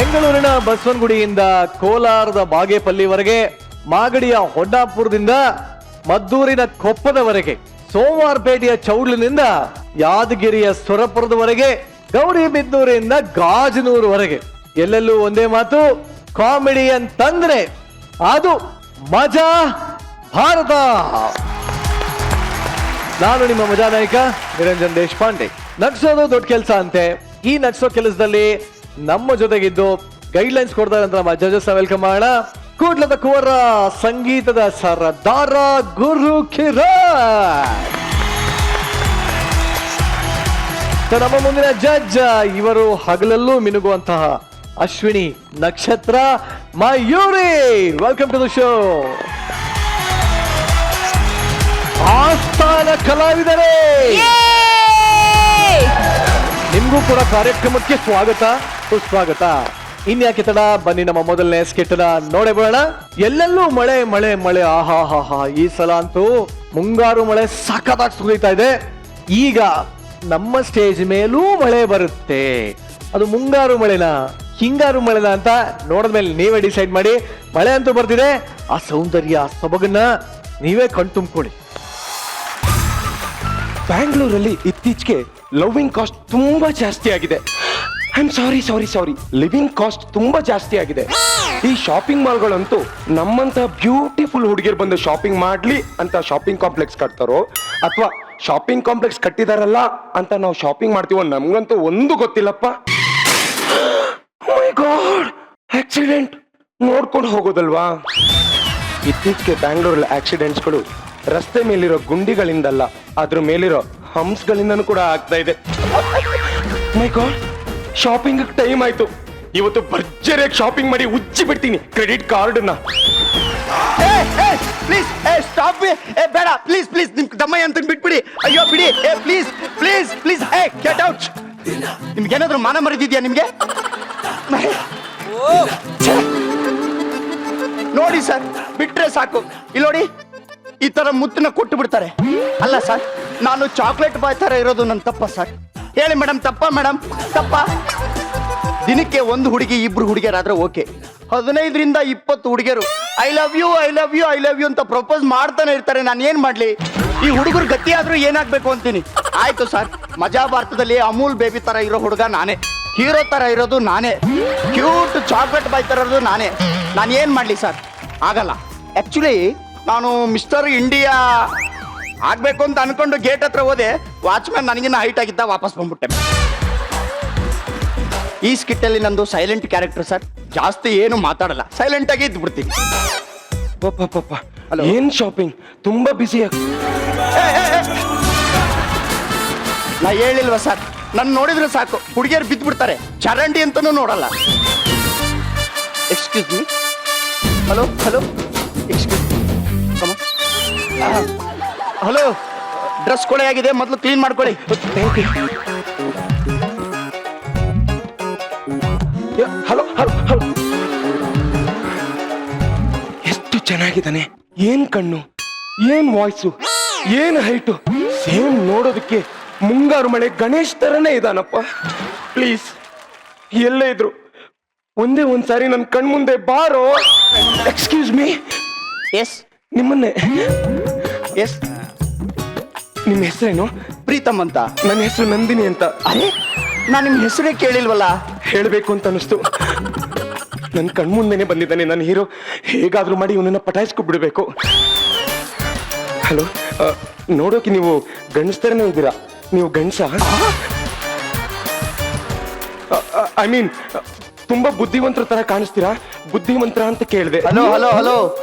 ಬೆಂಗಳೂರಿನ ಬಸವನಗುಡಿಯಿಂದ ಕೋಲಾರದ ಬಾಗೇಪಲ್ಲಿವರೆಗೆ, ಮಾಗಡಿಯ ಹೊಡ್ಡಾಪುರದಿಂದ ಮದ್ದೂರಿನ ಕೊಪ್ಪದವರೆಗೆ, ಸೋಮವಾರಪೇಟೆಯ ಚೌಡ್ಲಿನಿಂದ ಯಾದಗಿರಿಯ ಸೊರಪುರದವರೆಗೆ, ಗೌರಿಬಿದನೂರಿನಿಂದ ಗಾಜನೂರುವರೆಗೆ ಎಲ್ಲೆಲ್ಲೂ ಒಂದೇ ಮಾತು, ಕಾಮಿಡಿ ಅಂತಂದ್ರೆ ಅದು ಮಜಾ ಭಾರತ. ನಾನು ನಿಮ್ಮ ಮಜಾ ನಾಯಕ ನಿರಂಜನ್ ದೇಶಪಾಂಡೆ. ನಗ್ಸೋದು ದೊಡ್ಡ ಕೆಲಸ ಅಂತೆ. ಈ ನಗ್ಸೋ ಕೆಲಸದಲ್ಲಿ ನಮ್ಮ ಜೊತೆಗಿದ್ದು ಗೈಡ್ಲೈನ್ಸ್ ಕೊಡ್ತಾರೆ ಅಂತ ನಮ್ಮ ಜಜಸ್ ವೆಲ್ಕಮ್ ಮಾಡೋಣ. ಕೂಡ್ಲದ ಕುವರ ಸಂಗೀತದ ಸರದಾರ ಗುರು ಕಿರಣ್. ನಮ್ಮ ಮುಂದಿನ ಜಡ್ಜ್ ಇವರು ಹಗಲಲ್ಲೂ ಮಿನುಗುವಂತಹ ಅಶ್ವಿನಿ ನಕ್ಷತ್ರ Mayuri. Welcome to the show. ಆಸ್ಥಾನ ಕಲಾವಿದರೆ, ನಿಮ್ಗೂ ಕೂಡ ಕಾರ್ಯಕ್ರಮಕ್ಕೆ ಸ್ವಾಗತ ಸುಸ್ವಾಗತ. ಇನ್ಯಾಕೆ ತಡ, ಬನ್ನಿ ನಮ್ಮ ಮೊದಲನೇ ಸ್ಕಿಟ್ನ ನೋಡೇ ಬರೋಣ. ಎಲ್ಲೆಲ್ಲೂ ಮಳೆ ಮಳೆ ಮಳೆ, ಆಹಾ ಹಾ ಹಾ. ಈ ಸಲ ಅಂತೂ ಮುಂಗಾರು ಮಳೆ ಸಖತ್ತಾಗಿ ಸುರಿತಾ ಇದೆ. ಈಗ ನಮ್ಮ ಸ್ಟೇಜ್ ಮೇಲೂ ಮಳೆ ಬರುತ್ತೆ. ಅದು ಮುಂಗಾರು ಮಳೆನಾ ಹಿಂಗಾರು ಮಳೆನಾ ಅಂತ ನೋಡಿದ್ಮೇಲೆ ನೀವೇ ಡಿಸೈಡ್ ಮಾಡಿ. ಮಳೆ ಅಂತೂ ಬರ್ತಿದೆ, ಆ ಸೌಂದರ್ಯ ಸೊಬಗನ್ನ ನೀವೇ ಕಣ್ತುಂಬ್ಕೊಳ್ಳಿ. ಬ್ಯಾಂಗ್ಳೂರಲ್ಲಿ ಇತ್ತೀಚೆಗೆ ಲವಿಂಗ್ ಕಾಸ್ಟ್ ತುಂಬಾ ಜಾಸ್ತಿ ಆಗಿದೆ. I am sorry living cost ತುಂಬಾ ಜಾಸ್ತಿ ಆಗಿದೆ. ಈ ಶಾಪಿಂಗ್ ಮಾಲ್ಗಳಂತೂ ನಮ್ಮಂತ ಬ್ಯೂಟಿಫುಲ್ ಹುಡುಗಿಯರು ಬಂದು ಶಾಪಿಂಗ್ ಮಾಡ್ಲಿ ಅಂತ ಶಾಪಿಂಗ್ ಕಾಂಪ್ಲೆಕ್ಸ್ ಕಟ್ತಾರೋ ಅಥವಾ ಶಾಪಿಂಗ್ ಕಾಂಪ್ಲೆಕ್ಸ್ ಕಟ್ಟಿದಾರಲ್ಲ ಅಂತ ನಾವು ಶಾಪಿಂಗ್ ಮಾಡ್ತೀವೋ ನಮ್ಗಂತೂ ಒಂದು ಗೊತ್ತಿಲ್ಲಪ್ಪ. ಮೈ ಗಾಡ್, ಆಕ್ಸಿಡೆಂಟ್ ನೋಡ್ಕೊಂಡು ಹೋಗೋದಲ್ವಾ. ಇತ್ತೀಚೆಗೆ ಬ್ಯಾಂಗ್ಳೂರಲ್ಲಿ ಆಕ್ಸಿಡೆಂಟ್ಸ್ಗಳು ರಸ್ತೆ ಮೇಲಿರೋ ಗುಂಡಿಗಳಿಂದಲ್ಲ, ಅದ್ರ ಮೇಲಿರೋ ಹಂಪ್ಸ್ಗಳಿಂದನೂ ಕೂಡ ಆಗ್ತಾ ಇದೆ. ಮೈ ಗಾಡ್, ಶಾಪಿಂಗ್ ಟೈಮ್ ಆಯ್ತು. ಇವತ್ತು ಭರ್ಜರಿಯಾಗಿ ಶಾಪಿಂಗ್ ಮಾಡಿ ಉಜ್ಜಿ ಬಿಡ್ತೀನಿ ಕ್ರೆಡಿಟ್ ಕಾರ್ಡ್ ನ. Please stop. ಬೇಡ ಪ್ಲೀಸ್ ಪ್ಲೀಸ್, ನಿಮ್ ದಮ್ಮಯ್ಯ ಅಂತ ಬಿಟ್ಬಿಡಿ. ಅಯ್ಯೋ ಬಿಡಿ. Please please please, get out. ನಿಮ್ಗೆ ಏನಾದ್ರು ಮಾನ ಮರಿದಿದ್ಯಾ ನಿಮ್ಗೆ? ನೋಡಿ ಸರ್, ಬಿಟ್ರೆ ಸಾಕು. ಇಲ್ಲಿ ನೋಡಿ, ಈ ತರ ಮುತ್ತನ್ನ ಕೊಟ್ಟು ಬಿಡ್ತಾರೆ. ಅಲ್ಲ ಸರ್, ನಾನು ಚಾಕ್ಲೇಟ್ ಬಾಯ್ ತರ ಇರೋದು ನನ್ನ ತಪ್ಪ ಸರ್? ಹೇಳಿ ಮೇಡಮ್, ತಪ್ಪ ಮೇಡಮ್? ತಪ್ಪ. ದಿನಕ್ಕೆ ಒಂದು ಹುಡುಗಿ ಇಬ್ರು ಹುಡುಗಿಯರಾದ್ರೆ ಓಕೆ, 15ರಿಂದ 20 ಹುಡುಗಿಯರು I love you I love you I love you ಅಂತ ಪ್ರಪೋಸ್ ಮಾಡ್ತಾನೆ ಇರ್ತಾರೆ. ನಾನು ಏನ್ ಮಾಡ್ಲಿ? ಈ ಹುಡುಗರು ಗತಿ ಆದ್ರೂ ಏನಾಗ್ಬೇಕು ಅಂತೀನಿ. ಆಯ್ತು ಸರ್, ಮಜಾ ಭಾರತದಲ್ಲಿ ಅಮೂಲ್ ಬೇಬಿ ತರ ಇರೋ ಹುಡುಗ ನಾನೇ, ಹೀರೋ ತರ ಇರೋದು ನಾನೇ, ಕ್ಯೂಟ್ ಚಾಕ್ಲೇಟ್ ಬಾಯ್ ತರ ಇರೋದು ನಾನೇ. ನಾನು ಏನ್ ಮಾಡ್ಲಿ ಸರ್? ಆಗಲ್ಲ. ಆಕ್ಚುಲಿ ನಾನು ಮಿಸ್ಟರ್ ಇಂಡಿಯಾ ಆಗ್ಬೇಕು ಅಂತ ಅನ್ಕೊಂಡು ಗೇಟ್ ಹತ್ರ ಹೋದೆ. ವಾಚ್ಮ್ಯಾನ್ ನನಗಿನ್ನ ಹೈಟ್ ಆಗಿದ್ದ, ವಾಪಸ್ ಬಂದ್ಬಿಟ್ಟೆ. ಈ ಸ್ಕಿಟ್ ಅಲ್ಲಿ ನಂದು ಸೈಲೆಂಟ್ ಕ್ಯಾರೆಕ್ಟರ್ ಸರ್. ಜಾಸ್ತಿ ಏನು ಮಾತಾಡಲ್ಲ, ಸೈಲೆಂಟ್ ಆಗಿ ಇದ್ದು ಬಿಡ್ತೀನಿ. ಏನ್ ಶಾಪಿಂಗ್ ತುಂಬಾ ಬಿಸಿ. ನಾ ಹೇಳಿಲ್ವಾ ಸರ್, ನನ್ನ ನೋಡಿದ್ರೆ ಸಾಕು ಹುಡುಗಿಯರು ಬಿದ್ದು ಬಿಡ್ತಾರೆ. ಚರಂಡಿ ಅಂತಾನೂ ನೋಡಲ್ಲ. Excuse me. Hello hello, excuse hello. Dress ಕೊಳೆ ಆಗಿದೆ, ಮೊದಲು ಕ್ಲೀನ್ ಮಾಡ್ಕೊಳ್ಳಿ. Hello hello hello. ಎಷ್ಟು ಚೆನ್ನಾಗಿದ್ದಾನೆ. ಏನ್ ಕಣ್ಣು, ಏನ್ ವಾಯ್ಸು, ಏನ್ ಹೈಟು. ಸೇಮ್ ನೋಡೋದಕ್ಕೆ ಮುಂಗಾರು ಮಳೆ ಗಣೇಶ್ ತರನೇ ಇದಾನಪ್ಪ. ಪ್ಲೀಸ್, ಎಲ್ಲೇ ಇದ್ರು ಒಂದೇ ಒಂದ್ಸಾರಿ ನನ್ನ ಕಣ್ಮುಂದೆ ಬಾರೋ. Excuse me. ಎಸ್, ನಿಮ್ಮನ್ನೇ. ಎಸ್, ನಿಮ್ಮ ಹೆಸರೇನು? ಪ್ರೀತಮ್ ಅಂತ. ನನ್ನ ಹೆಸರು ನಂದಿನಿ ಅಂತ. ಅರೆ, ನಾನು ನಿಮ್ಮ ಹೆಸರೇ ಕೇಳಿಲ್ವಲ್ಲ. ಹೇಳಬೇಕು ಅಂತ ಅನಿಸ್ತು. ನನ್ನ ಕಣ್ಮುಂದೆನೆ ಬಂದಿದ್ದಾನೆ ನನ್ನ ಹೀರೋ. ಹೇಗಾದ್ರೂ ಮಾಡಿ ಇವನನ್ನ ಪಟಾಯಿಸ್ಕೊಬಿಡ್ಬೇಕು. ಹಲೋ, ನೋಡೋಕೆ ನೀವು ಗಂಡಸ್ತರನೇ ಇದ್ದೀರಾ. ನೀವು ಗಂಡಸ? ಐ ಮೀನ್ ತುಂಬಾ ಬುದ್ಧಿವಂತರ ತರ ಕಾಣಿಸ್ತೀರಾ. ಬುದ್ಧಿವಂತರ ಅಂತ ಕೇಳಿದೆ. ಹಲೋ ಹಲೋ ಹಲೋ,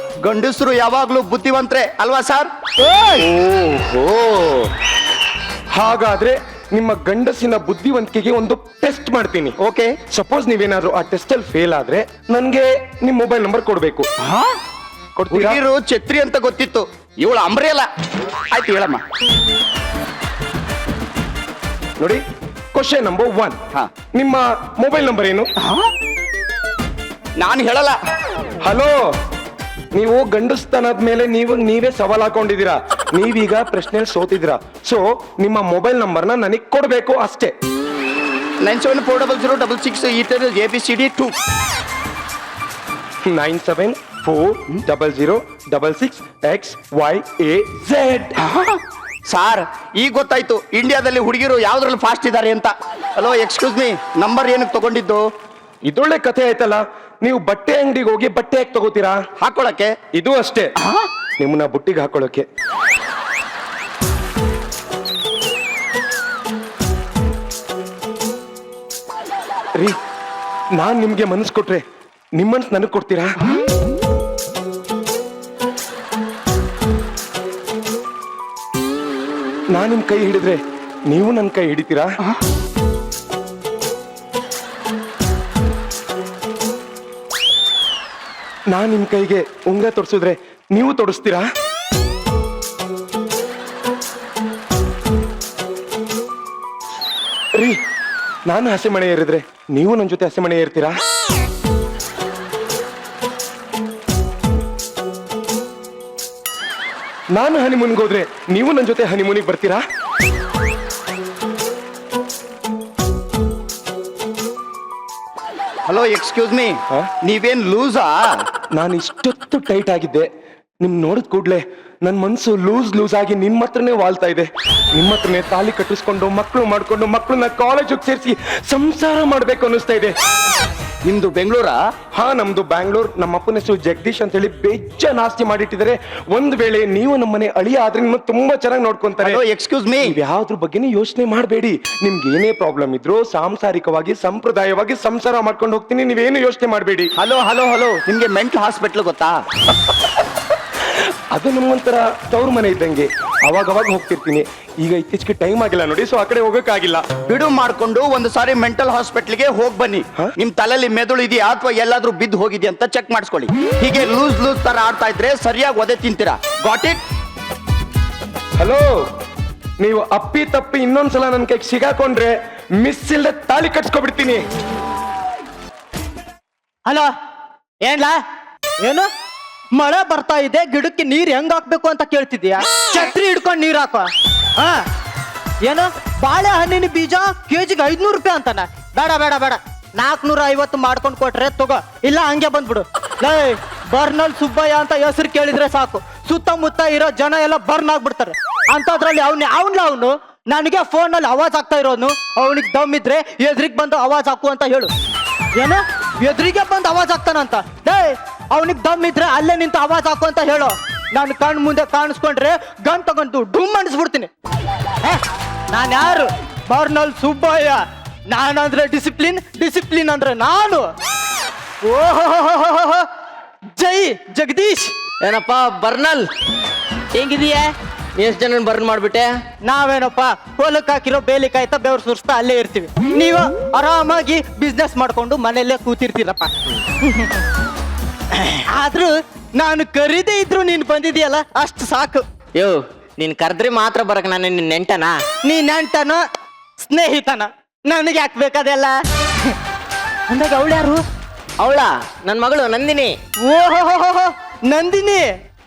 ಗಂಡಸರು ಯಾವಾಗ್ಲೂ ಬುದ್ಧಿವಂತರೇ ಅಲ್ವಾ ಸರ್? ಓಹೋ, ಹಾಗಾದ್ರೆ ನಿಮ್ಮ ಗಂಡಸಿನ ಬುದ್ಧಿವಂತಿಕೆಗೆ ಒಂದು ಟೆಸ್ಟ್ ಮಾಡ್ತೀನಿ. ಓಕೆ. ಸಪೋಸ್ ನೀವೇನಾದ್ರೂ ಆ ಟೆಸ್ಟ್ ಅಲ್ಲಿ ಫೇಲ್ ಆದ್ರೆ ನನ್ಗೆ ನಿಮ್ ಮೊಬೈಲ್ ನಂಬರ್ ಕೊಡ್ಬೇಕು. ಕೊಡ್ತೀರಾ? ಹುಡುಗಿರು ಛತ್ರಿ ಅಂತ ಗೊತ್ತಿತ್ತು, ಇವಳು ಅಂಬ್ರೆಲ್ಲ. ಆಯ್ತು, ಹೇಳಮ್ಮ. ನೋಡಿ, ಕ್ವಶನ್ ನಂಬರ್ 1. ನಿಮ್ಮ ಮೊಬೈಲ್ ನಂಬರ್ ಏನು? ನಾನು ಹೇಳಲ್ಲ. ಹಲೋ, ನೀವು ಗಂಡಸ್ತನದ ಮೇಲೆ ನೀವೇ ಸವಾಲ್ ಹಾಕೊಂಡಿದ್ದೀರಾ. ನೀವೀಗ ಪ್ರಶ್ನೆಯಲ್ಲಿ ಸೋತಿದ್ದೀರಾ. ಸೊ ನಿಮ್ಮ ಮೊಬೈಲ್ ನಂಬರ್ನ ನನಗೆ ಕೊಡ್ಬೇಕು ಅಷ್ಟೇ. 974006 ABCD 2. 974006XYAZ. ಸಾರ್ ಈಗ ಗೊತ್ತಾಯ್ತು ಇಂಡಿಯಾದಲ್ಲಿ ಹುಡುಗಿರು ಯಾವ್ದ್ರಲ್ಲಿ ಫಾಸ್ಟ್ ಇದ್ದಾರೆ ಅಂತ. ಹಲೋ ಎಕ್ಸ್ಕ್ಯೂಸ್ ಮೀ, ನಂಬರ್ ಏನಕ್ಕೆ ತಗೊಂಡಿದ್ದು? ಇದೊಳ್ಳೆ ಕಥೆ ಆಯ್ತಲ್ಲ. ನೀವು ಬಟ್ಟೆ ಅಂಗಡಿಗೆ ಹೋಗಿ ಬಟ್ಟೆ ಯಾಕೆ ತಗೋತೀರಾ? ಹಾಕೊಳಕ್ಕೆ. ಇದು ಅಷ್ಟೇ, ನಿಮ್ಮನ್ನ ಬುಟ್ಟಿಗೆ ಹಾಕೊಳ್ಳೋಕೆ. ರೀ, ನಾನ್ ನಿಮ್ಗೆ ಮನಸ್ಸು ಕೊಟ್ರೆ ನಿಮ್ಮ ಮನಸ್ಸು ನನಗೆ ಕೊಡ್ತೀರಾ? ನಾನ್ ನಿಮ್ ಕೈ ಹಿಡಿದ್ರೆ ನೀವು ನನ್ನ ಕೈ ಹಿಡಿತೀರಾ? ನಾನ್ ನಿಮ್ ಕೈಗೆ ಉಂಗ್ರ ತೊಡ್ಸಿದ್ರೆ ನೀವು ತೊಡಸ್ತೀರಾ? ರೀ, ನಾನು ಹಸೆ ಮಣೆ ಏರಿದ್ರೆ ನೀವು ನನ್ನ ಜೊತೆ ಹಸೆ ಮಣೆ ಏರ್ತೀರಾ? ನಾನು ಹನಿಮೂನ್ಗೆ ಹೋದ್ರೆ ನೀವು ನನ್ನ ಜೊತೆ ಹನಿಮೂನಿಗೆ ಬರ್ತೀರಾ? ಹಲೋ ಎಕ್ಸ್ಕ್ಯೂಸ್ ಮೀ, ಹಾ? ನೀವೇನ್ ಲೂಸಾ? ನಾನು ಇಷ್ಟೊತ್ತು ಟೈಟ್ ಆಗಿದ್ದೆ, ನಿಮ್ ನೋಡಿದ ಕೂಡ್ಲೆ ನನ್ನ ಮನ್ಸು ಲೂಸ್ ಆಗಿ ನಿಮ್ಮ ಹತ್ರನೇ ವಾಲ್ತಾ ಇದೆ. ನಿಮ್ಮ ಹತ್ರನೇ ತಾಲಿ ಕಟ್ಟಿಸ್ಕೊಂಡು ಮಕ್ಕಳು ಮಾಡ್ಕೊಂಡು ಮಕ್ಕಳನ್ನ ಕಾಲೇಜಿಗೆ ಸೇರಿಸಿ ಸಂಸಾರ ಮಾಡ್ಬೇಕು ಅನ್ನಿಸ್ತಾ ಇದೆ. ನಿಮ್ದು ಬೆಂಗಳೂರಾ? ಹಾ, ನಮ್ದು ಬ್ಯಾಂಗ್ಳೂರ್. ನಮ್ಮ ಅಪ್ಪನ ಹೆಸರು ಜಗದೀಶ್ ಅಂತ ಹೇಳಿ ಬೇಜಾನ್ ಆಸ್ತಿ ಮಾಡಿಟ್ಟಿದ್ದಾರೆ. ಒಂದ್ ವೇಳೆ ನೀವು ನಮ್ಮನೆ ಅಳಿಯ ಆದ್ರೆ ನಿಮ್ಮ ತುಂಬಾ ಚೆನ್ನಾಗಿ ನೋಡ್ಕೊಂತಾರೆ. ಹಲೋ ಎಕ್ಸ್ಕ್ಯೂಸ್ ಮೀ, ನೀವ್ ಯಾವ್ದ್ರ ಬಗ್ಗೆನೂ ಯೋಚನೆ ಮಾಡಬೇಡಿ. ನಿಮ್ಗೆ ಏನೇ ಪ್ರಾಬ್ಲಮ್ ಇದ್ರು ಸಾಂಸಾರಿಕವಾಗಿ ಸಂಪ್ರದಾಯವಾಗಿ ಸಂಸಾರ ಮಾಡ್ಕೊಂಡು ಹೋಗ್ತೀನಿ, ನೀವೇನು ಯೋಚನೆ ಮಾಡಬೇಡಿ. ಹಲೋ ಹಲೋ ಹಲೋ, ನಿಮ್ಗೆ ಮೆಂಟಲ್ ಹಾಸ್ಪಿಟ್ಲ್ ಗೊತ್ತಾ? ಅದು ನಮ್ಮಂತರ ತವ್ರ ಮನೆ ಇದ್ದಂಗೆ, ಅವಾಗ ಹೋಗ್ತಿರ್ತೀನಿ. ಈಗ ಇತ್ತೀಚೆಗೆ ಟೈಮ್ ಆಗಿಲ್ಲ ನೋಡಿ, ಸೊ ಆ ಕಡೆ ಹೋಗಕ್ಕಾಗಿಲ್ಲ. ಬಿಡು ಮಾಡ್ಕೊಂಡು ಒಂದು ಸಾರಿ ಮೆಂಟಲ್ ಹಾಸ್ಪಿಟ್ಲ್ಗೆ ಹೋಗ್ ಬನ್ನಿ. ಹಾ? ನಿಮ್ ತಲೆಯಲ್ಲಿ ಮೆದುಳು ಇದೆಯಾ ಅಥವಾ ಎಲ್ಲಾದ್ರೂ ಬಿದ್ದು ಹೋಗಿದೆ ಅಂತ ಚೆಕ್ ಮಾಡಿಸ್ಕೊಳ್ಳಿ. ಹೀಗೆ ಲೂಸ್ ತರ ಆಡ್ತಾ ಇದ್ರೆ ಸರಿಯಾಗಿ ಒದೆ ತಿಂತೀರಾ. Got it? ಹಲೋ, ನೀವು ಅಪ್ಪಿ ತಪ್ಪಿ ಇನ್ನೊಂದ್ಸಲ ನನ್ ಕೈಗೆ ಸಿಗಾಕೊಂಡ್ರೆ ಮಿಸ್ ಇಲ್ದೆ ತಾಳಿ ಕಟ್ಸ್ಕೊಬಿಡ್ತೀನಿ. ಹಲೋ, ಏನ್ಲ ಏನು ಮಳೆ ಬರ್ತಾ ಇದೆ, ಗಿಡಕ್ಕೆ ನೀರ್ ಹೆಂಗ್ ಹಾಕ್ಬೇಕು ಅಂತ ಕೇಳ್ತಿದ್ಯಾ? ಛತ್ರಿ ಹಿಡ್ಕೊಂಡು ನೀರ್ ಹಾಕೋ. ಹಾ, ಏನು ಬಾಳೆಹಣ್ಣಿನ ಬೀಜ ಕೆಜಿಗೆ 500 ರೂಪಾಯಿ ಅಂತಾನ? ಬೇಡ ಬೇಡ ಬೇಡ, 450 ಮಾಡ್ಕೊಂಡು ಕೊಟ್ರೆ ತಗೋ, ಇಲ್ಲ ಹಂಗೆ ಬಂದ್ಬಿಡು. ಲೇ, ಬರ್ನಲ್ ಸುಬ್ಬಯ್ಯ ಅಂತ ಹೆಸರು ಕೇಳಿದ್ರೆ ಸಾಕು, ಸುತ್ತಮುತ್ತ ಇರೋ ಜನ ಎಲ್ಲ ಬರ್ನ್ ಆಗ್ಬಿಡ್ತಾರೆ. ಅಂತದ್ರಲ್ಲಿ ಅವನು ನನಗೆ ಫೋನ್ ಅಲ್ಲಿ ಆವಾಜ್ ಆಗ್ತಾ ಇರೋನು, ಅವನಿಗೆ ದಮ್ ಇದ್ರೆ ಎದುರಿಗೆ ಬಂದು ಆವಾಜ್ ಹಾಕು ಅಂತ ಹೇಳು. ಏನು ಎದುರಿಗೆ ಬಂದು ಆವಾಜ್ ಆಗ್ತಾನಂತ? ಡೇ, ಅವನಿಗೆ ದಮ್ ಇದ್ರೆ ಅಲ್ಲೇ ನಿಂತು ಆವಾಜ್ ಹಾಕು ಅಂತ ಹೇಳು. ನಾನು ಕಣ್ ಮುಂದೆ ಕಾಣಿಸ್ಕೊಂಡ್ರೆ ಗನ್ ತಗೊಂಡು ಡುಮ್ ಅನಿಸ್ಬಿಡ್ತೀನಿ. ನಾನು ಯಾರು? ಬರ್ನಲ್ ಸುಬ್ಬಯ್ಯ. ನಾನಂದ್ರೆ ಡಿಸಿಪ್ಲಿನ್ ಅಂದ್ರೆ ನಾನು. ಓಹೋ, ಜೈ ಜಗದೀಶ್. ಏನಪ್ಪ ಬರ್ನಲ್, ಹೆಂಗಿದೀಯ? ಎಷ್ಟು ಜನ ಬರ್ನ್ ಮಾಡ್ಬಿಟ್ಟೆ? ನಾವೇನಪ್ಪ ಹೊಲಕ್ಕೆ ಹಾಕಿರೋ ಬೇಲಿ ಕಾಯ್ತಾ ಬೆವ್ರು ಸುರಿಸ್ತಾ ಅಲ್ಲೇ ಇರ್ತೀವಿ. ನೀವು ಆರಾಮಾಗಿ ಬಿಸ್ನೆಸ್ ಮಾಡ್ಕೊಂಡು ಮನೆಯಲ್ಲೇ ಕೂತಿರ್ತೀರಪ್ಪ. ಆದ್ರೂ ನಾನು ಕರೀದೇ ಇದ್ರು ನೀನ್ ಬಂದಿದೀಯಲ್ಲ, ಅಷ್ಟು ಸಾಕು. ಯೋ, ನೀನ್ ಕರೆದ್ರೆ ಮಾತ್ರ ಬರಕ್ ನಾನು ನಿನ್ನ ನೆಂಟನಾ? ನೀ ನೆಂಟನ ಸ್ನೇಹಿತನ, ನನಗೆ ಯಾಕೆ ಬೇಕಾದೆಲ್ಲ? ಅಂದಾಗ ಅವಳು ಯಾರು? ಅವಳ ನನ್ ಮಗಳು ನಂದಿನಿ. ಓಹೋ, ನಂದಿನಿ.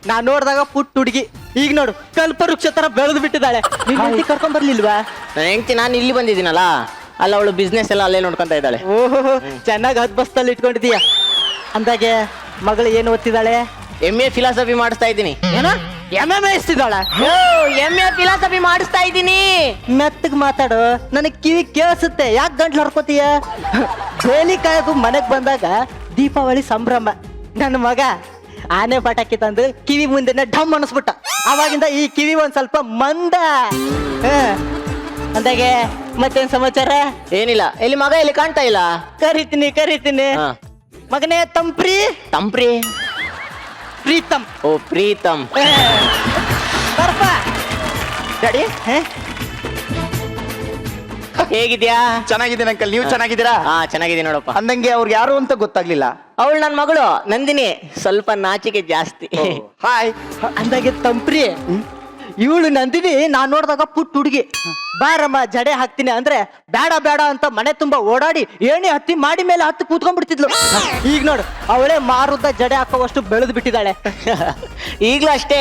ನಾನ್ ನೋಡಿದಾಗ ಪುಟ್ಟ ಹುಡುಗಿ, ಈಗ ನೋಡು ಕಲ್ಪವೃಕ್ಷ ತರ ಬೆಳೆದು ಬಿಟ್ಟಿದ್ದಾಳೆ. ನೀನ್ ಕರ್ಕೊಂಡ್ ಬರ್ಲಿಲ್ವಾ? ನನ್ನ ಹೆಂಡತಿ ನಾನು ಇಲ್ಲಿ ಬಂದಿದ್ದೀನಲ್ಲ, ಅಲ್ಲ ಅವಳು ಬಿಸ್ನೆಸ್ ಎಲ್ಲ ಅಲ್ಲೇ ನೋಡ್ಕೊಂತ ಇದ್ದಾಳೆ. ಓಹೋ, ಚೆನ್ನಾಗಿ ಹದ್ ಬಸ್ತಲ್ಲಿ ಇಟ್ಕೊಂಡಿದೀಯ. ಅಂದಾಗೆ ಮಗಳು ಏನು ಓದ್ತಿದ್ದಾಳೆ? MA ಫಿಲಾಸಫಿ ಮಾಡಿಸ್ತಾ ಇದ್ದೀನಿ. ಏನ ಎಮ್ಮೆ ಇಸ್ತಿದ್ದಾಳ? MA ಫಿಲಾಸಫಿ ಮಾಡಿಸ್ತಾ ಇದ್ದೀನಿ. ಮೆತ್ತಗ್ ಮಾತಾಡು, ನನಗ್ ಕಿವಿ ಕೇಳಿಸುತ್ತೆ. ಯಾಕೆ ಗಂಟ್ಲು ಹರ್ಕೋತೀಯ? ಬೇಲಿ ಕಾಯೋದು ಮನೆಗ್ ಬಂದಾಗ ದೀಪಾವಳಿ ಸಂಭ್ರಮ. ನನ್ನ ಮಗ ಆನೆ ಪಟಾಕಿ ತಂದು ಕಿವಿ ಮುಂದೆನೆ ಢಮ್ ಅನಿಸ್ಬಿಟ್ಟ. ಅವಾಗಿಂದ ಈ ಕಿವಿ ಒಂದ್ ಸ್ವಲ್ಪ ಮಂದ. ಅಂದಾಗೆ ಮತ್ತೇನ್ ಸಮಾಚಾರ? ಏನಿಲ್ಲ. ಎಲ್ಲಿ ಮಗ ಎಲ್ಲಿ ಕಾಣ್ತಾ ಇಲ್ಲ? ಕರಿತೀನಿ. ಹಾ. ಮಗನೇ ತಂಪ್ರಿ ಪ್ರೀತಮ್. ಓ ಪ್ರೀತಮ್. ಬರ್ಪ ಡ್ಯಾಡಿ, ಹೇಗಿದ್ಯಾ? ಚೆನ್ನಾಗಿದ್ದೀನಿ ಅಂಕಲ್, ನೀವು ಚೆನ್ನಾಗಿದ್ದೀರಾ? ಹಾ, ಚೆನ್ನಾಗಿದ್ದೀನಿ ನೋಡಪ್ಪ. ಅಂದಂಗೆ ಅವ್ರಿಗೆ ಯಾರು ಅಂತ ಗೊತ್ತಾಗ್ಲಿಲ್ಲ. ಅವಳು ನನ್ನ ಮಗಳು ನಂದಿನಿ, ಸ್ವಲ್ಪ ನಾಚಿಕೆ ಜಾಸ್ತಿ. ಹಾಯ್. ಅಂದಾಗೆ ತಂಪ್ರಿ, ಇವಳು ನಂದಿನಿ ನಾನ್ ನೋಡಿದಾಗ ಪುಟ್ಟ ಹುಡುಗಿ. ಬಾರಮ್ಮ ಜಡೆ ಹಾಕ್ತೀನಿ ಅಂದ್ರೆ ಬೇಡ ಅಂತ ಮನೆ ತುಂಬಾ ಓಡಾಡಿ ಏಣಿ ಹತ್ತಿ ಮಾಡಿ ಮೇಲೆ ಹತ್ತಿ ಕೂತ್ಕೊಂಡ್ಬಿಡ್ತಿದ್ಲು. ಈಗ ನೋಡು ಅವಳೇ ಮಾರುದ್ದ ಜಡೆ ಹಾಕೋವಷ್ಟು ಬೆಳೆದು ಬಿಟ್ಟಿದ್ದಾಳೆ. ಈಗ್ಲೂ ಅಷ್ಟೇ,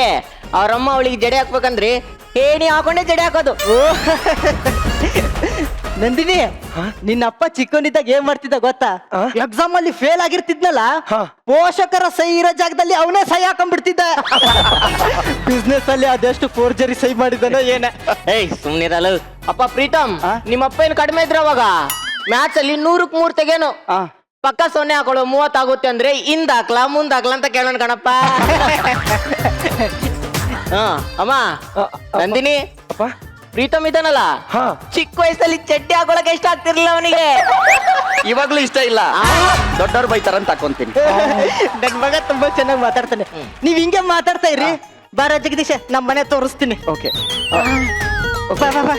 ಅವ್ರಮ್ಮ ಅವಳಿಗೆ ಜಡೆ ಹಾಕ್ಬೇಕಂದ್ರೆ ಏಣಿ ಹಾಕೊಂಡೇ ಜಡೆ ಹಾಕೋದು. ನಂದಿನಿ ನಿನ್ನಪ್ಪ ಚಿಕ್ಕವನಿದ್ದಾಗ ಏನ್ ಮಾಡ್ತಿದ್ದ ಗೊತ್ತಾ ಆ? ಎಕ್ಸಾಮ್ ಅಲ್ಲಿ ಫೇಲ್ ಆಗಿರ್ತಿದ್ನಲ್ಲ ಹಾ. ಪೋಷಕರ ಸಹಿ ಇರೋ ಜಾಗದಲ್ಲಿ ಅವನೇ ಸಹಿ ಹಾಕೊಂಡ್ಬಿಡ್ತಿದ್ದ ಬಿಸ್ನೆಸ್ ಅಲ್ಲಿ ಅದೆಷ್ಟು ಫೋರ್ಜರಿ ಸಹಿ ಮಾಡಿದಾನೋ ಏನ ಏಯ್ ಸುಮ್ನಿರಲ್ಲ ಅಪ್ಪ ಪ್ರೀತಮ್ ಆ? ನಿಮ್ಮಪ್ಪ ಏನು ಕಡಿಮೆ ಇದ್ರ ಅವಾಗ ಮ್ಯಾಥ್ಸ್ ಅಲ್ಲಿ 100ಕ್ಕೆ 3 ತೆಗೇನು ಆ, ಪಕ್ಕ ಸೊನ್ನೆ ಹಾಕೊಳ್ಳೋ 30 ಆಗುತ್ತೆ ಅಂದ್ರೆ ಹಿಂದ್ ಹಾಕ್ಲಾ ಮುಂದ್ ಹಾಕ್ಲಾ ಅಂತ ಕೇಳೋಣ ಕಣಪ್ಪ ಹಾ ಅಮ್ಮ ನಂದಿನಿ ಅಪ್ಪ ಪ್ರೀತಮ್ ಇದ್ದಾನಲ್ಲ ಹಾ. ಚಿಕ್ಕ ವಯಸ್ಸಲ್ಲಿ ಚಡ್ಡಿ ಹಾಕೊಳಕ್ಕೆ ಇಷ್ಟ ಆಗ್ತಿರ್ಲಿಲ್ಲ ಅವನಿಗೆ ಇವಾಗ್ಲೂ ಇಷ್ಟ ಇಲ್ಲ ದೊಡ್ಡವ್ರು ಬೈತಾರಂತ ಹಾಕೊಂತೀನಿ. ನನ್ ಮಗ ತುಂಬಾ ಚೆನ್ನಾಗಿ ಮಾತಾಡ್ತಾನೆ ನೀವ್ ಹಿಂಗೆ ಮಾತಾಡ್ತಾ ಇರಿ ಬಾರ ಜಗದೀಶ ನಮ್ ಮನೆ ತೋರಿಸ್ತೀನಿ ಓಕೆ ಬಾ, ಬಾ, ಬಾ.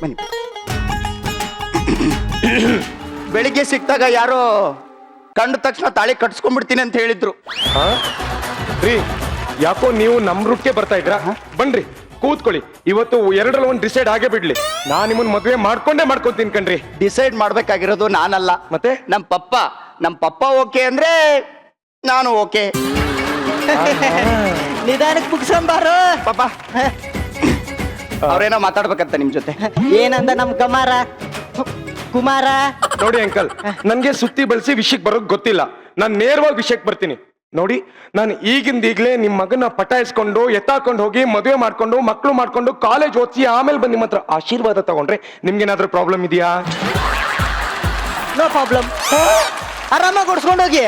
ಬನ್ನಿ. ಬೆಳಿಗ್ಗೆ ಸಿಕ್ತಾಗ ಯಾರೋ ಕಂಡ ತಕ್ಷಣ ತಾಳಿ ಕಟ್ಸ್ಕೊಂಡ್ಬಿಡ್ತೀನಿ ಅಂತ ಹೇಳಿದ್ರು. ಹಾ? ರೀ ಯಾಕೋ ನೀವು ನಮ್ ರೂಟ್ಗೆ ಬರ್ತಾ ಇದ್ರಾ ಬನ್ರಿ ಕೂತ್ಕೊಳ್ಳಿ. ಇವತ್ತು ಎರಡರಲ್ಲಿ ಒಂದು ಡಿಸೈಡ್ ಆಗೇ ಬಿಡ್ಲಿ. ನಾ ನಿಮ್ಮನ್ನ ಮದ್ವೆ ಮಾಡ್ಕೊಂತೀನಿ ಕಣ್ರಿ. ಡಿಸೈಡ್ ಮಾಡ್ಬೇಕಾಗಿರೋದು ನಾನಲ್ಲ, ಮತ್ತೆ? ನಮ್ ಪಪ್ಪ ಓಕೆ ಅಂದ್ರೆ ನಾನು ಓಕೆ. ನಿಧಾನಕ್ಕೆ ಮುಗಿಸ್ಕೊಂಬಾರು ಪಾಪ ಅವ್ರೇನೋ ಮಾತಾಡ್ಬೇಕಂತ ನಿಮ್ ಜೊತೆ. ಏನಂದ ನಮ್ ಕುಮಾರ ನೋಡಿ ಅಂಕಲ್, ನನ್ಗೆ ಸುತ್ತಿ ಬಳಸಿ ವಿಷಯಕ್ಕೆ ಬರೋಕ್ ಗೊತ್ತಿಲ್ಲ. ನಾನ್ ನೇರವಾಗಿ ವಿಷಯಕ್ಕೆ ಬರ್ತೀನಿ. ನೋಡಿ, ನಾನು ಈಗಿಂದೀಗ್ಲೇ ನಿಮ್ ಮಗನ ಪಟಾಯಿಸ್ಕೊಂಡು ಎತ್ತಾಕೊಂಡು ಹೋಗಿ ಮದುವೆ ಮಾಡ್ಕೊಂಡು ಮಕ್ಕಳು ಮಾಡ್ಕೊಂಡು ಕಾಲೇಜ್ ಓದಿಸಿ ಆಮೇಲೆ ಬಂದು ನಿಮ್ಮ ಹತ್ರ ಆಶೀರ್ವಾದ ತಗೊಂಡ್ರೆ ನಿಮ್ಗೇನಾದ್ರೂ ಪ್ರಾಬ್ಲಮ್ ಇದೆಯಾ? ನೋ ಪ್ರಾಬ್ಲಮ್, ಆರಾಮಾಗಿ ಓಡಿಸ್ಕೊಂಡು ಹೋಗಿ.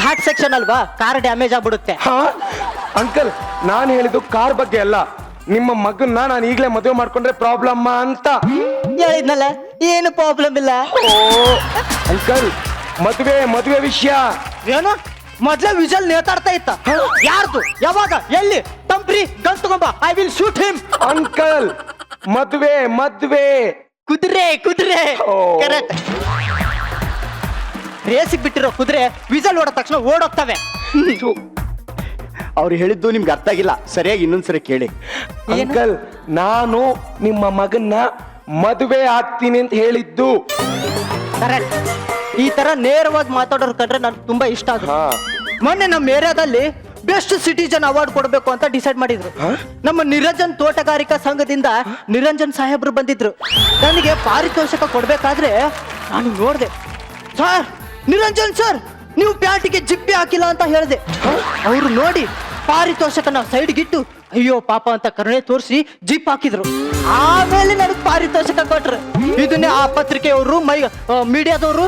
ಘಾಟ್ ಸೆಕ್ಷನ್ ಅಲ್ವಾ, ಕಾರ್ ಡ್ಯಾಮೇಜ್ ಆಗ್ಬಿಡುತ್ತೆ. ಹಾ ಅಂಕಲ್, ನಾನು ಹೇಳಿದ್ದು ಕಾರ್ ಬಗ್ಗೆ ಅಲ್ಲ, ನಿಮ್ಮ ಮಗನ್ನ ನಾನು ಈಗಲೇ ಮದುವೆ ಮಾಡ್ಕೊಂಡ್ರೆ ಪ್ರಾಬ್ಲಮ್ ಅಂತ ಹೇಳಿದ್ನಲ್ಲ, ಏನು ಪ್ರಾಬ್ಲಮ್ ಇಲ್ಲ. ಅಂಕಲ್, ಮದುವೆ ವಿಷಯ. ಏನು ಮೊದ್ಲೇ ವಿಜಲ್ ನೇತಾಡ್ತಾ ಇತ್ತ. ಯಾರ್ದು, ಯಾವಾಗ, ಎಲ್ಲಿ? ತಂಪ್ರಿ ಗನ್ ತಗೊಂಬ, I will shoot him. Uncle, ಮದ್ವೆ ಕುದುರೆ ಓ. ಕರೆಕ್ಟ್. ರೇಸಿಗೆ ಬಿಟ್ಟಿರೋ ಕುದುರೆ ವಿಜಲ್ ಹೊಡ ತಕ್ಷಣ ಓಡೋಗ್ತವೆ. ಅವ್ರು ಹೇಳಿದ್ದು ನಿಮ್ಗೆ ಅರ್ಥ ಆಗಿಲ್ಲ, ಸರಿಯಾಗಿ ಇನ್ನೊಂದ್ಸರಿ ಕೇಳಿ. ಅಂಕಲ್, ನಾನು ನಿಮ್ಮ ಮಗನ್ನ ಮದುವೆ ಆಗ್ತೀನಿ ಅಂತ ಹೇಳಿದ್ದು. ಕರೆಕ್ಟ್. ಈ ತರ ನೇರವಾಗಿ ಮಾತಾಡೋರು ಕಂಡ್ರೆ ನನ್ಗೆ ತುಂಬಾ ಇಷ್ಟ ಆಗುತ್ತೆ. ಹಾ. ಮೊನ್ನೆ ನಮ್ಮ ಏರಿಯಾದಲ್ಲಿ ಬೆಸ್ಟ್ ಸಿಟಿಜನ್ ಅವಾರ್ಡ್ ಕೊಡಬೇಕು ಅಂತ ಡಿಸೈಡ್ ಮಾಡಿದ್ರು. ನಮ್ಮ ನಿರಂಜನ್ ತೋಟಗಾರಿಕಾ ಸಂಘದಿಂದ ನಿರಂಜನ್ ಸಾಹೇಬ್ರು ಬಂದಿದ್ರು. ನನಗೆ ಪಾರಿತೋಷಕ ಕೊಡ್ಬೇಕಾದ್ರೆ ನಾನು ನೋಡ್ದೆ, ಸರ್ ನಿರಂಜನ್ ಸರ್ ನೀವು ಪ್ಯಾಂಟಿಗೆ ಜಿಪ್ಪಿ ಹಾಕಿಲ್ಲ ಅಂತ ಹೇಳಿದೆ. ಅವರು ನೋಡಿ ಪಾರಿತೋಷಕನ ಸೈಡ್ಗಿಟ್ಟು ಅಯ್ಯೋ ಪಾಪ ಅಂತ ಕರುಣೆ ತೋರಿಸಿ ಜಿಪ್ ಹಾಕಿದ್ರು. ಆಮೇಲೆ ನನಗೆ ಪಾರಿತೋಷಕ ಕೊಟ್ರು. ಇದನ್ನೇ ಆ ಪತ್ರಿಕೆಯವರು ಮೀಡಿಯಾದವರು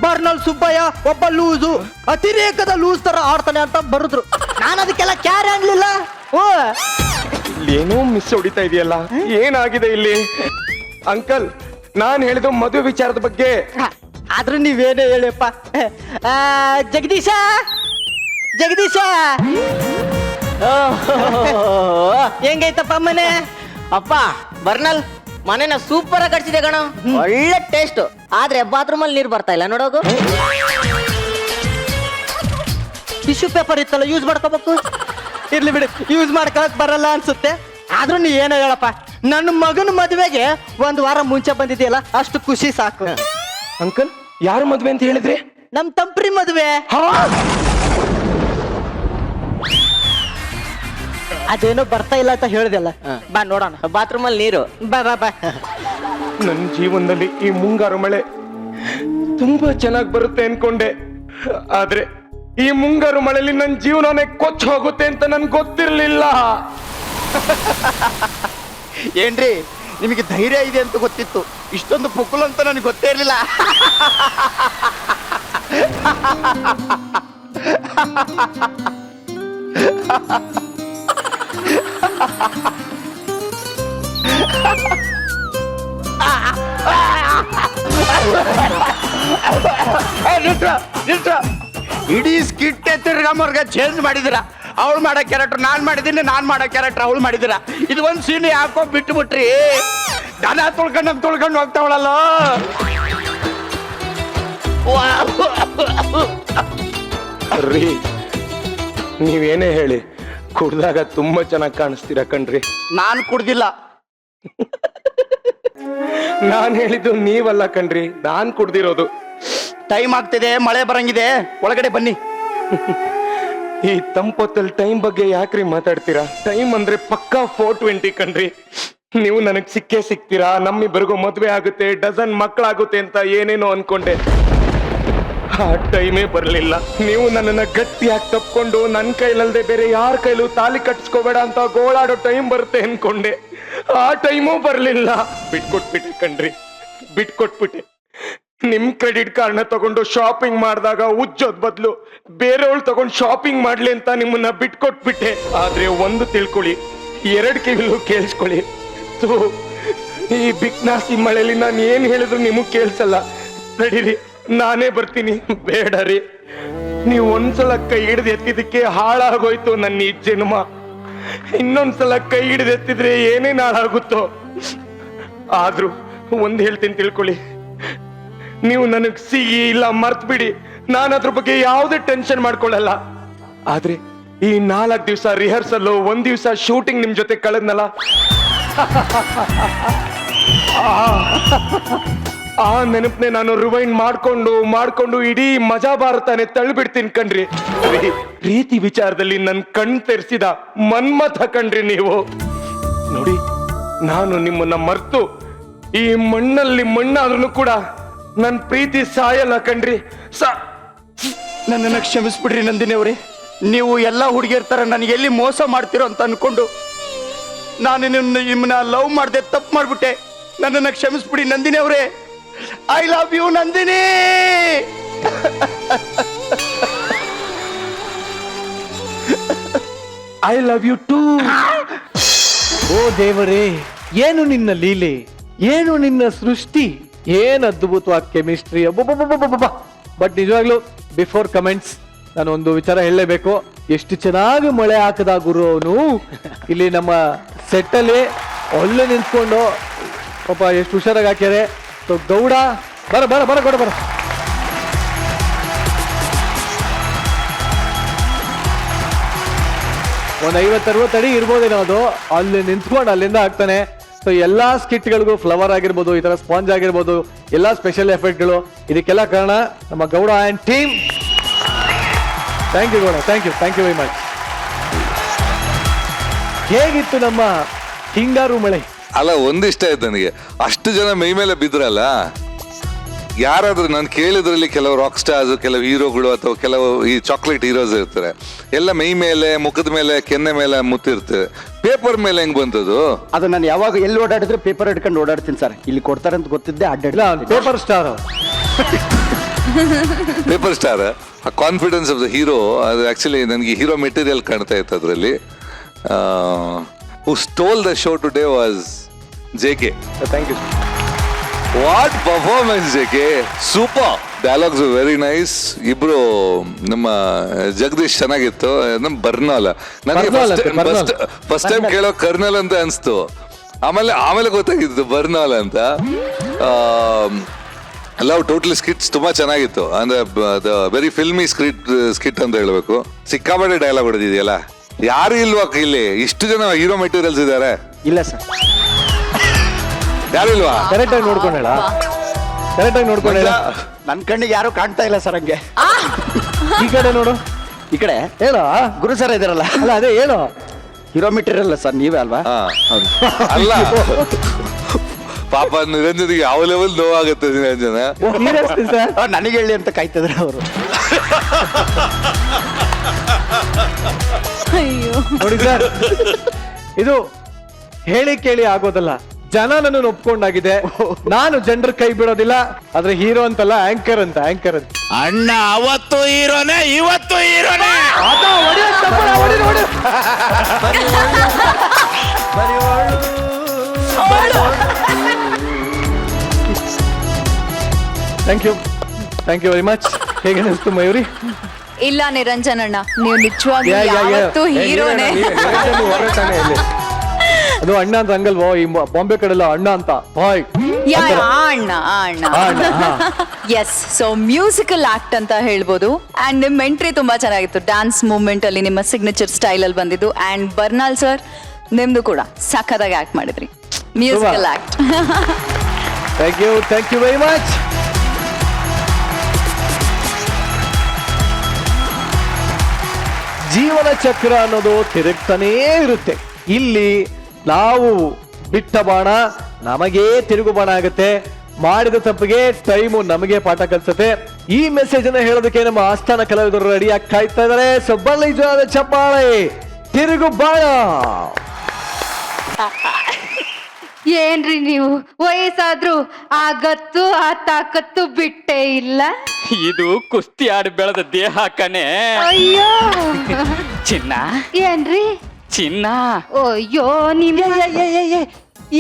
ಬರ್ನಲ್ ಸುಬ್ಬಯ್ಯ ಒಬ್ಬ ಲೂಸು, ಅತಿರೇಕದ ಲೂಸ್ ತರ ಆಡ್ತಾನೆ ಅಂತ ಬರುದ್ರು. ನಾನು ಅದಕ್ಕೆಲ್ಲ ಕ್ಯಾರೆ ಅನ್ಲಿಲ್ಲ. ಓ ಏನೋ ಮಿಸ್ ಹೊಡಿತಾ ಇದೆಯಲ್ಲ, ಏನಾಗಿದೆ ಇಲ್ಲಿ? ಅಂಕಲ್, ನಾನ್ ಹೇಳಿದ್ದು ಮದುವೆ ವಿಚಾರದ ಬಗ್ಗೆ. ಆದ್ರೂ ನೀವೇನೇ ಹೇಳಿಯಪ್ಪ. ಜಗದೀಶ ಹೆಂಗೈತಪ್ಪ ಮನೆ? ಅಪ್ಪ ಬರ್ನಲ್ ಮನೆನ ಸೂಪರ್ ಆಗಿ ಕಟ್ಸಿದೆ ಕಣ, ಒಳ್ಳೆ ಟೇಸ್ಟ್. ಆದ್ರೆ ಬಾತ್ರೂಮ್ ಅಲ್ಲಿ ನೀರ್ ಬರ್ತಾ ಇಲ್ಲ ನೋಡೋಗು. ಟಿಶ್ಯೂ ಪೇಪರ್ ಇತ್ತಲ್ಲ, ಯೂಸ್ ಮಾಡ್ಕೋಬೇಕು. ಇರ್ಲಿ ಬಿಡಿ, ಯೂಸ್ ಮಾಡ್ಕೊಳಕ್ ಬರಲ್ಲ ಅನ್ಸುತ್ತೆ. ಆದ್ರೂ ನೀ ಏನೋ ಹೇಳಪ್ಪ, ನನ್ನ ಮಗನ ಮದುವೆಗೆ 1 ವಾರ ಮುಂಚೆ ಬಂದಿದೆಯಲ್ಲ, ಅಷ್ಟು ಖುಷಿ ಸಾಕು. ಅಂಕಲ್, ಯಾರು ಮದ್ವೆ ಅಂತ ಹೇಳಿದ್ರಿ? ನಮ್ ತಂಪ್ರಿ ಮದುವೆ. ಹಾ? ಅದೇನೋ ಬರ್ತಾ ಇಲ್ಲ ಅಂತ ಹೇಳ್ದಲ್ಲ, ಬಾ ನೋಡೋಣ. ಬಾತ್ರೂಮ್ ಅಲ್ಲಿ ನೀರು. ಬಾ ನನ್ನ ಜೀವನದಲ್ಲಿ ಈ ಮುಂಗಾರು ಮಳೆ ತುಂಬಾ ಚೆನ್ನಾಗಿ ಬರುತ್ತೆ ಅನ್ಕೊಂಡೆ. ಆದ್ರೆ ಈ ಮುಂಗಾರು ಮಳೆಯಲ್ಲಿ ನನ್ನ ಜೀವನನೇ ಕೊಚ್ಚ ಹೋಗುತ್ತೆ ಅಂತ ನನ್ಗೆ ಗೊತ್ತಿರ್ಲಿಲ್ಲ. ಏನ್ರಿ, ನಿಮಗೆ ಧೈರ್ಯ ಇದೆ ಅಂತ ಗೊತ್ತಿತ್ತು, ಇಷ್ಟೊಂದು ಪುಕ್ಕಲು ಅಂತ ನನಗೆ ಗೊತ್ತೇ ಇರಲಿಲ್ಲ. ಇಡೀ ಸ್ಕಿಟ್ ತಿರ್ಗಮ್ಮರ್ಗ ಚೇಂಜ್ ಮಾಡಿದಿರ. ಅವಳು ಮಾಡೋ ಕ್ಯಾರೆಕ್ಟರ್ ನಾನ್ ಮಾಡಿದ್ದೀನಿ, ನಾನ್ ಮಾಡೋ ಕ್ಯಾರೆಕ್ಟರ್ ಅವಳು ಮಾಡಿದಿರ. ಇದು ಒಂದು ಸೀನ್ ಯಾಕೋ ಬಿಟ್ಟು ಬಿಟ್ರಿ. ದನ ತುಳ್ಕೊಂಡು ಹೋಗ್ತಾವಳಲ್ಲ. ರೀ, ನೀವೇನೇ ಹೇಳಿ, ಕುಡ್ದಾಗ ತುಂಬಾ ಚೆನ್ನಾಗಿ ಕಾಣಿಸ್ತೀರಾ ಕಣ್ರಿ. ನಾನು ಕುಡ್ದಿಲ್ಲ. ನಾನ್ ಹೇಳಿದ್ದು ನೀವಲ್ಲ ಕಣ್ರಿ, ನಾನ್ ಕುಡ್ದಿರೋದು. ಟೈಮ್ ಆಗ್ತಿದೆ, ಮಳೆ ಬರಂಗಿದೆ, ಒಳಗಡೆ ಬನ್ನಿ. ಈ ತಂಪೊತ್ತಲ್ಲಿ ಟೈಮ್ ಬಗ್ಗೆ ಯಾಕ್ರಿ ಮಾತಾಡ್ತೀರಾ? ಟೈಮ್ ಅಂದ್ರೆ ಪಕ್ಕಾ 4:20 ಕಣ್ರಿ. ನೀವು ನನಗ್ ಸಿಕ್ಕೇ ಸಿಗ್ತೀರಾ, ನಮ್ಮಿಬ್ಬರಿಗೂ ಮದ್ವೆ ಆಗುತ್ತೆ, ಡಜನ್ ಮಕ್ಕಳಾಗುತ್ತೆ ಅಂತ ಏನೇನೋ ಅನ್ಕೊಂಡೆ. ಆ ಟೈಮೇ ಬರ್ಲಿಲ್ಲ. ನೀವು ನನ್ನನ್ನ ಗಟ್ಟಿಯಾಗಿ ತಪ್ಕೊಂಡು ನನ್ನ ಕೈಲಲ್ದೆ ಬೇರೆ ಯಾರ ಕೈಲೂ ತಾಲಿ ಕಟ್ಸ್ಕೋಬೇಡ ಅಂತ ಗೋಳಾಡೋ ಟೈಮ್ ಬರುತ್ತೆ ಅನ್ಕೊಂಡೆ. ಆ ಟೈಮೂ ಬರ್ಲಿಲ್ಲ. ಬಿಟ್ಕೊಟ್ಬಿಟ್ಟೆ ಕಣ್ರಿ, ಬಿಟ್ಕೊಟ್ಬಿಟ್ಟೆ. ನಿಮ್ ಕ್ರೆಡಿಟ್ ಕಾರ್ಡ್ನ ತಗೊಂಡು ಶಾಪಿಂಗ್ ಮಾಡಿದಾಗ ಉಜ್ಜೋದ್ ಬದಲು ಬೇರೆಯವಳು ತಗೊಂಡು ಶಾಪಿಂಗ್ ಮಾಡ್ಲಿ ಅಂತ ನಿಮ್ಮನ್ನ ಬಿಟ್ಕೊಟ್ಬಿಟ್ಟೆ. ಆದ್ರೆ ಒಂದು ತಿಳ್ಕೊಳ್ಳಿ, 2 ಕಿವಿಲು ಕೇಳಿಸ್ಕೊಳ್ಳಿ. ಈ ಬಿಕ್ನಾಸಿ ಮಳೆಯಲ್ಲಿ ನಾನು ಏನ್ ಹೇಳಿದ್ರು ನಿಮಗ್ ಕೇಳ್ಸಲ್ಲ. ನಡೀರಿ, ನಾನೇ ಬರ್ತೀನಿ. ಬೇಡ ರೀ, ನೀವು ಒಂದ್ಸಲ ಕೈ ಹಿಡಿದು ಎತ್ತಿದಕ್ಕೆ ಹಾಳಾಗೋಯ್ತು ನನ್ನ ಈ ಜನ್ಮ. ಇನ್ನೊಂದ್ಸಲ ಕೈ ಹಿಡಿದು ಎತ್ತಿದ್ರೆ ಏನೇನ್ ಹಾಳಾಗುತ್ತೋ. ಆದ್ರೂ ಒಂದ್ ಹೇಳ್ತೀನಿ ತಿಳ್ಕೊಳ್ಳಿ, ನೀವು ನನಗ್ ಸಿಗಿ ಇಲ್ಲ ಮರ್ತ್ ಬಿಡಿ, ನಾನು ಅದ್ರ ಬಗ್ಗೆ ಯಾವುದೇ ಟೆನ್ಷನ್ ಮಾಡ್ಕೊಳ್ಳಲ್ಲ. ಆದ್ರೆ ಈ 4 ದಿವಸ ರಿಹರ್ಸಲ್, 1 ದಿವಸ ಶೂಟಿಂಗ್ ನಿಮ್ ಜೊತೆ ಕಳೆದ್ನಲ್ಲ, ಆ ನೆನಪನೆ ನಾನು ರಿವೈಂಡ್ ಮಾಡ್ಕೊಂಡು ಇಡೀ ಮಜಾ ಭಾರತನೇ ತಳ್ಳಿಬಿಡ್ತೀನಿ ಕಣ್ರಿ. ಪ್ರೀತಿ ವಿಚಾರದಲ್ಲಿ ನನ್ ಕಣ್ ತೆರೆಸಿದ ಮನ್ಮಥ ಕಣ್ರಿ ನೀವು. ನೋಡಿ, ನಾನು ನಿಮ್ಮನ್ನ ಮರ್ತು ಈ ಮಣ್ಣಲ್ಲಿ ಮಣ್ಣಾದ್ರೂ ಕೂಡ ನನ್ ಪ್ರೀತಿ ಸಾಯಲ್ಲ ಕಣ್ರಿ. ನನ್ನನ್ನ ಕ್ಷಮಿಸ್ಬಿಡ್ರಿ ನಂದಿನಿ ಅವರೇ. ನೀವು ಎಲ್ಲ ಹುಡುಗಿಯರ ತರ ನನಗೆ ಎಲ್ಲಿ ಮೋಸ ಮಾಡ್ತಿರೋ ಅಂತ ಅನ್ಕೊಂಡು ನಾನು ನಿಮ್ಮನ್ನ ಲವ್ ಮಾಡದೆ ತಪ್ಪು ಮಾಡ್ಬಿಟ್ಟೆ. ನನ್ನನ್ನ ಕ್ಷಮಿಸ್ಬಿಡಿ ನಂದಿನಿ ಅವರೇ. I love you Nandini. I love you too. ಓ ದೇವರೇ, ಏನು ನಿನ್ನ ಲೀಲೆ, ಏನು ನಿನ್ನ ಸೃಷ್ಟಿ, ಏನ್ ಅದ್ಭುತವಾದ ಕೆಮಿಸ್ಟ್ರಿ. ಬಟ್ ನಿಜವಾಗ್ಲೂ ಬಿಫೋರ್ ಕಮೆಂಟ್ಸ್ ನಾನು ಒಂದು ವಿಚಾರ ಹೇಳಲೇಬೇಕು. ಎಷ್ಟು ಚೆನ್ನಾಗಿ ಮಳೆ ಹಾಕದ ಗುರು ಅವನು. ಇಲ್ಲಿ ನಮ್ಮ ಸೆಟ್ಟಲ್ಲಿ ಒಳ್ಳೆ ನಿಂತ್ಕೊಂಡು ಪಾಪ ಎಷ್ಟು ಹುಷಾರಾಗಿ ಹಾಕ್ಯಾರೆ. ಸೊ ಗೌಡ ಬರ ಬರ ಬರ ಗೌಡ ಬರ. ಒಂದು 50-60 ಅಡಿ ಇರ್ಬೋದೇನೋ ಅದು. ಅಲ್ಲಿ ನಿಂತ್ಕೊಂಡು ಅಲ್ಲಿಂದ ಹಾಕ್ತಾನೆ. ಸೊ ಎಲ್ಲಾ ಸ್ಕಿಟ್ಗಳಿಗೂ ಫ್ಲವರ್ ಆಗಿರ್ಬೋದು, ಈ ತರ ಸ್ಪಾಂಜ್ ಆಗಿರ್ಬೋದು, ಎಲ್ಲಾ ಸ್ಪೆಷಲ್ ಎಫೆಕ್ಟ್ಗಳು, ಇದಕ್ಕೆಲ್ಲ ಕಾರಣ ನಮ್ಮ Gowda and team. Thank you Gowda, thank you very much. ಹೇಗಿತ್ತು ನಮ್ಮ ಹಿಂಗಾರು ಮಳೆ? ಅಲ್ಲ, ಒಂದಿಷ್ಟ ಆಯ್ತು ನನಗೆ. ಅಷ್ಟು ಜನ ಮೈ ಮೇಲೆ ಬಿದ್ರಲ್ಲ, ಯಾರಾದ್ರೂ ನಾನು ಕೇಳಿದ್ರಲ್ಲಿ ಕೆಲವು ರಾಕ್ ಸ್ಟಾರ್ಸ್, ಕೆಲವು ಹೀರೋಗಳು ಅಥವಾ ಕೆಲವು ಈ ಚಾಕ್ಲೇಟ್ ಹೀರೋಸ್ ಇರ್ತಾರೆ, ಎಲ್ಲ ಮೈ ಮೇಲೆ, ಮುಖದ ಮೇಲೆ, ಕೆನ್ನೆ ಮೇಲೆ ಮುತ್ತಿರ್ತದೆ. ಪೇಪರ್ ಮೇಲೆ ಹೆಂಗ್ ಬಂತದು? ಅದು ನಾನು ಯಾವಾಗ ಎಲ್ಲಿ ಓಡಾಡಿದ್ರೆ ಪೇಪರ್ ಹಿಡ್ಕೊಂಡು ಓಡಾಡ್ತೀನಿ ಸರ್. ಇಲ್ಲಿ ಕೊಡ್ತಾರೆ ಅಂತ ಗೊತ್ತಿದ್ದೆ ಅಡ್ಡಾಡಿಲ್ಲ. Paper star, paper star. ಆ ಕಾನ್ಫಿಡೆನ್ಸ್ ಆಫ್ ದ ಹೀರೋ, ಅದು ಆಕ್ಚುಲಿ ನನಗೆ ಹೀರೋ ಮೆಟೀರಿಯಲ್ ಕಾಣ್ತಾ ಇತ್ತು ಅದರಲ್ಲಿ. Who stole the show today was JK. Thank you. What performance JK, super. Dialogues very nice. ಇಬ್ರು ನಮ್ಮ ಜಗದೀಶ್ ಚೆನ್ನಾಗಿತ್ತು. ನಮ್ಮ ಬರ್ನಾಲ್, ನನಗೆ ಫಸ್ಟ್ ಟೈಮ್ ಕೇಳೋ ಕರ್ನಲ್ ಅಂತ ಅನ್ಸ್ತು. ಆಮೇಲೆ ಗೊತ್ತಾಗಿತ್ತು ಬರ್ನಾಲ್ ಅಂತ. ಲವ್ ಟೋಟಲಿ ಸ್ಕಿಟ್ಸ್ ತುಂಬಾ ಚೆನ್ನಾಗಿತ್ತು. ಅಂದ್ರೆ ವೆರಿ ಫಿಲ್ಮಿ ಸ್ಕಿಟ್ ಅಂತ ಹೇಳ್ಬೇಕು. ಸಿಕ್ಕಾಪಟ್ಟೆ ಡೈಲಾಗ್ ಹೊಡೆದಿದೆಯಲ್ಲ. ಯಾರು ಇಲ್ವಾ ಇಲ್ಲಿ? ಇಷ್ಟು ಜನ ಹೀರೋ ಮೆಟೀರಿಯಲ್ಸ್ ಇದ್ದಾರೆ. ಇಲ್ಲ ಸರ್, ಯಾರು ಇಲ್ವಾ? ಕರೆಕ್ಟ್ ಆಗಿ ನೋಡ್ಕೊಂಡ, ಕರೆಕ್ಟ್ ಆಗಿ ನೋಡ್ಕೊಂಡ. ನನ್ನ ಕಣ್ಣಿಗೆ ಯಾರು ಕಾಣ್ತಾ ಇಲ್ಲ ಸರ್. ಹಂಗೆ ಈ ಕಡೆ ನೋಡು, ಈ ಕಡೆ ಹೇಳೋ. ಗುರು ಸರ್ ಇದಾರಲ್ಲ, ಅಲ್ಲ ಅದೇ ಹೇಳು. ಹೀರೋ ಮೆಟೀರಿಯಲ್ ಸರ್ ನೀವೇ ಅಲ್ವಾ? ಅಲ್ಲ, ಪಾಪ ನಿರಂಜನಿಗೆ ಯಾವ ಲೆವೆಲ್ ನೋವಾಗುತ್ತೆ ನಿರಂಜನ. ನನಗೆ ಹೇಳಿ ಅಂತ ಕಾಯ್ತಿದ್ರು ಅವರು. ನೋಡಿ ಸರ್, ಇದು ಹೇಳಿ ಕೇಳಿ ಆಗೋದಲ್ಲ. ಜನ ನನ್ನನ್ನು ಒಪ್ಕೊಂಡಾಗಿದೆ. ನಾನು ಜನರ ಕೈ ಬಿಡೋದಿಲ್ಲ. ಆದ್ರೆ ಹೀರೋ ಅಂತಲ್ಲ, ಆಂಕರ್ ಅಂತ. ಅಣ್ಣ ಅವತ್ತು ಹೀರೋನೇ, ಇವತ್ತು ಹೀರೋನೇ. Thank you very much. ಹೇಗೆ ಅನಿಸ್ತು ಮಯೂರಿ? ಇಲ್ಲ ನಿರಂಜನ್ ಅಣ್ಣ, ನೀವು ನಿಜವಾಗಿ ಯಾವತ್ತೂ ಹೀರೋನೇ. ಅದು ಅಣ್ಣ ಅಂತ ಹಂಗಲ್ವೋ, ಈ ಬಾಂಬೆ ಕಡೆಲ್ಲ ಅಣ್ಣ ಅಂತ ಬಾಯ್. ಅಣ್ಣ ಎಸ್. ಸೊ ಮ್ಯೂಸಿಕಲ್ ಆಕ್ಟ್ ಅಂತ ಹೇಳ್ಬೋದು. ಅಂಡ್ ನಿಮ್ ಎಂಟ್ರಿ ತುಂಬಾ ಚೆನ್ನಾಗಿತ್ತು. ಡ್ಯಾನ್ಸ್ ಮೂವ್ಮೆಂಟ್ ಅಲ್ಲಿ ನಿಮ್ಮ ಸಿಗ್ನೇಚರ್ ಸ್ಟೈಲ್ ಅಲ್ಲಿ ಬಂದಿದ್ದು. ಅಂಡ್ ಬರ್ನಾಲ್ ಸರ್, ನಿಮ್ದು ಕೂಡ ಸಖತ್ತಾಗಿ ಆಕ್ಟ್ ಮಾಡಿದ್ರಿ. Musical act. Thank you very much. ಜೀವನ ಚಕ್ರ ಅನ್ನೋದು ತಿರುಗ್ತಾನೇ ಇರುತ್ತೆ. ಇಲ್ಲಿ ನಾವು ಬಿಟ್ಟ ಬಾಣ ನಮಗೇ ತಿರುಗು ಬಾಣ ಆಗುತ್ತೆ, ಮಾಡಿದ ತಪ್ಪಿಗೆ ಟೈಮು ನಮಗೆ ಪಾಠ ಕಲಿಸುತ್ತೆ. ಈ ಮೆಸೇಜ್ ಅನ್ನ ಹೇಳೋದಕ್ಕೆ ನಮ್ಮ ಆಸ್ಥಾನ ಕಲಾವಿದರು ರೆಡಿ ಆಗಿ ಕಾಯ್ತಾ ಇದ್ದಾರೆ. ಸೊ ಬರಲಿ ಜೋರಾದ ಚಪ್ಪಾಳೆ, ತಿರುಗು ಬಾಣ. ಏನ್ರಿ ನೀವು ವಯಸ್ಸಾದ್ರು ಆ ಗತ್ತು ಆ ತಾಕತ್ತು ಬಿಟ್ಟೇ ಇಲ್ಲ. ಇದು ಕುಸ್ತಿ ಆಡಿ ಬೆಳೆದ ದೇಹ ಕಣೆ. ಅಯ್ಯೋ ಚಿನ್ನ ಏನ್ರಿ ಚಿನ್ನ. ಅಯ್ಯೋ ನಿಮ್ಮ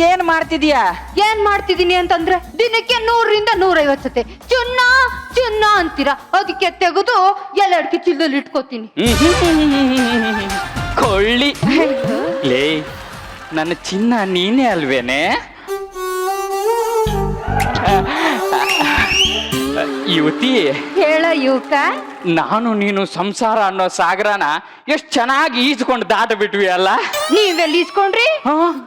ಏನ್ ಮಾಡ್ತಿದ್ಯಾ? ಏನ್ ಮಾಡ್ತಿದೀನಿ ಅಂತಂದ್ರೆ ದಿನಕ್ಕೆ 100ರಿಂದ 150 ಸತಿ ಚುನ್ನ ಚುನ್ನ ಅಂತೀರಾ, ಅದಕ್ಕೆ ತೆಗೆದು ಎಲ್ಲಡ್ಕೆ ಚಿಲ್ಲಲ್ಲಿ ಇಟ್ಕೋತೀನಿ. ಕೊಳ್ಳಿ ಲೇ, ನನ್ನ ಚಿನ್ನ ನೀನೇ ಅಲ್ವೇನೆ? ಯುವತಿ, ಹೇಳ ಯುವಕ, ನಾನು ನೀನು ಸಂಸಾರ ಅನ್ನೋ ಸಾಗರನ ಎಷ್ಟ್ ಚೆನ್ನಾಗಿ ಈಜ್ಕೊಂಡು ದಾಟ ಬಿಟ್ವಿ ಅಲ್ಲ? ನೀವೆಲ್ಲಿ ಇಸ್ಕೊಂಡ್ರಿ?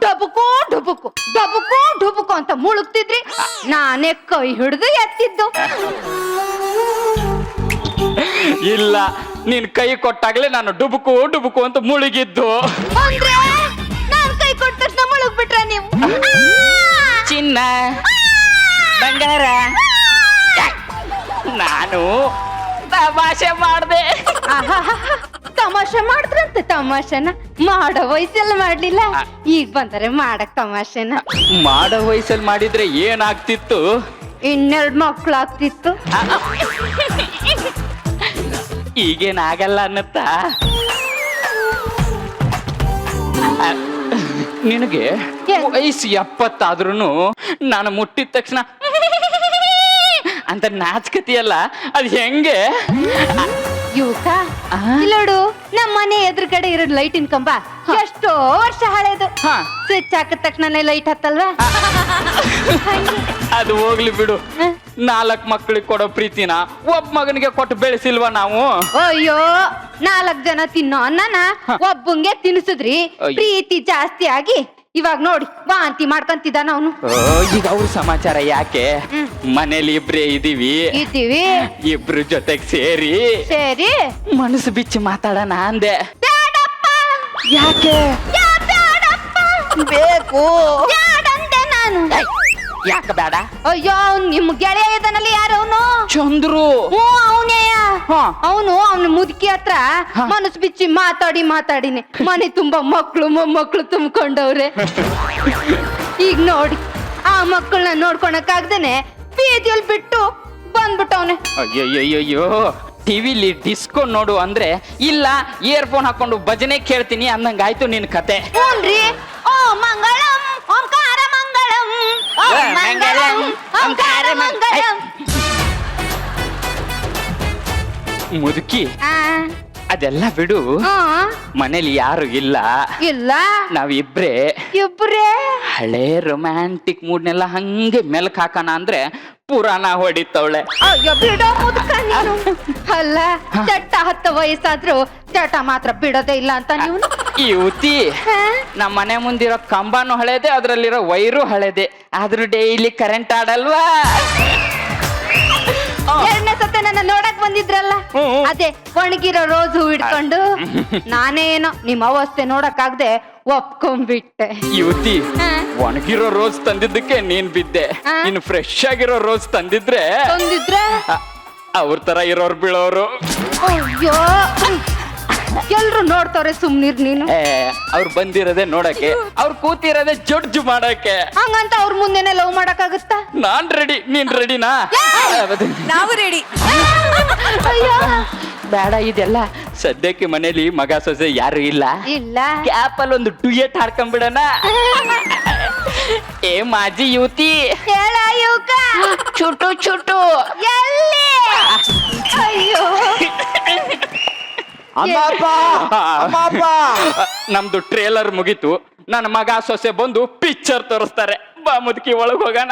ಡಬುಕು ಡುಬುಕು ಡಬುಕು ಡುಬುಕು ಅಂತ ಮುಳುಗ್ತಿದ್ರಿ, ನಾನೇ ಕೈ ಹಿಡಿದು ಎತ್ತಿದ್ದು. ಇಲ್ಲ, ನೀನ್ ಕೈ ಕೊಟ್ಟಾಗ್ಲೇ ನಾನು ಡುಬುಕು ಡುಬುಕು ಅಂತ ಮುಳುಗಿದ್ದು. ಅಂದ್ರೆ ನಾನ್ ಕೈ ಕೊಟ್ಟ ತಕ್ಷಣ ಮುಳುಗ್ ಬಿಟ್ರ ನೀವು? ಚಿನ್ನ ಬಂಗಾರ, ನಾನು ತಮಾಷೆ ಮಾಡ್ದೆ. ತಮಾಷೆ ಮಾಡಿದ್ರಂತೆ. ತಮಾಷೆನ ಮಾಡೋ ವಯಸ್ಸೆಲ್ಲ ಮಾಡ್ಲಿಲ್ಲ, ಈಗ ಬಂದರೆ ಮಾಡಕ್ ತಮಾಷೆನ. ಮಾಡೋ ವಯಸ್ಸಲ್ಲಿ ಮಾಡಿದ್ರೆ ಏನಾಗ್ತಿತ್ತು? 2 ಮಕ್ಳು ಆಗ್ತಿತ್ತು. ಈಗೇನಾಗಲ್ಲ ಅನ್ನತ್ತ? ನಿನಗೆ ವಯಸ್ಸು 70 ಆದ್ರೂ ನಾನು ಮುಟ್ಟಿದ ತಕ್ಷಣ ಅಂತ ನಾಚ್ಕತಿಯಲ್ಲ, ಅದು ಹೆಂಗೆ? ಯುವಕ, ಇಲ್ಲೋಡು, ನಮ್ಮ ಮನೆ ಎದುರುಗಡೆ ಇರೋ ಲೈಟಿನ ಕಂಬ ಎಷ್ಟೋ ವರ್ಷ ಹಳೇದು. ಸ್ವಿಚ್ ಹಾಕಿದ ತಕ್ಷಣ ಲೈಟ್ ಹತ್ತಲ್ವಾ? ಅದು ಹೋಗ್ಲಿ ಬಿಡು. 4 ಮಕ್ಕಳಿಗೆ ಕೊಡೋ ಪ್ರೀತಿನ ಒಬ್ಬ ಮಗನಿಗೆ ಕೊಟ್ಟು ಬೆಳೆಸಿಲ್ವಾ ನಾವು? ಅಯ್ಯೋ, 4 ಜನ ತಿನ್ನೋ ಅನ್ನನ ಒಬ್ಬಂಗೆ ತಿನ್ಸಿದ್ರಿ, ಪ್ರೀತಿ ಜಾಸ್ತಿ ಆಗಿ ಇವಾಗ ನೋಡಿ ವಾಂತಿ ಮಾಡ್ಕೊಂತಿದ್ದಾನ ಅವನು. ಈಗ ಅವ್ರ ಸಮಾಚಾರ ಯಾಕೆ? ಮನೇಲಿ ಇಬ್ರೇ ಇದೀವಿ, ಇಬ್ರು ಜೊತೆಗ್ ಸೇರಿ ಮನಸ್ಸು ಬಿಚ್ಚಿ ಮಾತಾಡೋಣ ಅಂದೆ. ಯಾಕೆ ಬೇಕು ನಾನು? ಯಾಕೆ ಬೇಡ? ಅಯ್ಯೋ, ನಿಮ್ ಗೆಳೆಯ ಇದ್ದಾನಲ್ಲಿ, ಯಾರು ಅವನು? ಚಂದ್ರು. ಅವನೇ. ಅವನ ಮುದುಕಿ ಹತ್ರ ಮನಸ್ಸು ಬಿಚ್ಚಿ ಮಾತಾಡಿನಿ ಮನೆ ತುಂಬಾ ಮಕ್ಳು ಮೊಮ್ಮಕ್ಳು ತುಂಬ್ಕೊಂಡವ್ರೆ. ಈಗ ನೋಡಿ, ಆ ಮಕ್ಕಳನ್ನ ನೋಡ್ಕೊಳಕ್ಕಾಗ್ದೇನೆ ಬೀದಿಯಲ್ಲಿ ಬಿಟ್ಟು ಬಂದ್ಬಿಟ್ಟವನೆ. ಅಯ್ಯಯ್ಯಯ್ಯೋ, ಟಿವಿಲಿ ಡಿಸ್ಕೋ ನೋಡು ಅಂದ್ರೆ ಇಲ್ಲ, ಇಯರ್ಫೋನ್ ಹಾಕೊಂಡು ಭಜನೆ ಕೇಳ್ತೀನಿ ಅನ್ನಂಗಾಯ್ತು ನಿನ್ ಕತೆ. ಹ್ಞೂನ್ರಿ. ಓ ಮಂಗಳಂ ಓಂಕಾರ ಮಂಗಳಂ, ಓ ಮಂಗಳಂ ಓಂಕಾರ ಮಂಗಳಂ. ಮುದುಕಿ, ಅದೆಲ್ಲ ಬಿಡು. ಮನೇಲಿ ಯಾರು ಇಲ್ಲ, ನಾವಿಬ್ರೇ. ಹಳೆ ರೊಮ್ಯಾಂಟಿಕ್ ಮೂಡ್ನೆಲ್ಲ ಹಂಗೆ ಮೆಲ್ಕ್ ಹಾಕೋಣ ಅಂದ್ರೆ ಪುರಾಣ ಹೊಡಿತವಳೆ. ಅಯ್ಯೋ ಬಿಡೋ ಮುದುಕ ನೀನು. ಅಲ್ಲ, ಚಟ್ಟ 10 ವಯಸ್ಸಾದ್ರೂ ಚಟ ಮಾತ್ರ ಬಿಡೋದೇ ಇಲ್ಲ ಅಂತ ನೀವು. ಯುವತಿ, ನಮ್ಮ ಮನೆ ಮುಂದಿರೋ ಕಂಬನೂ ಹಳೇದೆ, ಅದ್ರಲ್ಲಿರೋ ವೈರು ಹಳೇದೆ, ಆದ್ರೂ ಡೈಲಿ ಕರೆಂಟ್ ಆಡಲ್ವಾ? 2ನೇ ಸತೆ ನನ್ನ ನೋಡಕ್ ಬಂದಿದ್ರಲ್ಲ, ಅದೇ ಒಣಗಿರೋ ರೋಸ್ ಹೂ ಹಿಡ್ಕೊಂಡು ನಾನೇನೋ ನಿಮ್ಮ ಅವಸ್ಥೆ ನೋಡಕ್ಕಾಗ್ದೆ ಒಪ್ಕೊಂಡ್ಬಿಟ್ಟೆ. ಯುವತಿ, ಒಣಗಿರೋ ರೋಸ್ ತಂದಿದ್ದಕ್ಕೆ ನೀನ್ ಬಿದ್ದೆ. ಇನ್ನು ಫ್ರೆಶ್ ಆಗಿರೋ ರೋಸ್ ತಂದಿದ್ರೆ ಅವ್ರ ತರ ಇರೋರು ಬೀಳೋರು. ಅಯ್ಯೋ, ಎಲ್ರು ನೋಡ್ತವ್ರೆ, ಸುಮ್ನಿರ್ ನೀನು. ಅವ್ರು ಬಂದಿರೋದೇ ನೋಡಕ್ಕೆ, ಅವ್ರು ಕೂತಿರೋದೇ ಜಡ್ಜ್ ಮಾಡಕ್ಕೆ. ಹಂಗಂತ ಅವ್ರ ಮುಂದೆನೆ ಲವ್ ಮಾಡಕ್ಕಾಗತ್ತಾ? ನಾನ್ ರೆಡಿ, ನೀನ್ ರೆಡಿನಾ? ನಾವು ರೆಡಿ. ಅಯ್ಯೋ ಬೇಡ ಇದೆಲ್ಲ. ಸದ್ಯಕ್ಕೆ ಮನೇಲಿ ಮಗ ಸೊಸೆ ಯಾರು ಇಲ್ಲ. ಕ್ಯಾಪಲ್ಲಿ ಒಂದು ಡುಯೆಟ್ ಹಾಡ್ಕೊಂಡ್ಬಿಡಣ. ಏ ಮಾಜಿ ಯುವತಿ, ಹೇಳ ಯುವಕ. ಚುಟು ಚುಟು ಎಲ್ಲಿ? ಅಯ್ಯೋ, ನಮ್ದು ಟ್ರೇಲರ್ ಮುಗೀತು, ನನ್ನ ಮಗ ಸೊಸೆ ಬಂದು ಪಿಕ್ಚರ್ ತೋರಿಸ್ತಾರೆ. ಬಾ ಮುದುಕಿ, ಒಳಗ್ ಹೋಗೋಣ.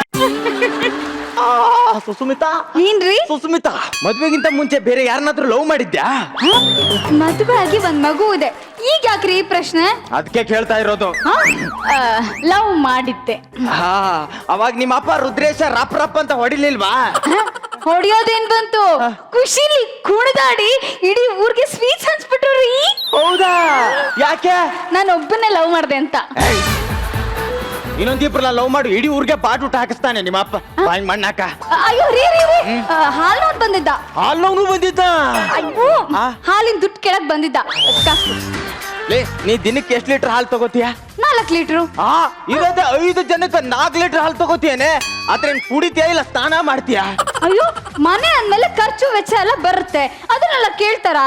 ಸುಸ್ಮಿತಾ, ಏನ್ರಿ? ಸುಸ್ಮಿತಾ, ಮದ್ವೆಗಿಂತ ಮುಂಚೆ ಬೇರೆ ಯಾರನ್ನಾದ್ರೂ ಲವ್ ಮಾಡಿದ್ಯಾ? ಮದುವೆ ಆಗಿ 1 ಮಗು ಇದೆ, ಈಗ ಯಾಕ್ರಿ ಈ ಪ್ರಶ್ನೆ? ಅದಕ್ಕೆ ಕೇಳ್ತಾ ಇರೋದು. ಲವ್ ಮಾಡಿದ್ದೆ. ಅವಾಗ ನಿಮ್ಮ ಅಪ್ಪ ರುದ್ರೇಶ ರಪ್ ರಪ್ ಅಂತ ಹೊಡಿಲಿಲ್ವಾ? ಹೊಡಿಯೋದೇನ್ ಬಂತು, ಖುಷಿಲಿ ಕುಣಿದಾಡಿ ಇಡೀ ಊರಿಗೆ ಸ್ವೀಟ್ಸ್ ಹಂಚ್ಬಿಟ್ರಿ. ಹೌದಾ? ಯಾಕೆ? ನಾನು ಒಬ್ಬನೇ ಲವ್ ಮಾಡ್ದೆ ಅಂತ. ಇನ್ನೊಂದಿಬ್ರಲ್ಲ ಲವ್ ಮಾಡಿ ಇಡೀ ಊರಿಗೆ ಬಾಟೂಟ ಹಾಕಿಸ್ತಾನೆ ನಿಮ್ಮ ಅಪ್ಪ ಬಾಯಿ ಮಣ್ಣಾಕ. ಅಯ್ಯೋ ರೀ ಹಾಲ್ ನೋಡ್ ಬಂದಿದ್ದ. ಹಾಲ್ನವನು ಬಂದಿದ್ದ. ಅಯ್ಯೋ ಹಾಲಿನ ದುಡ್ಡು ಕೆಳಗ್ ಬಂದಿದ್ದ. ಲೇ ನೀ ದಿನಕ್ಕೆ ಎಷ್ಟು ಲೀಟರ್ ಹಾಲು ತಗೋತೀಯ? 4 ಲೀಟ್ರು. ಇರೋದೇ 5 ಜನಕ್ಕೆ 4 ಲೀಟರ್ ಹಾಲು ತಗೋತೀಯನೆ. ಆದ್ರೆ ಕುಡಿತೀಯ ಇಲ್ಲ ಸ್ನಾನ ಮಾಡ್ತೀಯ? ಅಯ್ಯೋ ಮನೆ ಅಂದ್ಮೇಲೆ ಖರ್ಚು ವೆಚ್ಚ ಎಲ್ಲ ಬರುತ್ತೆ, ಅದನ್ನೆಲ್ಲ ಕೇಳ್ತಾರ?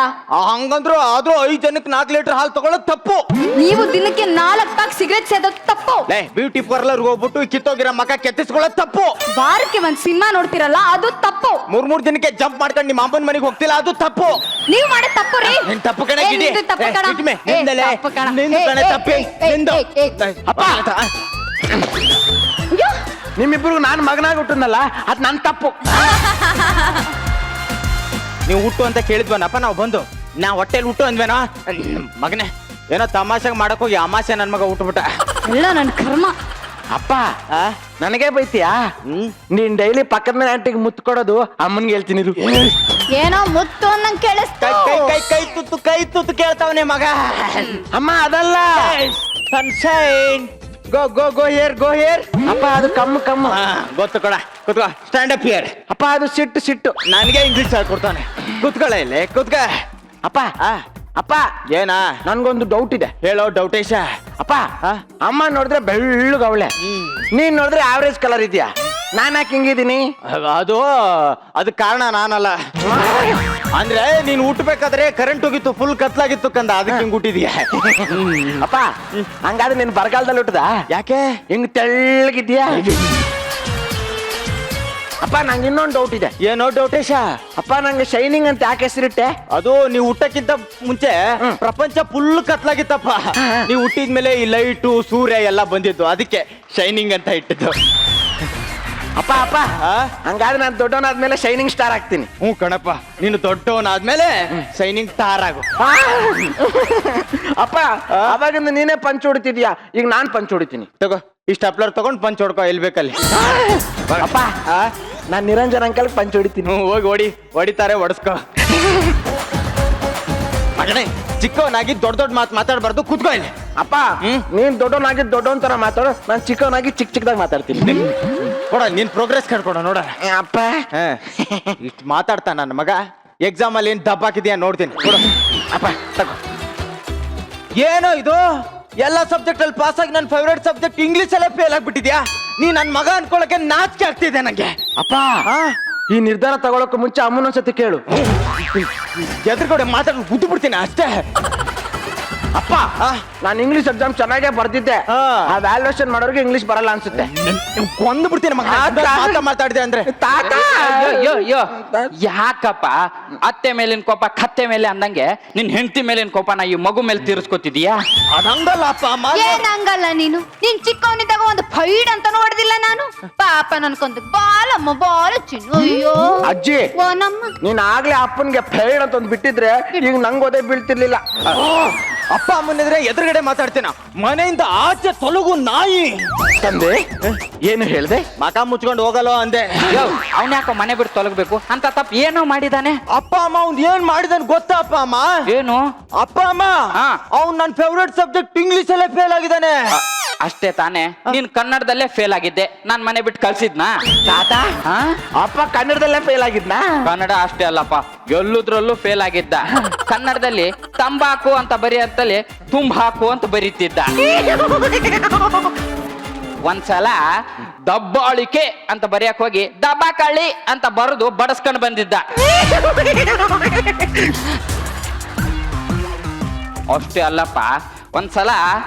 ಹಂಗಂದ್ರು ಆದ್ರೂ 5 ಜನಕ್ಕೆ 4 ಲೀಟರ್ ಹಾಲು ತಗೊಳ್ಳೋದು ತಪ್ಪು. ನೀವು ದಿನಕ್ಕೆ 4 ಪ್ಯಾಕ್ ಸಿಗರೇಟ್ ಸೇದೋದು ತಪ್ಪು. ಲೇ ಬ್ಯೂಟಿ ಪಾರ್ಲರ್ ಹೋಗ್ಬಿಟ್ಟು ಕಿತ್ತೋಗಿರೋ ಮಕ ಕೆತ್ತಿಸ್ಕೊಳ್ಳೋದು ತಪ್ಪು. ವಾರಕ್ಕೆ ಒಂದ್ ಸಿನಿಮಾ ನೋಡ್ತಿರಲ್ಲ ಅದು ತಪ್ಪು. 3 ದಿನಕ್ಕೆ ಜಂಪ್ ಮಾಡ್ಕೊಂಡು ನಿಮ್ಮ ಅಮ್ಮನ ಮನೆಗೆ ಹೋಗ್ತಿಲ್ಲ ಅದು ತಪ್ಪು. ನೀವು ಮಾಡೋ ತಪ್ಪು ರೀ. ನಿನ್ ತಪ್ಪು ಕಣೆ ಗಿಡಿ. ನಿಂದು ತಪ್ಪು ಕಣ. ನಿಂದಲೇ. ತಪ್ಪು ಕಣ. ನಿಂದು ಕಣೆ ತಪ್ಪಿ. ನಿಂದು. ಅಪ್ಪ ಅಯ್ಯೋ ನಿಮ್ಮಿಬ್ರಿಗೂ ನಾನು ಮಗನಾಗಿ ಹುಟ್ಟನಲ್ಲ ಅದ್ ನನ್ ತಪ್ಪು. ನೀವು ಹುಟ್ಟು ಅಂತ ಕೇಳಿದ್ವನಪ್ಪ ನಾವು ಬಂದು. ನಾ ಹೊಟ್ಟೆಲಿ ಹುಟ್ಟು ಅಂದ್ವೇನೋ ಮಗನೇ. ಏನೋ ತಮಾಷೆಗೆ ಮಾಡಕ್ ಹೋಗಿ ಅಮಾಸೆ ನನ್ ಮಗ ಹುಟ್ಟುಬಿಟ್ಟ. ಎಲ್ಲ ನನ್ ಕರ್ಮ. ಅಪ್ಪ ನನಗೆ ಬೈತೀಯಾ? ನೀನ್ ಡೈಲಿ ಪಕ್ಕದ ಮನೆ ಆಂಟಿಗೆ ಮುತ್ತು ಕೊಡೋದು ಅಮ್ಮನ್ಗೆ ಹೇಳ್ತೀನಿ. ಏನೋ ಮುತ್ತು ಅನ್ನಂಗ್ ಕೇಳಿಸ್ತು. ಕೈ ತುತ್ತು ಕೇಳ್ತಾವನೆ ಮಗ. ಅಮ್ಮ ಅದಲ್ಲ, sunshine go go go here go here. ಅಪ್ಪ ಅದು ಕಮ್ಮು. ಗೊತ್ತು ಕೊಡ ಕುತ್ಕೋ. Stand up here. ಅಪ್ಪ ಅದು ಸಿಟ್ಟು. ನನಗೆ ಇಂಗ್ಲಿಷ್ ಹೇಳ್ಕೊಡ್ತಾನೆ. ಕುತ್ಕೊಳ್ಳ ಇಲ್ಲಿ ಕುತ್ಕ. ಅಪ್ಪ ಅಪ್ಪ ಏನಾ? ನನ್ಗೊಂದು ಡೌಟ್ ಇದೆ. ಹೇಳೋ ಡೌಟೇಶ. ಅಪ್ಪ ಅಮ್ಮ ನೋಡಿದ್ರೆ ಬೆಳ್ಳಗವಳೆ, ನೀನ್ ನೋಡಿದ್ರೆ ಆವರೇಜ್ ಕಲರ್ ಇದೆಯಾ. ನಾನ್ ಯಾಕೆ ಹಿಂಗಿದ್ದೀನಿ? ಅದು ಕಾರಣ ನಾನಲ್ಲ. ಅಂದ್ರೆ ನೀನ್ ಹುಟ್ಟಬೇಕಾದ್ರೆ ಕರೆಂಟ್ ಹೋಗಿತ್ತು, ಫುಲ್ ಕತ್ಲಾಗಿತ್ತು ಕಂದ, ಅದಕ್ಕೆ ಹಿಂಗ್ ಹುಟ್ಟಿದ್ಯಾ. ಅಪ್ಪ ಹಂಗಾದ್ರೆ ನೀನ್ ಬರಗಾಲದಲ್ಲಿ ಹುಟ್ಟದ? ಯಾಕೆ ಹಿಂಗ್ ತೆಳ್ಳಗಿದ್ಯಾ? ಅಪ್ಪ ನಂಗೆ ಇನ್ನೊಂದು ಡೌಟ್ ಇದೆ. ಏನೋ ಡೌಟೇಶ? ಅಪ್ಪ ನಂಗೆ ಶೈನಿಂಗ್ ಅಂತ ಯಾಕೆ ಹೆಸರಿಟ್ಟೆ? ಅದು ನೀವು ಹುಟ್ಟಕ್ಕಿಂತ ಮುಂಚೆ ಪ್ರಪಂಚ ಫುಲ್ ಕತ್ಲಾಗಿತ್ತಪ್ಪ. ನೀವು ಹುಟ್ಟಿದ್ಮೇಲೆ ಈ ಲೈಟು ಸೂರ್ಯ ಎಲ್ಲ ಬಂದಿದ್ದು, ಅದಕ್ಕೆ ಶೈನಿಂಗ್ ಅಂತ ಇಟ್ಟಿದ್ದು. ಅಪ್ಪ ಹಂಗಾದ್ರೆ ನಾನು ದೊಡ್ಡವನಾದ್ಮೇಲೆ ಶೈನಿಂಗ್ ಸ್ಟಾರ್ ಆಗ್ತೀನಿ. ಹ್ಞೂ ಕಣಪ್ಪ, ನೀನು ದೊಡ್ಡವನಾದ್ಮೇಲೆ ಶೈನಿಂಗ್ ಸ್ಟಾರ್ ಆಗು. ಅಪ್ಪ ಅವಾಗಿಂದ ನೀನೇ ಪಂಚ್ ಹೊಡಿತಿದ್ಯಾ, ಈಗ ನಾನ್ ಪಂಚ್ ಹೊಡಿತೀನಿ. ತಗೋ ಇಷ್ಟ ಅಪ್ಲರ್ ತಗೊಂಡ್ ಪಂಚ್ ಹೊಡ್ಕೊ ಎಲ್ಲಿ ಬೇಕಲ್ಲಿ. ಅಪ್ಪ ನಾನ್ ನಿರಂಜನ್ ಅಂಕಲ್ ಪಂಚ್ ಹೊಡಿತೀನಿ. ಹೋಗಿ ಹೊಡಿತಾರೆ, ಹೊಡ್ಸ್ಕೊ. ಮಗನೇ ಚಿಕ್ಕವನಾಗಿ ದೊಡ್ಡ ಮಾತು ಮಾತಾಡ್ಬಾರ್ದು, ಕೂತ್ಕೊ ಇಲ್ಲಿ. ಅಪ್ಪ ನೀನ್ ದೊಡ್ಡವನಾಗಿ ದೊಡ್ಡವನ್ ತರ ಮಾತಾಡು, ನಾನ್ ಚಿಕ್ಕವನಾಗಿ ಚಿಕ್ಕದಾಗಿ ಮಾತಾಡ್ತೀನಿ. ಕೊಡ ನೀನ್ ಪ್ರೋಗ್ರೆಸ್ ಕಟ್ಕೊಡ ನೋಡ. ಅಪ್ಪ ಇಷ್ಟು ಮಾತಾಡ್ತಾ ನನ್ನ ಮಗ ಎಕ್ಸಾಮ್ ಅಲ್ಲಿ ಏನ್ ದಬ್ಬಾಕಿದ್ಯಾ ನೋಡ್ತೀನಿ. ಕೊಡು ಅಪ್ಪ ತಗೋ. ಏನೋ ಇದು ಎಲ್ಲ ಸಬ್ಜೆಕ್ಟ್ ಅಲ್ಲಿ ಪಾಸ್ ಆಗಿ ನನ್ನ ಫೇವ್ರೇಟ್ ಸಬ್ಜೆಕ್ಟ್ ಇಂಗ್ಲಿಷ್ ಅಲ್ಲೇ ಫೇಲ್ ಆಗ್ಬಿಟ್ಟಿದ್ಯಾ. ನೀ ನನ್ ಮಗ ಅನ್ಕೊಳಕ್ಕೆ ನಾಚಿಕೆ ಆಗ್ತಿದೆ ನಂಗೆ. ಅಪ್ಪ ಈ ನಿರ್ಧಾರ ತಗೊಳಕ್ ಮುಂಚೆ ಅಮ್ಮನೊಂದ್ಸತಿ ಕೇಳು. ಎದುರುಗಡೆ ಮಾತಾಡಿ ಗುದ್ದು ಬಿಡ್ತೀನಿ ಅಷ್ಟೇ. ಅಪ್ಪ ನಾನು ಇಂಗ್ಲಿಷ್ ಎಕ್ಸಾಮ್ ಚೆನ್ನಾಗೇ ಬರ್ದಿದ್ದೆ. ಆ ವ್ಯಾಲ್ಯೂಯೇಷನ್ ಮಾಡೋರಿಗೆ ಇಂಗ್ಲಿಷ್ ಬರಲ್ಲ ಅನ್ಸುತ್ತೆ. ಕೊಂದು ಬಿಡ್ತೀನಿ ಮಗ ಮಾತಾಡಿದೆ ಅಂದ್ರೆ. ಯಾಕಪ್ಪ ಅತ್ತೆ ಮೇಲಿನ ಕೋಪ ಕತ್ತೆ ಮೇಲೆ ಅಂದಂಗೆ ನಿನ್ ಹೆಂಡತಿ ಮೇಲಿನ ಕೋಪನ ಈ ಮಗು ಮೇಲೆ ತೀರಿಸ್ಕೊತಿದೀಯಾ? ಅದಂಗಲ್ಲ ಅಪ್ಪ. ಏನಂಗಲ್ಲ ನೀನು. ನೀನ್ ಚಿಕ್ಕವನಿದ್ದಾಗ ಒಂದು ಫೈಡ್ ಅಂತ ನೋಡಿದಿಲ್ಲ ನಾನು. ಪಾಪ ನನ್ಕೊಂದು ಬಾಲಮ್ಮ ಬಾಲ ಚಿನ್ನು. ಅಯ್ಯೋ ಅಜ್ಜಿ ನೀನ್ ಆಗ್ಲೇ ಅಪ್ಪನ್ಗೆ ಫೇಡ್ ಅಂತ ಒಂದು ಬಿಟ್ಟಿದ್ರೆ ಈಗ ನಂಗೆ ಓದೇ ಬೀಳ್ತಿರ್ಲಿಲ್ಲ. ಅಪ್ಪ ಅಮ್ಮನಿದ್ರೆ ಎದುರುಗಡೆ ಮಾತಾಡ್ತೇನ, ಮನೆಯಿಂದ ಆಚೆ ತೊಲಗು ನಾಯಿ. ತಂದೆ ಏನು ಹೇಳ್ದೆ? ಮಕ ಮುಚ್ಕೊಂಡು ಹೋಗಲ್ಲ ಅಂದೆ. ಅವ್ನ ಯಾಕೋ ಮನೆ ಬಿಟ್ಟು ತೊಲಗಬೇಕು ಅಂತ ತಪ್ಪು ಏನೋ ಮಾಡಿದಾನೆ. ಅಪ್ಪ ಅಮ್ಮ ಅವ್ನ್ ಏನ್ ಮಾಡಿದಾನೆ ಗೊತ್ತಾ? ಅಪ್ಪ ಅಮ್ಮ ಏನು? ಅಪ್ಪ ಅಮ್ಮ ಅವ್ನ್ ನನ್ ಫೇವ್ರೇಟ್ ಸಬ್ಜೆಕ್ಟ್ ಇಂಗ್ಲಿಷ್ ಅಲ್ಲೇ ಫೇಲ್ ಆಗಿದ್ದಾನೆ. ಅಷ್ಟೇ ತಾನೇ? ನೀನ್ ಕನ್ನಡದಲ್ಲೇ ಫೇಲ್ ಆಗಿದ್ದೆ, ನಾನ್ ಮನೆ ಬಿಟ್ಟು ಕಳ್ಸಿದ್ನಾ? ತಾತ ಅಪ್ಪ ಕನ್ನಡದಲ್ಲೇ ಫೇಲ್ ಆಗಿದ್ನಾ? ಕನ್ನಡ ಅಷ್ಟೇ ಅಲ್ಲಪ್ಪ, ಎಲ್ಲುದ್ರಲ್ಲೂ ಫೇಲ್ ಆಗಿದ್ದ. ಕನ್ನಡದಲ್ಲಿ ತಂಬಾಕು ಅಂತ ಬರೆಯತ್ತಲ್ಲಿ ತುಂಬಾಕು ಅಂತ ಬರೀತಿದ್ದ. ಒಂದ್ಸಲ ದಬ್ಬಾಳಿಕೆ ಅಂತ ಬರೆಯಕ್ ಹೋಗಿ ದಬ್ಬಾಕಳ್ಳಿ ಅಂತ ಬರೆದು ಬಡಸ್ಕೊಂಡು ಬಂದಿದ್ದ. ಅಷ್ಟೇ ಅಲ್ಲಪ್ಪ, ಒಂದ್ಸಲ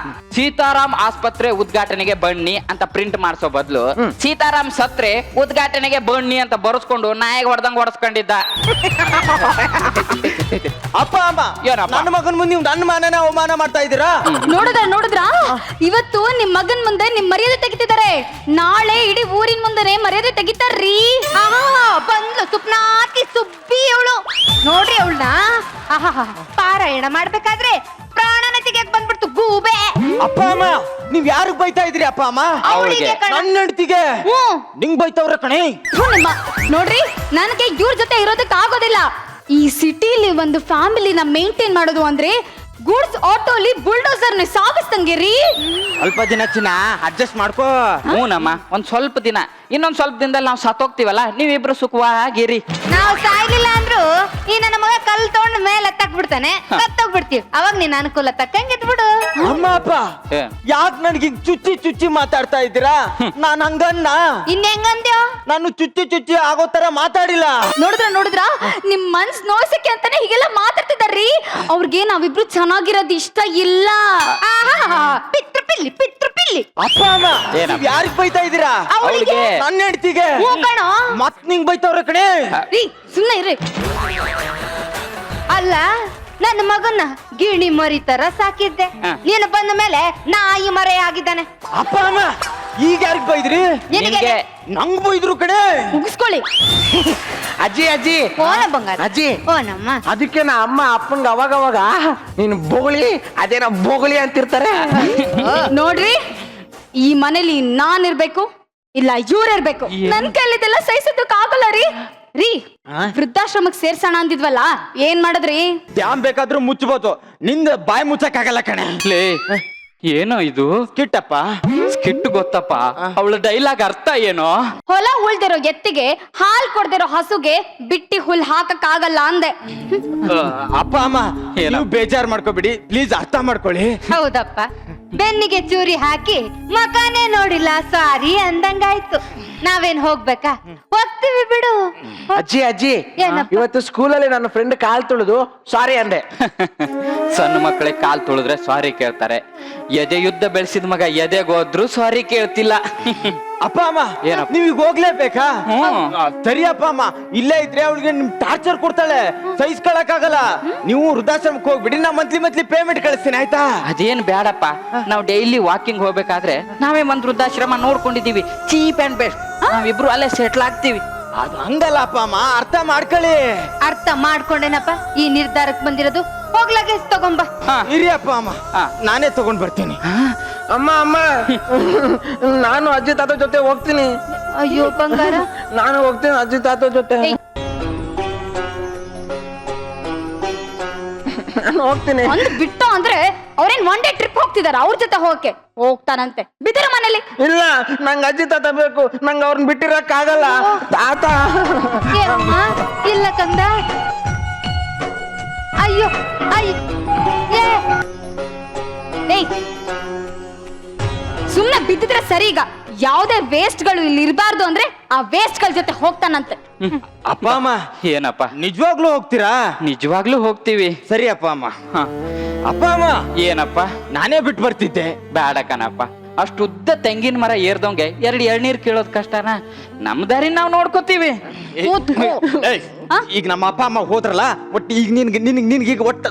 ಸೀತಾರಾಮ್ ಆಸ್ಪತ್ರೆ ಉದ್ಘಾಟನೆಗೆ ಬನ್ನಿ ಅಂತ ಪ್ರಿಂಟ್ ಮಾಡಿಸೋ ಬದಲು ಸೀತಾರಾಮ್ ಸತ್ರೆ ಉದ್ಘಾಟನೆಗೆ ಬನ್ನಿ ಅಂತ ಬರೆಸ್ಕೊಂಡು ನಾಯಿಗೆ ಹೊಡೆದಂಗ್ ಹೊಡೆಸ್ಕೊಂಡಿದ್ದ. ಅಪ್ಪ ಅಮ್ಮ ನನ್ನ ಮಗನ್ ಮುಂದೆ ನೀವು ನನ್ನ ಮಾನನ ಅವಮಾನ ಮಾಡ್ತಾ ಇದ್ದೀರಾ? ನೋಡಿದ್ರ ಇವತ್ತು ನಿಮ್ ಮಗನ್ ಮುಂದೆ ನಿಮ್ ಮರ್ಯಾದೆ ತೆಗಿತಿದ್ದಾರೆ, ನಾಳೆ ಇಡೀ ಊರಿನ ಮುಂದೆ ಮರ್ಯಾದೆ ತೆಗಿತಾರ್ರಿ. ಬಂದ್ಲು ಸುಪ್ನಾತಿ ಸುಬ್ಬಿ ಅವಳು. ನೋಡ್ರಿ ಅವಳನ್ನ ಪಾರಾಯಣ ಮಾಡ್ಬೇಕಾದ್ರೆ ಪ್ರಾಣನ ತೆಗಿಯಕ್ ಬಂದ್ಬಿಡ್ತು ಗೂಬೆ. ಅಪ್ಪ ಅಮ್ಮ ನೀವ್ ಯಾರಿಗ್ ಬೈತಾ ಇದ್ರಿ? ಅಪ್ಪ ಅಮ್ಮ ನನ್ನ ಹೆಂಡತಿಗೆ ನಿಂಗ್ ಬೈತವ್ರ ಕಣೆ. ನೋಡ್ರಿ ನನಗೆ ಇವ್ರ ಜೊತೆ ಇರೋದಕ್ಕೆ ಆಗೋದಿಲ್ಲ. ಈ ಸಿಟಿಲಿ ಒಂದು ಫ್ಯಾಮಿಲಿನ ಮೇಂಟೈನ್ ಮಾಡೋದು ಅಂದ್ರೆ ಗೂಡ್ಸ್ ಆಟೋಲಿ ಬುಲ್ಡೋಸರ್ನ ಸಾಗಿಸ್ದಂಗೆ ಹೋದಂಗೆ ರೀ. ಸ್ವಲ್ಪ ದಿನ ಚಿನ್ನ ಅಡ್ಜಸ್ಟ್ ಮಾಡ್ಕೋ. ಹ್ಞೂನಮ್ಮ ಒಂದ್ ಸ್ವಲ್ಪ ದಿನ, ಇನ್ನೊಂದ್ ಸ್ವಲ್ಪ ದಿನದಲ್ಲಿ ನಾವು ಸತ್ತೋಗ್ತೀವಲ್ಲ, ನೀವಿಬ್ರು ಸುಖವಾಗಿರಿ. ನಾವು ಸಾಯ್ಲಿಲ್ಲ ಅಂದ್ರು ಈ ನನ್ನ ಮಗ ಕಲ್ ತಗೊಂಡ್ ಮೇಲೆ ಎತ್ತಾಕ್ಬಿಡ್ತಾನೆ, ಕತ್ತೋಗ್ಬಿಡ್ತೀವಿ. ಅವಾಗ ನೀನ್ ಅನುಕೂಲ ತಕ್ಕಂಗೆ ಎದ್ಬಿಡು. ಅಮ್ಮ ಅಪ್ಪ ಏ. ಯಾಕೆ ನನಗೆ ಚುಚ್ಚಿ ಚುಚ್ಚಿ ಮಾತಾಡ್ತಾ ಇದ್ದೀರಾ? ನಾನ್ ಹಂಗನ್ನ ಇನ್ ಹೆಂಗಂದ್ಯೋ? ನಾನು ಚುಚ್ಚಿ ಚುಚ್ಚಿ ಆಗೋ ತರ ಮಾತಾಡಿಲ್ಲ. ನೋಡಿದ್ರ ನಿಮ್ ಮನ್ಸ್ ನೋಯ್ಸಕ್ಕೆ ಅಂತಾನೆ ಹೀಗೆಲ್ಲ ಮಾತಾಡ್ತಿದಾರ್ರಿ. ಅವ್ರಿಗೆ ನಾವಿಬ್ರು ಚೆನ್ನಾಗಿರೋದು ಇಷ್ಟ ಇಲ್ಲ. ಪಿತ್ರ ಪಿಲ್ಲಿ ಪಿತ್ರ ಪಿಲ್ಲಿ. ಅಪ್ಪ ಅಮ್ಮ ಏನಮ್ಮ? ಯಾರಿಗ್ ಬೈತಾ ಇದ್ದೀರಾ? ಅವ್ಳಿಗೆ. ನನ್ನ ಹೆಂಡ್ತಿಗೆ. ಹ್ಞೂ ಕಣೋ. ಮತ್ ನಿಂಗ್ ಬೈತವ್ರ ಕಣೆ. ರೀ ಸುಮ್ನೆ ಇರ್ರಿ. ಅಲ್ಲ ನನ್ನ ಮಗನ್ನ ಗಿಣಿ ಮರಿ ತರ ಸಾಕಿದ್ದೆ, ನೀನು ಬಂದ ಮೇಲೆ ನಾಯಿ ಮರೆ ಆಗಿದ್ದಾನೆ. ಅಪ್ಪ ಅಮ್ಮ ಈಗ ಯಾರಿಗ್ ಬೈದ್ರಿ? ನಿನಗೆ ನಂಗ್ ಬೈದ್ರು ಕಣೆ. ಮುಗಿಸ್ಕೊಳ್ಳಿ. ಅಜ್ಜಿ ಅಜ್ಜಿ ಓನ ಬಂಗಾರ. ಅಜ್ಜಿ ಓನಮ್ಮ. ಅದಕ್ಕೆ ನಾ ಅಮ್ಮ ಅಪ್ಪಂಗ ಅವಾಗ ನೀನು ಬೋಗಳಿ ಅದೇನ ಬೋಗಳಿ ಅಂತಿರ್ತಾರೆ. ನೋಡ್ರಿ, ಈ ಮನೇಲಿ ನಾನ್ ಇರ್ಬೇಕು ಇಲ್ಲ ಇವ್ರಿರ್ಬೇಕು. ನನ್ ಕೈಲಿದೆಲ್ಲ ಸಹಿಸೋದಕ್ ಆಗಲ್ಲ ರೀ. ರೀ ವೃದ್ಧಾಶ್ರಮಕ್ ಸೇರ್ಸೋಣ ಅಂದಿದ್ವಲ್ಲ, ಏನ್ ಮಾಡಿದ್ರಿ? ಡ್ಯಾಮ್ ಬೇಕಾದ್ರೂ ಮುಚ್ಚಬಹುದು, ನಿಂದ ಬಾಯಿ ಮುಚ್ಚಕ್ ಆಗಲ್ಲ ಕಣೆ. ಲೇ, ಏನೋ ಇದು ಕಿಟ್ಟಪ್ಪ ಸ್ಕಿಟ್ ಗೊತ್ತಪ್ಪ, ಅವಳ ಡೈಲಾಗ್ ಅರ್ಥ ಏನೋ? ಹೊಲ ಉಳ್ದಿರೋ ಎತ್ತಿಗೆ ಹಾಲ್ ಕೊಡ್ದಿರೋ ಹಸುಗೆ ಬಿಟ್ಟಿ ಹುಲ್ ಹಾಕಕ್ ಆಗಲ್ಲ ಅಂದೆ. ಅಪ್ಪ ಅಮ್ಮ ಏನೋ? ನೀವು ಬೇಜಾರ್ ಮಾಡ್ಕೋಬಿಡಿ, ಪ್ಲೀಸ್ ಅರ್ಥ ಮಾಡ್ಕೊಳ್ಳಿ. ಹೌದಪ್ಪ, ಬೆನ್ನಿಗೆ ಚೂರಿ ಹಾಕಿ ಮಕಾನೇ ನೋಡಿಲ್ಲ ಸಾರಿ ಅಂದಂಗಾಯ್ತು. ನಾವೇನ್ ಹೋಗ್ಬೇಕಾ? ಹೋಗ್ತೀವಿ ಬಿಡು. ಅಜ್ಜಿ ಅಜ್ಜಿ ಏನಪ್ಪ? ಇವತ್ತು ಸ್ಕೂಲಲ್ಲಿ ನನ್ನ ಫ್ರೆಂಡ್ ಕಾಲ್ ತುಳಿದು ಸಾರಿ ಅಂದೆ. ಸಣ್ಣ ಮಕ್ಕಳಿಗೆ ಕಾಲ್ ತುಳಿದ್ರೆ ಸಾರಿ ಕೇಳ್ತಾರೆ. ಎದೆ ಯುದ್ಧ ಬೆಳೆಸಿದ ಮಗ ಎದೆಗೋದ್ರು ಸಾರಿ ಕೇಳ್ತಿಲ್ಲ. ಅಪ್ಪ ಅಮ್ಮ ಏನಪ್ಪ? ನೀವ್ ಈಗ ಹೋಗ್ಲೇಬೇಕಾ? ಹ್ಮ್. ಸರಿ ಅಪ್ಪ ಅಮ್ಮ, ಇಲ್ಲೇ ಇದ್ರೆ ಅವಳಿಗೆ ನಿಮ್ ಟಾರ್ಚರ್ ಕೊಡ್ತಾಳೆ, ಸಹಿಸ್ಕೊಳಕ್ ಆಗಲ್ಲ. ನೀವು ವೃದ್ಧಾಶ್ರಮಕ್ಕೆ ಹೋಗ್ಬಿಡಿ, ನಾ ಮಂತ್ಲಿ ಪೇಮೆಂಟ್ ಕಳಿಸ್ತೀನಿ ಆಯ್ತಾ? ಅದೇನ್ ಬೇಡಪ್ಪ, ನಾವು ಡೈಲಿ ವಾಕಿಂಗ್ ಹೋಗ್ಬೇಕಾದ್ರೆ ನಾವೇ ಒಂದ್ ವೃದ್ಧಾಶ್ರಮ ನೋಡ್ಕೊಂಡಿದೀವಿ, ಚೀಪ್ ಅಂಡ್ ಬೆಸ್ಟ್. ನಾವಿಬ್ರು ಅಲ್ಲೇ ಸೆಟ್ಲ್ ಆಗ್ತೀವಿ. ಅದು ಹಂಗಲ್ಲ ಅಪ್ಪ ಅಮ್ಮ, ಅರ್ಥ ಮಾಡ್ಕೊಳ್ಳಿ. ಅರ್ಥ ಮಾಡ್ಕೊಂಡೇನಪ್ಪ ಈ ನಿರ್ಧಾರಕ್ಕೆ ಬಂದಿರೋದು. ಹೋಗ್ಲಾಗೆ ತಗೊಂಬ. ಇರಿ ಅಪ್ಪ ಅಮ್ಮ, ನಾನೇ ತಗೊಂಡ್ ಬರ್ತೀನಿ. ಅಮ್ಮ ಅಮ್ಮ ನಾನು ಅಜ್ಜಿ ತಾತ ಜೊತೆ ಹೋಗ್ತೀನಿ. ಅಯ್ಯೋ ಬಂಗಾರ. ನಾನು ಹೋಗ್ತೀನಿ ಅಜ್ಜಿ ತಾತ ಜೊತೆ. ಏಯ್. ನಾನು ಹೋಗ್ತೀನಿ. ಒಂದ್ ಬಿಟ್ಟು ಅಂದ್ರೆ ಅವ್ರೇನ್ ಒನ್ ಡೇ ಟ್ರಿಪ್ ಹೋಗ್ತಿದಾರ, ಅವ್ರ ಜೊತೆ ಹೋಗಕ್ಕೆ ಹೋಗ್ತಾನಂತೆ. ಬಿದಿರ ಮನೇಲಿ. ಇಲ್ಲ, ನಂಗೆ ಅಜ್ಜಿ ತಾತ ಬೇಕು, ನಂಗೆ ಅವ್ರನ್ನ ಬಿಟ್ಟಿರಕ್ ಆಗಲ್ಲ. ತಾತ ಏನಮ್ಮ? ಇಲ್ಲ ಕಂದ. ಅಯ್ಯೋ ಅಯ್ಯ. ಏಯ್, ಸುಮ್ನೆ ಬಿದ್ದಿದ್ರೆ ಸರಿ. ಈಗ ಯಾವ್ದೇ ವೇಸ್ಟ್ ಗಳು ಇಲ್ಲಿ ಇರಬಾರ್ದು ಅಂದ್ರೆ ಆ ವೇಸ್ಟ್ ಗಳ ಜೊತೆ ಹೋಗ್ತಾನಂತೆ. ಅಪ್ಪ ಅಮ್ಮ ಏನಪ್ಪ? ನಿಜವಾಗ್ಲೂ ಹೋಗ್ತೀರಾ? ನಿಜವಾಗ್ಲೂ ಹೋಗ್ತೀವಿ. ಸರಿ ಅಪ್ಪ ಅಮ್ಮ. ಹ. ಅಪ್ಪ ಅಮ್ಮ ಏನಪ್ಪ? ನಾನೇ ಬಿಟ್ಟು ಬರ್ತಿದ್ದೆ. ಬೇಡ ಕಣಪ್ಪ, ಅಷ್ಟು ಉದ್ದ ತೆಂಗಿನ ಮರ ಏರ್ದವಂಗೆ 2 ಎಳ್ನೀರ್ ಕೇಳೋದ್ ಕಷ್ಟನಾ? ನಮ್ ದಾರಿ ನಾವ್ ನೋಡ್ಕೋತೀವಿ. ಏಯ್, ಈಗ ನಮ್ಮ ಅಪ್ಪ ಅಮ್ಮ ಹೋದ್ರಲ್ಲ, ಒಟ್ಟು ಈಗ ನಿನ್ಗೆ ಈಗ ಒಟ್ಟು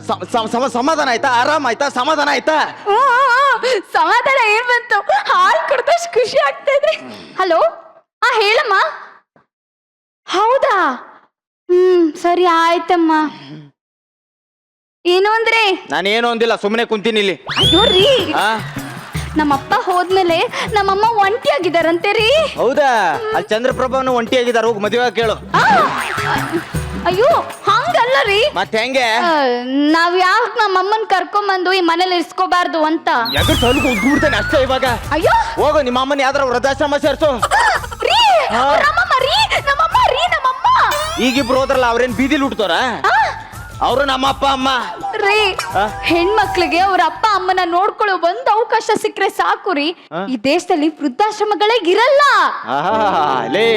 ಸಮಾಧಾನ ಆಯ್ತಾ? ಆರಾಮ ಆಯ್ತಾ? ಸಮಾಧಾನ ಆಯ್ತಾ? ಸಮಾಧಾನ ಏನ್ ಬಂತು? ಹಾಲ್ ಕುಡ್ದಷ್ಟು ಖುಷಿ ಆಗ್ತಾ ಇದ್ರೆ. ಹಲೋ, ಹೇಳಮ್ಮ. ಹೌದಾ? ಸರಿ ಆಯ್ತಮ್ಮ. ಏನು ಅಂದ್ರೆ? ನಾನೇನು ಅಂದಿಲ್ಲ, ಸುಮ್ಮನೆ ಕುಂತೀನಿ ಇಲ್ಲಿ. ಅಯ್ಯೋ ರೀ, ಆ? ನಮ್ಮಪ್ಪ ಹೋದ್ಮೇಲೆ ನಮ್ಮಮ್ಮ ಒಂಟಿ ಆಗಿದಾರಂತೆ ರೀ. ಹೌದಾ? ಅಲ್ಲಿ ಚಂದ್ರಪ್ರಭಾನು ಒಂಟಿ ಆಗಿದಾರ, ಹೋಗಿ ಮದುವೆ ಕೇಳು. ಅಯ್ಯೋ ಹಂಗಲ್ಲ ರೀ. ಮತ್ತೆ ಹೆಂಗೆ? ನಾವ್ ಯಾಕೆ ನಮ್ಮಮ್ಮನ್ ಕರ್ಕೊಂಬಂದು ಈ ಮನೇಲಿ ಇರ್ಸ್ಕೋಬಾರ್ದು ಅಂತ. ಎದುರು ತಲುಕು ಉಗ್ಬಿಡ್ತಾನೆ ಅಷ್ಟೇ ಇವಾಗ. ಅಯ್ಯೋ ಹೋಗು, ನಿಮ್ಮ ಅಮ್ಮನ ಯಾವ್ದಾರ ವೃದ್ಧಾಶ್ರಮ ಸೇರ್ಸು. ರೀ, ನಮ್ಮಮ್ಮ ರೀ, ನಮ್ಮಮ್ಮ ರೀ, ನಮ್ಮಮ್ಮ. ಈಗಿಬ್ರು ಹೋದ್ರಲ್ಲ, ಅವ್ರೇನ್ ಬೀದಿಲಿ ಹುಡ್ತಾರ? ಅವರು ನಮ್ಮ ಅಪ್ಪ ಅಮ್ಮ ರೀ. ಹೆಣ್ಮಕ್ಳಿಗೆ ಅವ್ರ ಅಪ್ಪ ಅಮ್ಮನ ನೋಡ್ಕೊಳ್ಳೋ ಒಂದ್ ಅವಕಾಶ ಸಿಕ್ಕರೆ ಸಾಕು ರೀ. ಈ ದೇಶದಲ್ಲಿ ವೃದ್ಧಾಶ್ರಮಗಳೇ ಇರಲ್ಲ. ಲೇ,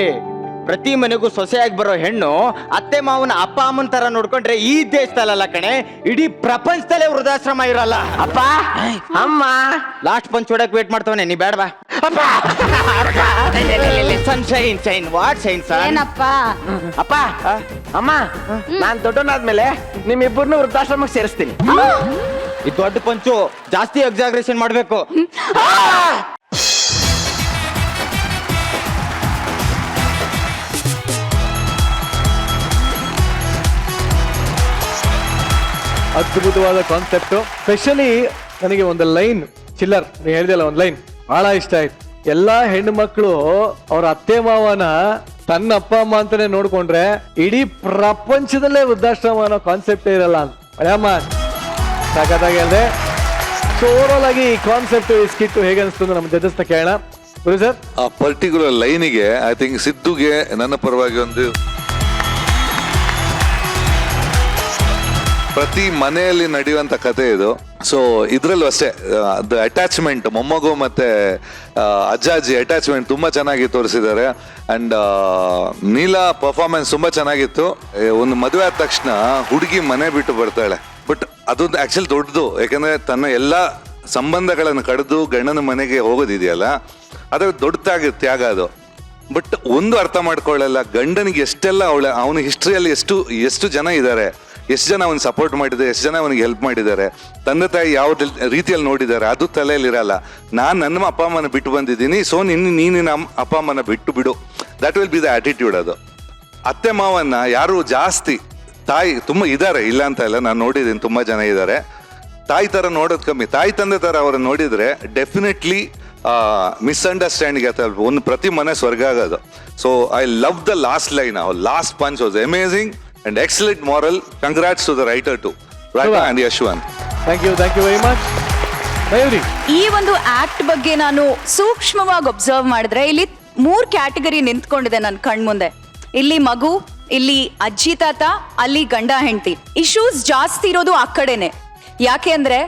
ಪ್ರತಿ ಮನೆಗೂ ಸೊಸೆಯಾಗಿ ಬರೋ ಹೆಣ್ಣು ಅತ್ತೆ ಮಾವನ ಅಪ್ಪ ಅಮ್ಮನ ತರ ನೋಡ್ಕೊಂಡ್ರೆ ಈ ದೇಶದಲ್ಲ ಕಣೆ, ಇಡೀ ಪ್ರಪಂಚದಲ್ಲೇ ವೃದ್ಧಾಶ್ರಮ ಇರಲ್ಲ. ಅಪ್ಪ ಅಮ್ಮ ಲಾಸ್ಟ್ ಪಂಚ್ ಹೊಡಕ್ ವೇಟ್ ಮಾಡ್ತವನೆ, ನೀ ಬೇಡವಾ? ಸನ್ಶೈನ್ ಶೈನ್ ವಾಟ್ ಶೈನ್ ಸನ್? ಏನಪ್ಪ? ಅಪ್ಪ ಅಮ್ಮ, ನಾನ್ ದೊಡ್ಡವನಾದ್ಮೇಲೆ ನಿಮ್ಮಿಬ್ಬರನ್ನು ವೃದ್ಧಾಶ್ರಮಕ್ಕೆ ಸೇರಿಸ್ತೀನಿ. ಈ ದೊಡ್ಡ ಪಂಚು ಜಾಸ್ತಿ ಎಕ್ಸಾಗ್ರೇಷನ್ ಮಾಡ್ಬೇಕು. ಅದ್ಭುತವಾದ ಕಾನ್ಸೆಪ್ಟ್. ಸ್ಪೆಷಲಿ ನನಗೆ ಒಂದು ಲೈನ್, ಚಿಲ್ಲರ್ ನೀ ಹೇಳಿದಲ್ಲ, ಒಂದು ಲೈನ್ ಬಹಳ ಇಷ್ಟ ಆಯ್ತು. ಎಲ್ಲಾ ಹೆಣ್ಣು ಮಕ್ಕಳು ಅವ್ರ ಅತ್ತೆ ಮಾವನ ತನ್ನ ಅಪ್ಪ ಅಮ್ಮ ಅಂತಾನೆ ನೋಡ್ಕೊಂಡ್ರೆ ಇಡೀ ಪ್ರಪಂಚದಲ್ಲೇ ವೃದ್ಧಾಶ್ರಮ ಅನ್ನೋ ಕಾನ್ಸೆಪ್ಟೇ ಇರಲ್ಲ ಅಂತ. ಅಮ್ಮ ಸಖತ್ತಾಗಿ ಹೇಳಿದೆ. ಸೊ ಓವರ್ ಆಗಿ ಈ ಕಾನ್ಸೆಪ್ಟ್ ಈ ಸ್ಕಿಟ್ ಹೇಗೆ ಅನಿಸ್ತು ನಮ್ಮ ಜಡ್ಜಸ್ ಕೇಳೋಣ. ಗುರು ಸರ್, ಆ ಪರ್ಟಿಕ್ಯುಲರ್ ಲೈನಿಗೆ ಐ ಥಿಂಕ್ ಸಿದ್ದುಗೆ ನನ್ನ ಪರವಾಗಿ ಒಂದು ಪ್ರತಿ ಮನೆಯಲ್ಲಿ ನಡೆಯುವಂತ ಕತೆ ಇದು. ಸೊ ಇದ್ರಲ್ಲೂ ಅಷ್ಟೇ ಅದು ಅಟ್ಯಾಚ್ಮೆಂಟ್, ಮೊಮ್ಮಗು ಮತ್ತೆ ಅಜ್ಜಾಜಿ ಅಟ್ಯಾಚ್ಮೆಂಟ್ ತುಂಬಾ ಚೆನ್ನಾಗಿ ತೋರಿಸಿದ್ದಾರೆ. ಅಂಡ್ ನೀಲಾ ಪರ್ಫಾರ್ಮೆನ್ಸ್ ತುಂಬಾ ಚೆನ್ನಾಗಿತ್ತು. ಒಂದು ಮದುವೆ ಆದ ತಕ್ಷಣ ಹುಡುಗಿ ಮನೆ ಬಿಟ್ಟು ಬರ್ತಾಳೆ, ಬಟ್ ಅದೊಂದು ಆಕ್ಚುಲಿ ದೊಡ್ಡದು. ಯಾಕಂದ್ರೆ ತನ್ನ ಎಲ್ಲಾ ಸಂಬಂಧಗಳನ್ನು ಕಡಿದು ಗಂಡನ ಮನೆಗೆ ಹೋಗೋದಿದೆಯಲ್ಲ, ಅದು ದೊಡ್ಡ ತ್ಯಾಗ ಅದು. ಬಟ್ ಒಂದು ಅರ್ಥ ಮಾಡ್ಕೊಳ್ಳಲ್ಲ, ಗಂಡನಿಗೆ ಎಷ್ಟೆಲ್ಲ ಅವನ ಹಿಸ್ಟ್ರಿಯಲ್ಲಿ ಎಷ್ಟು ಜನ ಇದ್ದಾರೆ, ಎಷ್ಟು ಜನ ಅವನಿಗೆ ಸಪೋರ್ಟ್ ಮಾಡಿದ್ದಾರೆ, ಎಷ್ಟು ಜನ ಅವನಿಗೆ ಹೆಲ್ಪ್ ಮಾಡಿದ್ದಾರೆ, ತಂದೆ ತಾಯಿ ಯಾವ ರೀತಿಯಲ್ಲಿ ನೋಡಿದ್ದಾರೆ, ಅದು ತಲೆಯಲ್ಲಿರಲ್ಲ. ನಾನು ನನ್ನ ಅಪ್ಪ ಅಮ್ಮನ ಬಿಟ್ಟು ಬಂದಿದ್ದೀನಿ, ಸೊ ನೀನಿನ ಅಪ್ಪ ಅಮ್ಮನ ಬಿಟ್ಟು ಬಿಡು, that will be the attitude. ಅದು ಅತ್ತೆ ಮಾವನ್ನ ಯಾರು ಜಾಸ್ತಿ ತಾಯಿ ತುಂಬ ಇದ್ದಾರೆ, ಇಲ್ಲ ಅಂತ ಇಲ್ಲ, ನಾನು ನೋಡಿದ್ದೀನಿ ತುಂಬ ಜನ ಇದ್ದಾರೆ. ತಾಯಿ ಥರ ನೋಡೋದು ಕಮ್ಮಿ, ತಾಯಿ ತಂದೆ ಥರ ಅವ್ರನ್ನ ನೋಡಿದರೆ ಡೆಫಿನೆಟ್ಲಿ ಮಿಸ್ಅಂಡರ್ಸ್ಟ್ಯಾಂಡಿಂಗ್ ಆಯ್ತು, ಒಂದು ಪ್ರತಿ ಮನೆ ಸ್ವರ್ಗ ಆಗೋದು. So I love the last line, last punch was amazing and excellent moral. Congrats to the writer to Raghava and Yashwant. Thank you very much. Mayuri, ಈ ಒಂದು ಆಕ್ಟ್ ಬಗ್ಗೆ ನಾನು ಸೂಕ್ಷ್ಮವಾಗಿ ಒಬ್ಸರ್ವ್ ಮಾಡಿದ್ರೆ ಇಲ್ಲಿ 3 ಕ್ಯಾಟಗರಿ ನಿಂತ್ಕೊಂಡಿದೆ ನನ್ನ ಕಣ್ಮುಂದೆ. ಇಲ್ಲಿ ಮಗು, ಇಲ್ಲಿ ಅಜ್ಜಿ ತಾತ, ಅಲ್ಲಿ ಗಂಡ ಹೆಂಡತಿ. ಇಶ್ಯೂಸ್ ಜಾಸ್ತಿ ಇರೋದು ಆ ಕಡೆನೆ. ಯಾಕೆ ಅಂದ್ರೆ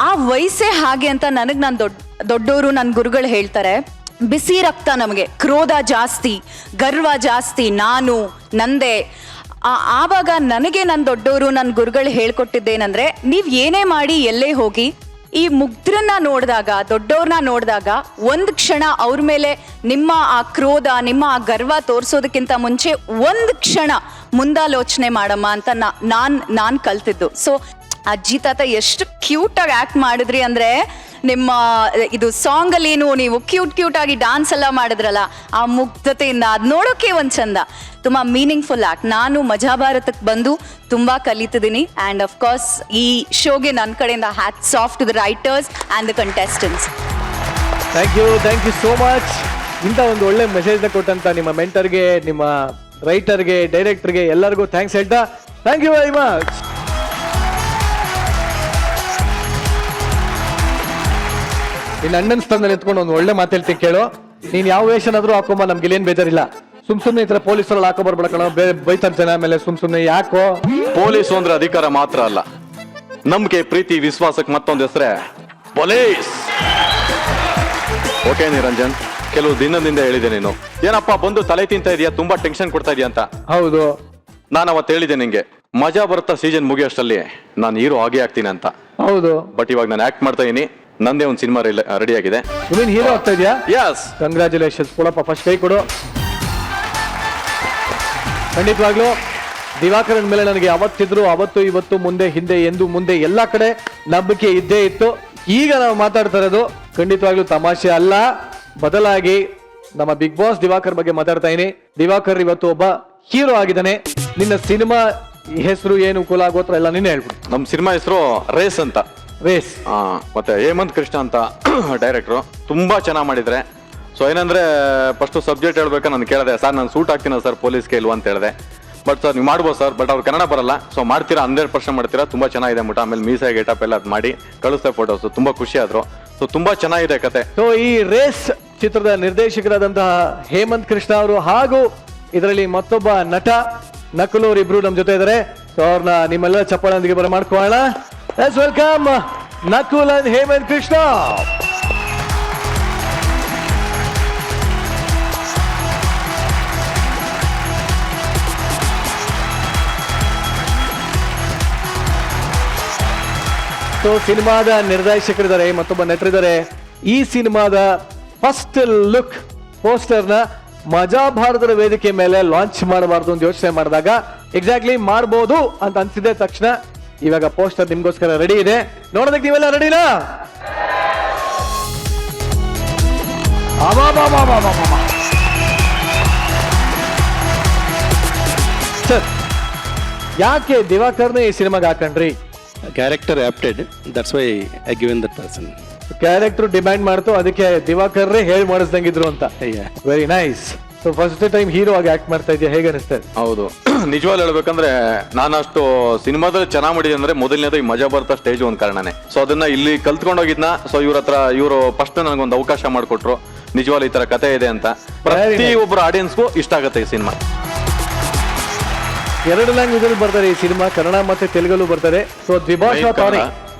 ಆ ವಯಸ್ಸೇ ಹಾಗೆ ಅಂತ ನಾನು ದೊಡ್ಡವರು ನನ್ನ ಗುರುಗಳು ಹೇಳ್ತಾರೆ. ಬಿಸಿ ರಕ್ತ ನಮಗೆ, ಕ್ರೋಧ ಜಾಸ್ತಿ, ಗರ್ವ ಜಾಸ್ತಿ, ನಾನು ನಂದೇ. ಆವಾಗ ನನಗೆ ನನ್ನ ದೊಡ್ಡವರು ನನ್ನ ಗುರುಗಳು ಹೇಳ್ಕೊಟ್ಟಿದ್ದೇನೆಂದ್ರೆ, ನೀವ್ ಏನೇ ಮಾಡಿ ಎಲ್ಲೇ ಹೋಗಿ ಈ ಮುಗ್ಧರನ್ನ ನೋಡಿದಾಗ, ದೊಡ್ಡವ್ರನ್ನ ನೋಡಿದಾಗ ಒಂದು ಕ್ಷಣ ಅವ್ರ ಮೇಲೆ ನಿಮ್ಮ ಆ ಕ್ರೋಧ, ನಿಮ್ಮ ಆ ಗರ್ವ ತೋರಿಸೋದಕ್ಕಿಂತ ಮುಂಚೆ ಒಂದು ಕ್ಷಣ ಮುಂದಾಲೋಚನೆ ಮಾಡಮ್ಮ ಅಂತ ನಾನ್ ಕಲ್ತಿದ್ದು. ಸೊ ಅಜ್ಜಿ ತಾತ ಎಷ್ಟು ಕ್ಯೂಟ್ ಆಗಿ ಆಕ್ಟ್ ಮಾಡಿದ್ರಿ ಅಂದ್ರೆ, ನಿಮ್ಮ ಇದು ಸಾಂಗ್ ಅಲ್ಲಿ ನೀವು ಕ್ಯೂಟ್ ಆಗಿ ಡಾನ್ಸ್ ಎಲ್ಲ ಮಾಡಿದ್ರಲ್ಲ, ಆ ಮುಗ್ಧತೆಯಿಂದ ಅದ್ ನೋಡೋಕೆ ಒಂದ್ ಚಂದ, ತುಂಬಾ ಮೀನಿಂಗ್ಫುಲ್ ಆಕ್ಟ್. ನಾನು ಮಜಾ ಭಾರತಕ್ಕೆ ಬಂದು ತುಂಬಾ ಕಲಿತಿದ್ದೀನಿ. ಅಂಡ್ ಅಫ್ ಕೋರ್ಸ್ ಈ ಶೋಗೆ ನನ್ನ ಕಡೆಯಿಂದ hats off to the writers and the contestants. Thank you so much. ಇಂಥ ಒಂದು ಒಳ್ಳೆ ಮೆಸೇಜ್ನ ಕೊಟ್ಟಂತ ನಿಮ್ಮ ಮೆಂಟರ್ಗೆ, ನಿಮ್ಮ ರೈಟರ್ಗೆ, ಡೈರೆಕ್ಟರ್ಗೆ ಎಲ್ಲರಿಗೂ ಥ್ಯಾಂಕ್ಸ್ ಹೇಳ್ತಾ ಥ್ಯಾಂಕ್ ಯು ವೆರಿ ಮಚ್. ನಿನ್ನ ಅಣ್ಣನ ಸ್ಥಾನದಲ್ಲಿ ಎತ್ಕೊಂಡು ಒಂದು ಒಳ್ಳೆ ಮಾತು ಹೇಳ್ತೀನಿ ಕೇಳು. ನೀನ್ ಯಾವ ವೇಷನಾದ್ರೂ ಹಾಕೊಂಬ, ನಮ್ಗೆ ಇಲ್ಲೇನ್ ಬೇಜಾರಿಲ್ಲ. ಸುಮ್ನೆ ಈ ತರ ಪೊಲೀಸರಲ್ಲಿ ಹಾಕೊಂಬರ್ಬೇಡ ಕಣ, ಬೈತಾರ ಜನ. ಆಮೇಲೆ ಸುಮ್ನೆ ಯಾಕೋ. ಪೊಲೀಸ್ ಅಂದ್ರೆ ಅಧಿಕಾರ ಮಾತ್ರ ಅಲ್ಲ, ನಂಬಿಕೆ, ಪ್ರೀತಿ, ವಿಶ್ವಾಸಕ್ಕೆ ಮತ್ತೊಂದು ಹೆಸರೇ ಪೊಲೀಸ್. ಓಕೆ ನಿರಂಜನ್, ಕೆಲವು ದಿನದಿಂದ ಹೇಳಿದೆ ನೀನು, ಏನಪ್ಪಾ ಬಂದು ತಲೆ ತಿಂತ ಇದೆಯಾ, ತುಂಬಾ ಟೆನ್ಷನ್ ಕೊಡ್ತಾ ಇದೆಯಾ ಅಂತ. ಹೌದು, ನಾನು ಅವತ್ತು ಹೇಳಿದೆ ನಿಂಗೆ, ಮಜಾ ಬರುತ್ತಾ ಸೀಸನ್ ಮುಗಿಯೋಷ್ಟಲ್ಲಿ ನಾನು ಹೀರೋ ಆಗೇ ಆಗ್ತೀನಿ ಅಂತ. ಹೌದು, ಬಟ್ ಇವಾಗ ನಾನು ಆಕ್ಟ್ ಮಾಡ್ತಾ ಇದೀನಿ, ನಂದೇ ಒಂದು ಸಿನಿಮಾ ರೆಡಿ ಆಗಿದೆ. ನೀನ್ ಹೀರೋ ಆಗ್ತಾ ಇದೆಯಾ? Yes, congratulations. ಕೊಡಪ್ಪ, ಫಸ್ಟ್ ಕೈ ಕೊಡು. ಖಂಡಿತವಾಗ್ಲು ದಿವಾಕರನ್ ಮೇಲೆ ನನಗೆ ಅವತ್ತಿದ್ರು, ಅವತ್ತು, ಇವತ್ತು, ಮುಂದೆ, ಹಿಂದೆ, ಎಂದು ಮುಂದೆ ಎಲ್ಲ ಕಡೆ ನಂಬಿಕೆ ಇದ್ದೇ ಇತ್ತು. ಈಗ ನಾವು ಮಾತಾಡ್ತಾ ಇರೋದು ಖಂಡಿತವಾಗ್ಲೂ ತಮಾಷೆ ಅಲ್ಲ, ಬದಲಾಗಿ ನಮ್ಮ ಬಿಗ್ ಬಾಸ್ ದಿವಾಕರ್ ಬಗ್ಗೆ ಮಾತಾಡ್ತಾ ಇದೀನಿ. ದಿವಾಕರ್ ಇವತ್ತು ಒಬ್ಬ ಹೀರೋ ಆಗಿದ್ದಾನೆ. ನಿನ್ನ ಸಿನಿಮಾ ಹೆಸರು ಏನು, ಕುಲ, ಗೋತ್ರ ಎಲ್ಲ ನೀನೇ ಹೇಳ್ಬಿಡು. ನಮ್ಮ ಸಿನಿಮಾ ಹೆಸರು ರೇಸ್ ಅಂತ. ರೇಸ್. ಮತ್ತೆ ಹೇಮಂತ್ ಕೃಷ್ಣ ಅಂತ ಡೈರೆಕ್ಟ್ರು, ತುಂಬಾ ಚೆನ್ನಾಗಿ ಮಾಡಿದ್ರೆ. ಸೊ ಏನಂದ್ರೆ ಫಸ್ಟ್ ಸಬ್ಜೆಕ್ಟ್ ಹೇಳ್ಬೇಕಾ ನಾನು ಕೇಳಿದೆ, ಸರ್ ನಾನು ಸೂಟ್ ಆಗ್ತೀನ ಸರ್ ಪೊಲೀಸ್ಗೆ ಇಲ್ವಾ ಅಂತ ಹೇಳಿದೆ. ಬಟ್ ಸರ್ ನೀವು ಮಾಡ್ಬೋದು ಸರ್, ಬಟ್ ಅವ್ರು ಕನ್ನಡ ಬರಲ್ಲ, ಸೊ ಮಾಡ್ತೀರಾ 100% ಮಾಡ್ತೀರಾ, ತುಂಬಾ ಚೆನ್ನಾಗಿದೆ ಮುಟ. ಆಮೇಲೆ ಮೀಸಾ ಗೆಟಪ್ ಎಲ್ಲ ಅದು ಮಾಡಿ ಕಳಿಸ್ದೆ ಫೋಟೋಸ್, ತುಂಬಾ ಖುಷಿ ಆದ್ರು. ಸೊ ತುಂಬಾ ಚೆನ್ನಾಗಿದೆ ಕತೆ. ಸೊ ಈ ರೇಸ್ ಚಿತ್ರದ ನಿರ್ದೇಶಕರಾದಂತಹ ಹೇಮಂತ್ ಕೃಷ್ಣ ಅವರು ಹಾಗೂ ಇದರಲ್ಲಿ ಮತ್ತೊಬ್ಬ ನಟ ನಕುಲ್ ಅವರು ಇಬ್ರು ನಮ್ಮ ಜೊತೆ ಇದ್ದಾರೆ. ಸೊ ಅವ್ರನ್ನ ನಿಮ್ಮೆಲ್ಲ ಚಪ್ಪಾಳೊಂದಿಗೆ ಬರಮಾಡ್ಕೊಳ್ಳೋಣ. Let's welcome Nakul and Hemanth Krishna. So ಸಿನಿಮಾದ ನಿರ್ದೇಶಕರಿದ್ದಾರೆ, ಮತ್ತೊಬ್ಬ ನಟರಿದ್ದಾರೆ. ಈ ಸಿನಿಮಾದ ಫಸ್ಟ್ ಲುಕ್ ಪೋಸ್ಟರ್ನ ಮಜಾ ಭಾರತದ ವೇದಿಕೆ ಮೇಲೆ ಲಾಂಚ್ ಮಾಡಬಾರ್ದು ಅಂತ ಯೋಚನೆ ಮಾಡಿದಾಗ ಎಕ್ಸಾಕ್ಟ್ಲಿ ಮಾಡಬಹುದು ಅಂತ ಅನ್ಸಿದೆ ತಕ್ಷಣ ಇವಾಗ ಪೋಸ್ಟರ್ ನಿಮ್ಗೋಸ್ಕರ ರೆಡಿ ಇದೆ. ನೋಡೋದಕ್ಕೆ ನೀವೆಲ್ಲ ರೆಡಿನಾ? ಸರ್, ಯಾಕೆ ದಿವಾಕರ್ನ ಈ ಸಿನಿಮಾಗೆ ಹಾಕೊಂಡ್ರಿ? Character opted, that's why I given that person. Character demand ಮಾಡ್ತು, ಅದಕ್ಕೆ ದಿವಾಕರ್ರೇ ಹೇಳಿ ಮಾಡಿಸ್ದಂಗಿದ್ರು ಅಂತ. Very nice. So so first time hero ಆಗಿ ಆಕ್ಟ್ ಮಾಡ್ತಾ ಇದೆಯಾ, ಹೇಗೆ ಅನಿಸ್ತಾ ಇದೆ? ಹೌದು ನಿಜವಾಗ್ಲೂ ಹೇಳ್ಬೇಕಂದ್ರೆ ನಾನು ಅಷ್ಟು ಸಿನಿಮಾದಲ್ಲಿ ಚೆನ್ನಾಗಿ ಮಾಡಿದೆ ಅಂದ್ರೆ ಮೊದಲನೇದು ಈ ಮಜಾ ಬರ್ತಾ ಸ್ಟೇಜ್ ಒಂದ್ ಕಾರಣನೇ. ಸೊ ಅದನ್ನ ಇಲ್ಲಿ ಕಲ್ತ್ಕೊಂಡೋಗಿದ್ನ. ಸೊ ಇವರು ಫಸ್ಟ್ ನನಗೊಂದು ಅವಕಾಶ ಮಾಡಿಕೊಟ್ರು. ನಿಜವಾಗ್ಲೂ ಈ ತರ ಕತೆ ಇದೆ ಅಂತ ಪ್ರತಿ ಒಬ್ಬರು ಆಡಿಯನ್ಸ್ಗೂ ಇಷ್ಟ ಆಗುತ್ತೆ ಈ ಸಿನಿಮಾ. 2 ಲ್ಯಾಂಗ್ವೇಜ್ ಅಲ್ಲಿ ಬರ್ತಾರೆ ಈ ಸಿನಿಮಾ, ಕನ್ನಡ ಮತ್ತೆ ತೆಲುಗಲ್ಲೂ ಬರ್ತಾರೆ. ಸೊ ದ್ವಿಭಾಷಾ ತಾರೆ,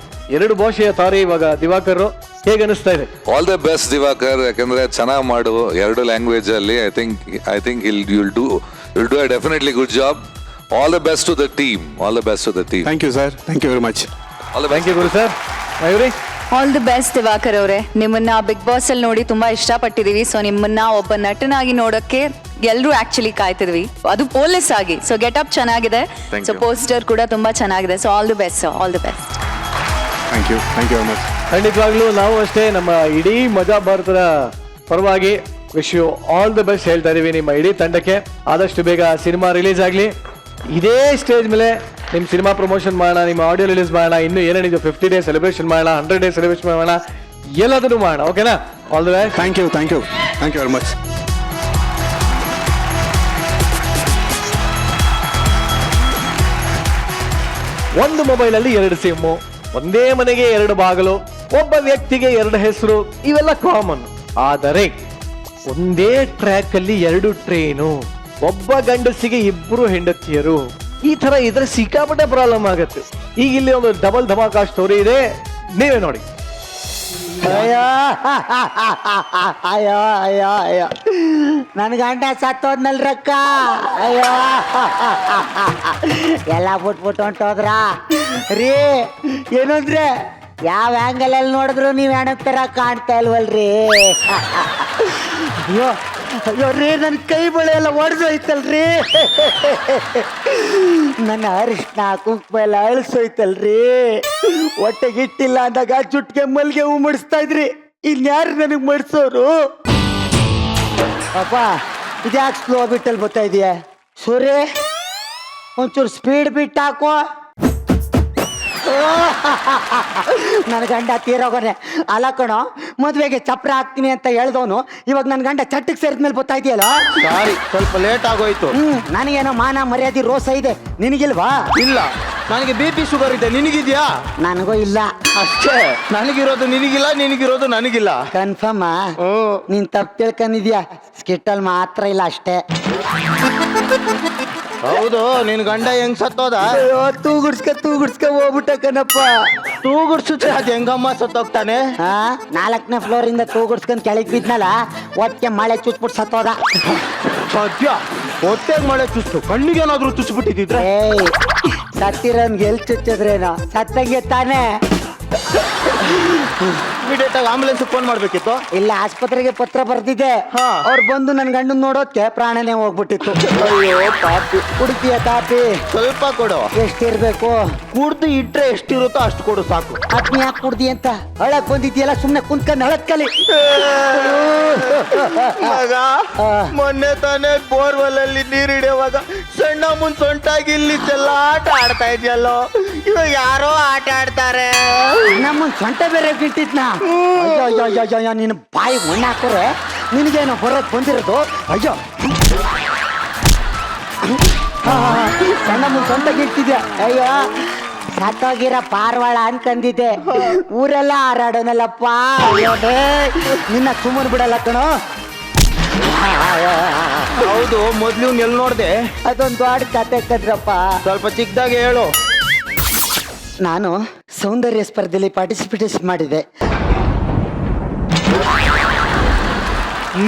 2 ಭಾಷೆಯ ತಾರೆ ಇವಾಗ ದಿವಾಕರ್, ಹೇಗೆ ಅನಿಸ್ತಾ ಇದೆ? ಆಲ್ ದ ಬೆಸ್ಟ್ ದಿವಾಕರ್, ಯಾಕಂದ್ರೆ ಚೆನ್ನಾಗಿ ಮಾಡು 2 ಲ್ಯಾಂಗ್ವೇಜ್ ಅಲ್ಲಿ. I think you'll do a definitely good job. All the best to the team. Thank you, sir. Thank you very much. Thank you Guru sir. Mayuri, all the best Divakar ಅವರೇ. ನಿಮ್ಮನ್ನ big boss ಅಲ್ಲಿ ನೋಡಿ ತುಂಬಾ ಇಷ್ಟಪಟ್ಟಿದೀವಿ. So ನಿಮ್ಮನ್ನ ಒಬ್ಬ ನಟನಾಗಿ ನೋಡಕ್ಕೆ ಎಲ್ಲರೂ ಆಕ್ಚುಲಿ ಕಾಯ್ತಿದ್ವಿ, ಅದು ಪೊಲೀಸ್ ಆಗಿ. ಸೊ ಗೆಟ್ ಅಪ್ ಚೆನ್ನಾಗಿದೆ, ಸೊ ಪೋಸ್ಟರ್ ಕೂಡ ತುಂಬಾ ಚೆನ್ನಾಗಿದೆ. So all the best sir, all the best. Thank you very much. ಖಂಡಿತವಾಗ್ಲೂ ನಾವು ಅಷ್ಟೇ ನಮ್ಮ ಇಡೀ ಮಜಾ ಭಾರತದ ಪರವಾಗಿ wish you all the best ಹೇಳ್ತಾ ಇದೀವಿ ನಿಮ್ಮ ಇಡೀ ತಂಡಕ್ಕೆ. ಆದಷ್ಟು ಬೇಗ ಸಿನಿಮಾ ರಿಲೀಸ್ ಆಗಲಿ, ಇದೇ ಸ್ಟೇಜ್ ಮೇಲೆ ನಿಮ್ಮ ಸಿನಿಮಾ ಪ್ರಮೋಷನ್ ಮಾಡೋಣ, ನಿಮ್ಮ ಆಡಿಯೋ ರಿಲೀಸ್ ಮಾಡೋಣ, ಇನ್ನು ಏನೇನಿದೆ 50 ಡೇ ಸೆಲೆಬ್ರೇಷನ್ ಮಾಡೋಣ, 100 ಡೇ ಸೆಲೆಬ್ರೇಷನ್ ಮಾಡೋಣ, ಎಲ್ಲದನ್ನು ಮಾಡೋಣ. ಓಕೆನಾ? All the best. Thank you very much. ಒಂದು ಮೊಬೈಲ್ ಅಲ್ಲಿ 2 ಸಿಮ್ಮು, ಒಂದೇ ಮನೆಗೆ 2 ಬಾಗಿಲು, ಒಬ್ಬ ವ್ಯಕ್ತಿಗೆ 2 ಹೆಸರು, ಇವೆಲ್ಲ ಕಾಮನ್. ಆದರೆ ಒಂದೇ ಟ್ರ್ಯಾಕ್ ಅಲ್ಲಿ 2 ಟ್ರೈನು, ಒಬ್ಬ ಗಂಡಸಿಗೆ 2 ಹೆಂಡತಿಯರು, ಈ ತರ ಇದ್ರೆ ಸಿಕ್ಕಾಪಟ್ಟೆ ಪ್ರಾಬ್ಲಮ್ ಆಗತ್ತೆ. ಈಗ ಇಲ್ಲಿ ಒಂದು ಡಬಲ್ ಧಮಾಕಾ ಸ್ಟೋರಿ ಇದೆ, ನೀವೇ ನೋಡಿ. ಅಯ್ಯೋ ಅಯ್ಯೋ ಅಯ್ಯೋ ಅಯ್ಯೋ, ನನ್ ಗಂಡ ಸತ್ತೋದ್ನಲ್ರಕ್ಕ. ಅಯ್ಯೋ ಎಲ್ಲ ಬಿಟ್ಬಿಟ್ಟು ಹೊಂಟೋದ್ರ ರೀ. ಏನಂದ್ರೆ ಯಾವ ಆಂಗಲ್ ಅಲ್ಲಿ ನೋಡಿದ್ರು ನೀವ್ ಹೆಣಕ್ ತರ ಕಾಣ್ತಾ ಇಲ್ವಲ್ರಿ. ಅಯ್ಯೋ ಅಯ್ಯೋ ರೀ, ನನ್ನ ಕೈ ಬಳೆ ಎಲ್ಲ ಒಡೆದೋಯ್ತಲ್ರಿ. ನನ್ನ ಅರಿಶಿನ ಕುಂಕುಮ ಎಲ್ಲ ಅಳಿಸೋಯ್ತಲ್ರಿ. ಹೊಟ್ಟೆಗೆ ಇಟ್ಟಿಲ್ಲ ಅಂದಾಗ ಜುಟ್ಟಿಗೆ ಮಲ್ಗೆ ಹೂ ಮುಡಿಸ್ತಾ ಇದ್ರಿ, ಇನ್ಯಾರು ನನಗೆ ಮಡಿಸೋರು? ಅಪ್ಪ ಇದ್ಯಾಕೆ ಸ್ಲೋ ಬಿಟ್ಟಲ್ಲಿ ಬರ್ತಾ ಇದೆಯಾ? ಸೂರ್ಯ ಒಂಚೂರು ಸ್ಪೀಡ್ ಬಿಟ್ಟು ಹಾಕೋ. ನನ್ನ ಗಂಡ ತೀರೋಗೋನೆ. ಅಲ್ಲ ಕಣೋ, ಮದ್ವೆಗೆ ಚಪ್ರ ಹಾಕ್ತೀನಿ ಅಂತ ಹೇಳ್ದವನು ಇವಾಗ ನನ್ನ ಗಂಡ ಚಟ್ಟಕ್ಕೆ ಸೇರಿದ್ಮೇಲೆ ಬರ್ತಾ ಇದೆಯಲ್ಲ. ಸಾರಿ, ಸ್ವಲ್ಪ ಲೇಟ್ ಆಗೋಯ್ತು. ನನಗೇನೋ ಮಾನ ಮರ್ಯಾದೆ ರೋಸ ಇದೆ, ನಿನಗಿಲ್ವಾ? ಇಲ್ಲ, ನನಗೆ BP ಶುಗರ್ ಇದೆ, ನಿನಗಿದ್ಯಾ? ನನಗೂ ಇಲ್ಲ. ಅಷ್ಟೇ, ನನಗಿರೋದು ನಿನಗಿಲ್ಲ, ನಿನಗಿರೋದು ನನಗಿಲ್ಲ. ಕನ್ಫರ್ಮ್? ನೀನ್ ತಪ್ಪು ತಿಳ್ಕೊಂಡಿದ್ಯಾ, ಸ್ಕಿಟ್ಟಲ್ ಮಾತ್ರ ಇಲ್ಲ ಅಷ್ಟೇ. ಹೌದು, ನಿನ್ ಗಂಡ ಹೆಂಗ್ ಸತ್ತೋದ? ತೂಗುಡ್ಸ್ಕ ಹೋಗ್ಬಿಟ್ಟ ಕಣಪ್ಪ. ತೂಗುಡ್ಸುತ್ತೆ, ಅದ್ ಹೆಂಗಮ್ಮ ಸತ್ತೋಗ್ತಾನೆ? 4ನೇ ಫ್ಲೋರ್ ಇಂದ ತೂಗುಡ್ಸ್ಕೊಂಡ್ ಕೆಳಗ್ ಬಿದ್ನಲ್ಲ, ಒಟ್ಟಿಗೆ ಮಳೆ ಚುಚ್ಬಿಟ್ಟು ಸತ್ತೋದ. ಸದ್ಯ ಹೊಟ್ಟೆಗ್ ಮಳೆ ಚುಚ್ಚು, ಕಣ್ಣಿಗೇನಾದ್ರೂ ಚುಚ್ಬಿಟ್ಟಿದ್ರೆ? ಸತ್ತಿರೋನ್ಗೆ ಎಲ್ ಚುಚ್ಚಿದ್ರೇನೋ, ಸತ್ತಂಗೆ ತಾನೇ. ಇಮಿಡಿಯೇಟ್ ಆಗಿ ಆಂಬುಲೆನ್ಸ್ ಫೋನ್ ಮಾಡ್ಬೇಕಿತ್ತು. ಇಲ್ಲ, ಆಸ್ಪತ್ರೆಗೆ ಪತ್ರ ಬರ್ದಿದೆ. ಅವ್ರು ಬಂದು ನನ್ ಗಂಡನ್ ನೋಡೋಕೆ ಪ್ರಾಣನೇ ಹೋಗ್ಬಿಟ್ಟಿತ್ತು. ಅಯ್ಯೋ ಪಾಪಿ. ಕುಡಿತೀಯ ಕಾಪಿ? ಸ್ವಲ್ಪ ಕೊಡು. ಎಷ್ಟಿರ್ಬೇಕು? ಕುಡ್ದು ಇಟ್ರೆ ಎಷ್ಟಿರುತ್ತೋ ಅಷ್ಟು ಕೊಡು ಸಾಕು. ಅದ್ನ ಯಾಕೆ ಕುಡ್ದಿ ಅಂತ ಅಳಕ್ ಬಂದಿದ್ಯಲ್ಲ, ಸುಮ್ನೆ ಕುಂತ್ಕೊಂಡ್ ಅಳಕ್ ಕಲಿ. ಮಗ, ಮೊನ್ನೆ ತಾನೇ ಬೋರ್ವೆಲ್ ಅಲ್ಲಿ ನೀರ್ ಹಿಡಿಯುವಾಗ ಸಣ್ಣ ಸೊಂಟಾಗಿ ಇಲ್ಲಿ ಚೆಲ್ಲಾಟ ಆಡ್ತಾ ಇದ್ಯಲ್ಲೋ, ಇವಾಗ ಯಾರೋ ಆಟ ಆಡ್ತಾರೆ. ನಮ್ಮನ್ ಸೊಂಟ ಬೇರೆ ಬಿಟ್ಟಿದ್ನ. ಅಯ್ಯೋ ಅಯ್ಯೋ ಅಯ್ಯೋ ಅಯ್ಯೋ, ನೀನು ಬಾಯಿ ಮಣ್ಣು ಹಾಕೋರೆ ನಿನಗೇನೋ ಬರೋಕ್ ಬಂದಿರೋದು. ಅಯ್ಯೋ ಸಣ್ಣ ಸೊಂಟಗೆ ಇಟ್ಟಿದ್ಯಾ? ಅಯ್ಯೋ ಸತ್ತೋಗಿರೋ ಪಾರ್ವಾಳ ಅನ್ಕಂದಿದ್ದೆ, ಊರೆಲ್ಲ ಹಾರಾಡೋನಲ್ಲಪ್ಪ. ನಿನ್ನ ಸುಮ್ಮನೆ ಬಿಡಲ್ಲ ಕಣೋ. ಹೌದು, ಮೊದ್ಲು ಎಲ್ ನೋಡ್ದೆ? ಅದೊಂದು ದೊಡ್ಡ ಕತೆ ಕದ್ರಪ್ಪ. ಸ್ವಲ್ಪ ಚಿಕ್ಕದಾಗಿ ಹೇಳು. ನಾನು ಸೌಂದರ್ಯ ಸ್ಪರ್ಧೆಯಲ್ಲಿ ಪಾರ್ಟಿಸಿಪೇಟ್ ಮಾಡಿದೆ.